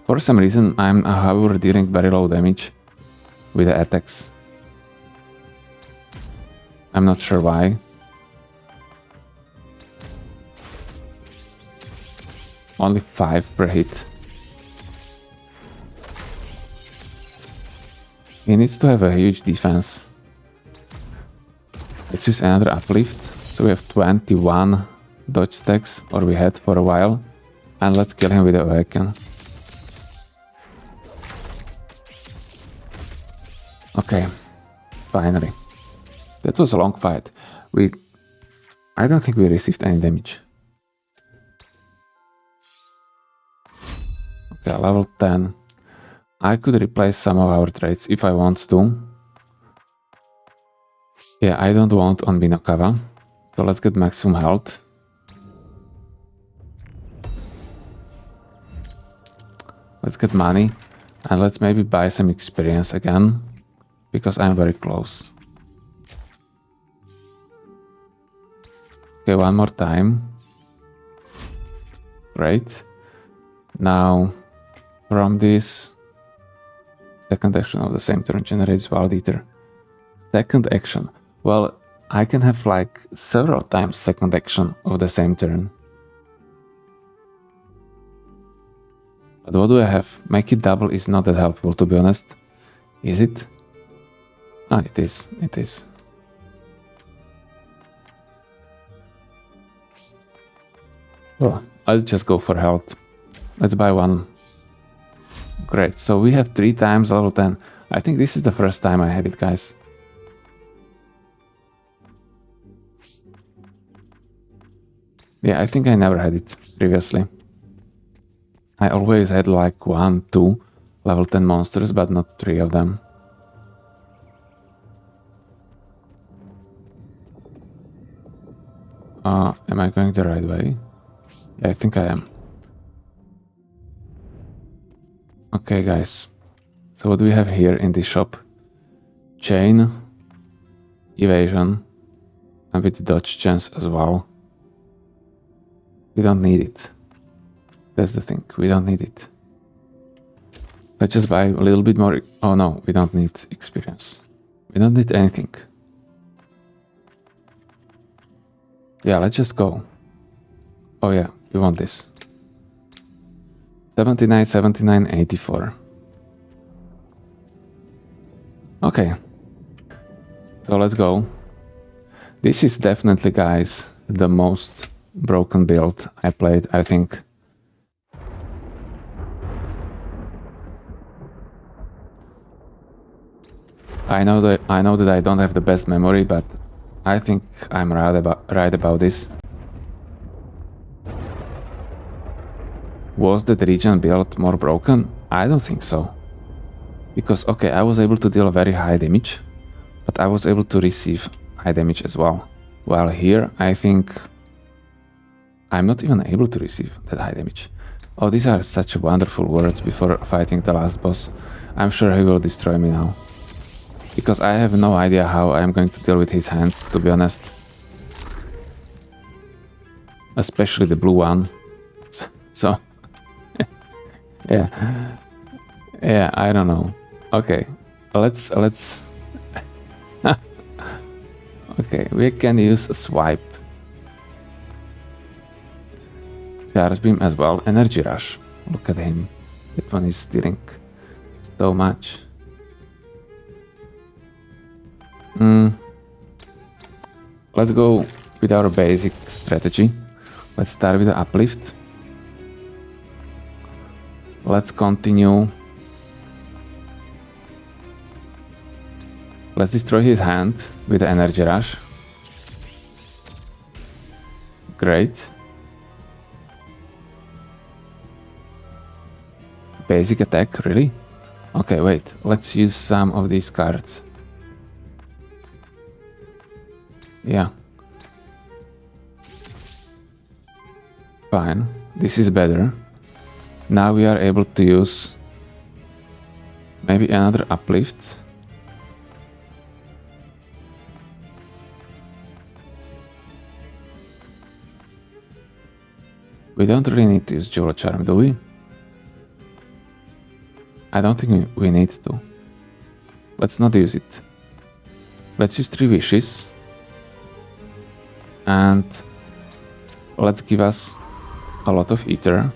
For some reason, I'm however dealing very low damage with the attacks. I'm not sure why. Only 5 per hit. He needs to have a huge defense. Let's use another uplift. So we have 21 dodge stacks, or we had for a while. And let's kill him with a awaken. Okay, finally. That was a long fight. I don't think we received any damage. Okay, level 10. I could replace some of our traits if I want to. Yeah, I don't want on Minokawa. So let's get maximum health. Let's get money. And let's maybe buy some experience again. Because I'm very close. Okay, one more time. Great. Now, from this second action of the same turn generates wild Aether. Second action. Well, I can have like several times second action of the same turn. But what do I have? Make it double is not that helpful, to be honest. Is it? Ah, it is. It is. Well, I'll just go for health. Let's buy one. Great, so we have 3 times level 10. I think this is the first time I have it, guys. Yeah, I think I never had it previously. I always had like 1, 2 level 10 monsters, but not 3 of them. Am I going the right way? Yeah, I think I am. Okay, guys. So what do we have here in this shop? Chain, evasion, and with dodge chance as well. We don't need it. That's the thing. We don't need it. Let's just buy a little bit more. Oh no, we don't need experience. We don't need anything. Yeah, let's just go. Oh yeah, we want this. 79, 79, 84. Okay. So let's go. This is definitely, guys, the most broken build I played, I think. I know that I don't have the best memory, but I think I'm right about this. Was the region build more broken? I don't think so. Because, okay, I was able to deal very high damage, but I was able to receive high damage as well. While here, I think I'm not even able to receive that high damage. Oh, these are such wonderful words before fighting the last boss. I'm sure he will destroy me now. Because I have no idea how I'm going to deal with his hands, to be honest. Especially the blue one. So... yeah. Yeah, I don't know. Okay, let's... okay, we can use a swipe. Charge beam as well. Energy rush. Look at him. That one is dealing so much. Let's go with our basic strategy. Let's start with the uplift. Let's continue. Let's destroy his hand with the energy rush. Great. Basic attack, really? Okay, wait. Let's use some of these cards. Yeah. Fine. This is better. Now we are able to use maybe another uplift. We don't really need to use Jewel Charm, do we? I don't think we need to. Let's not use it. Let's use 3 wishes. And let's give us a lot of Aether.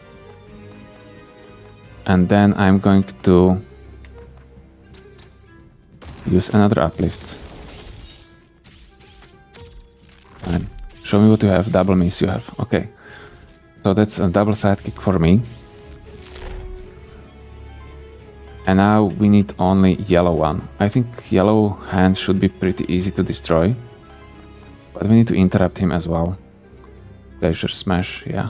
And then I'm going to use another uplift. Fine. Show me what you have. Double miss you have. Okay. So that's a double sidekick for me. And now we need only yellow one. I think yellow hand should be pretty easy to destroy. But we need to interrupt him as well. Pleasure smash, yeah.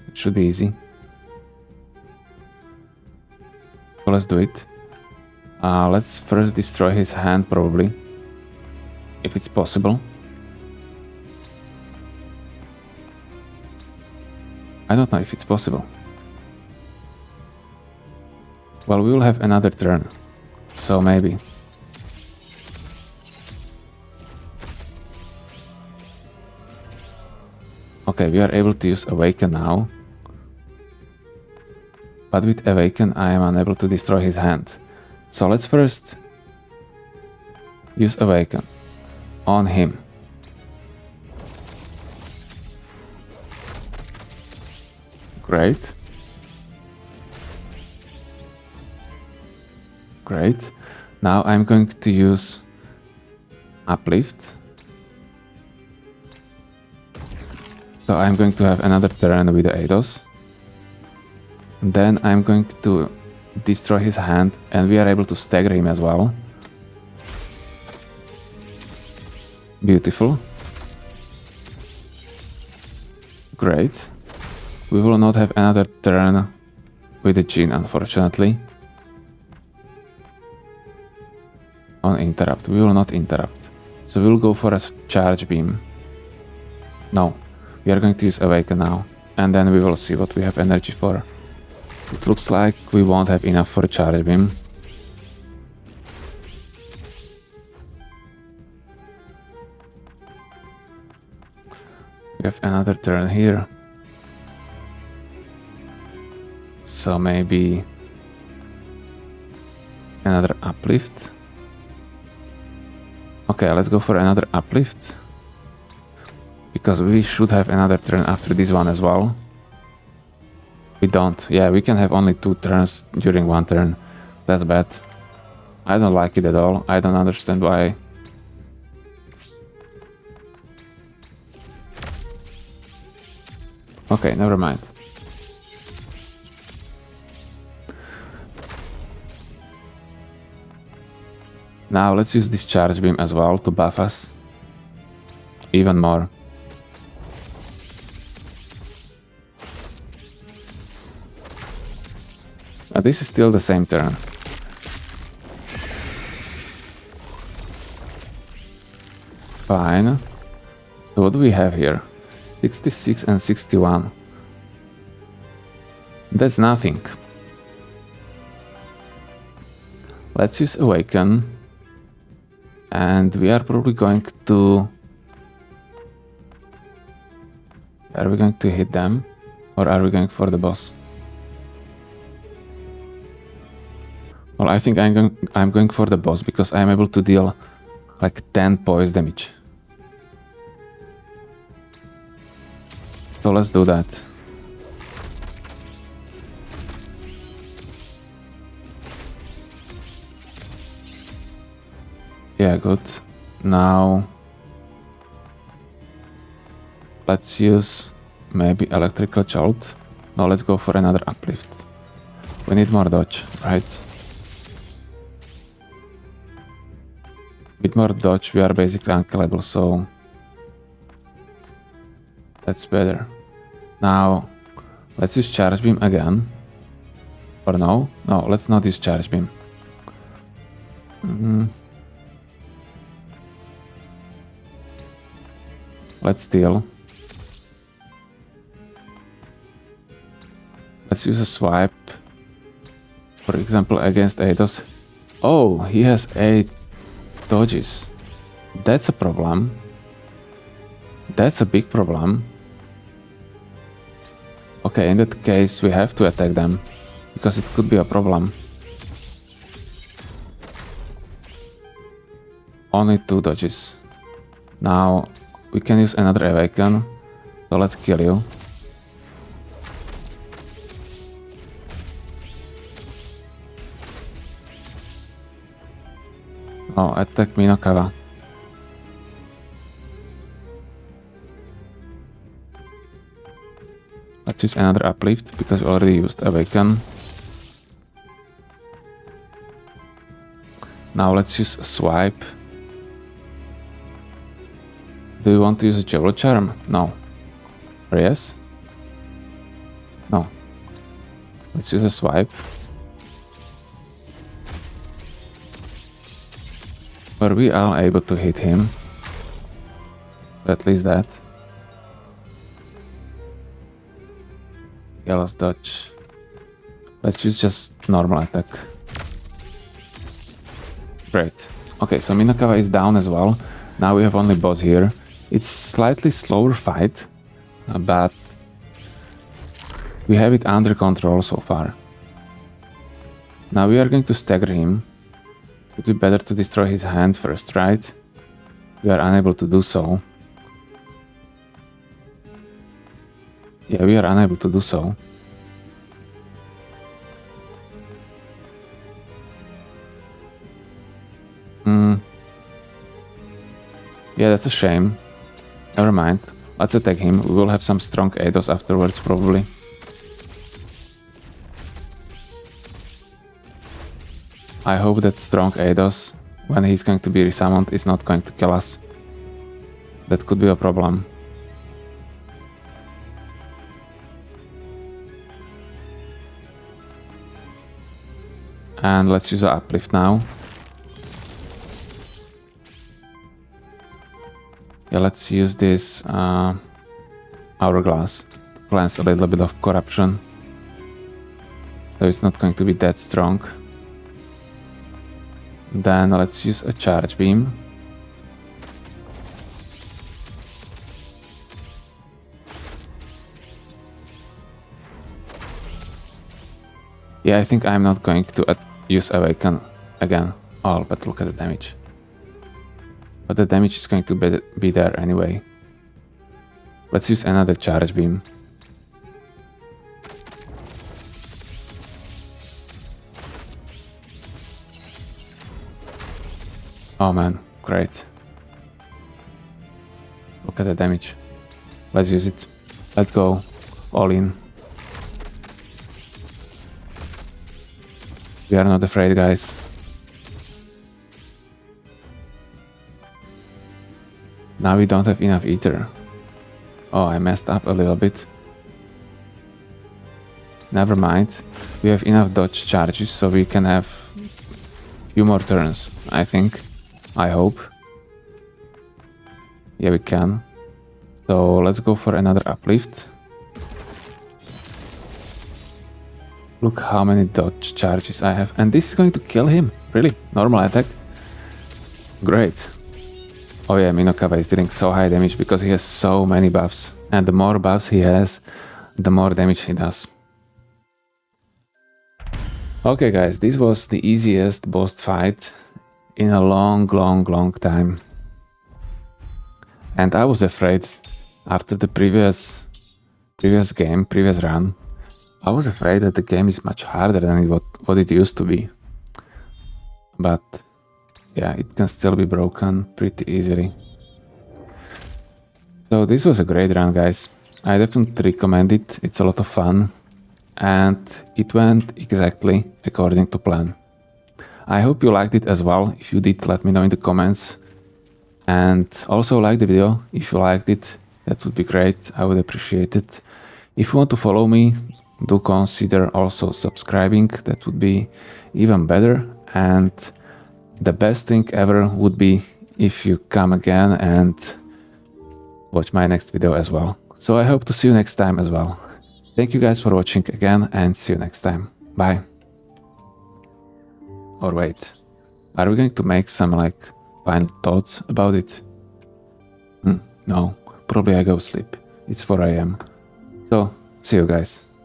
It should be easy. So let's do it. Let's first destroy his hand probably. If it's possible. I don't know if it's possible. Well, we will have another turn, so maybe. Okay, we are able to use Awaken now. But with Awaken, I am unable to destroy his hand. So let's first use Awaken on him. Great. Great. Now I'm going to use Uplift. So I'm going to have another turn with the Eidos. Then I'm going to destroy his hand and we are able to stagger him as well. Beautiful. Great. We will not have another turn with the Djinn, unfortunately. On interrupt. We will not interrupt. So we'll go for a charge beam. No. We are going to use Awaken now. And then we will see what we have energy for. It looks like we won't have enough for a charge beam. We have another turn here. So maybe another uplift. Okay, let's go for another uplift. Because we should have another turn after this one as well. We don't. Yeah, we can have only 2 turns during 1 turn. That's bad. I don't like it at all. I don't understand why. Okay, never mind. Now let's use this charge beam as well to buff us even more. This is still the same turn. Fine. So what do we have here? 66 and 61. That's nothing. Let's use Awaken. And we are probably going to... Are we going to hit them? Or are we going for the boss? Well, I think I'm going for the boss because I'm able to deal like 10 poise damage. So let's do that. Yeah, good. Now let's use maybe electrical jolt. No, let's go for another uplift. We need more dodge, right? With more dodge we are basically unkillable, so that's better. Now let's use charge beam again. Or no? No, let's not use charge beam. Let's steal. Let's use a swipe. For example, against Eidos. Oh, he has 8 dodges. That's a problem. That's a big problem. Okay, in that case we have to attack them, because it could be a problem. Only 2 dodges. Now we can use another Awaken, so let's kill you. Oh, attack Minokawa. Let's use another uplift, because we already used Awaken. Now let's use a swipe. Do you want to use a Jewel Charm? No. Or yes? No. Let's use a swipe. But we are able to hit him. So at least that. Yeah, let's dodge. Let's use just normal attack. Great. Okay, so Minokawa is down as well. Now we have only boss here. It's slightly slower fight, but we have it under control so far. Now we are going to stagger him. It would be better to destroy his hand first, right? We are unable to do so. Yeah, we are unable to do so. Yeah, that's a shame. Never mind. Let's attack him. We will have some strong Eidos afterwards, probably. I hope that strong Eidos, when he's going to be resummoned, is not going to kill us. That could be a problem. And let's use an uplift now. Yeah, let's use this hourglass to cleanse a little bit of corruption. So it's not going to be that strong. Then let's use a charge beam. Yeah, I think I'm not going to use Awaken again. Oh, but look at the damage. But the damage is going to be there anyway. Let's use another charge beam. Oh man, great. Look at the damage. Let's use it. Let's go. All in. We are not afraid, guys. Now we don't have enough Aether. Oh, I messed up a little bit. Never mind. We have enough dodge charges, so we can have few more turns, I think. I hope. Yeah, we can. So let's go for another uplift. Look how many dodge charges I have. And this is going to kill him. Really? Normal attack? Great. Oh yeah, Minokawa is dealing so high damage because he has so many buffs. And the more buffs he has, the more damage he does. Okay guys, this was the easiest boss fight in a long time. And I was afraid after the previous run, I was afraid that the game is much harder than what it used to be. But yeah, it can still be broken pretty easily. So this was a great run, guys. I definitely recommend it. It's a lot of fun. And it went exactly according to plan. I hope you liked it as well. If you did, let me know in the comments. And also like the video if you liked it. That would be great. I would appreciate it. If you want to follow me, do consider also subscribing. That would be even better. And the best thing ever would be if you come again and watch my next video as well. So I hope to see you next time as well. Thank you guys for watching again and see you next time. Bye. Or wait, are we going to make some like final thoughts about it? No, probably I go sleep. It's 4 AM. So, see you guys.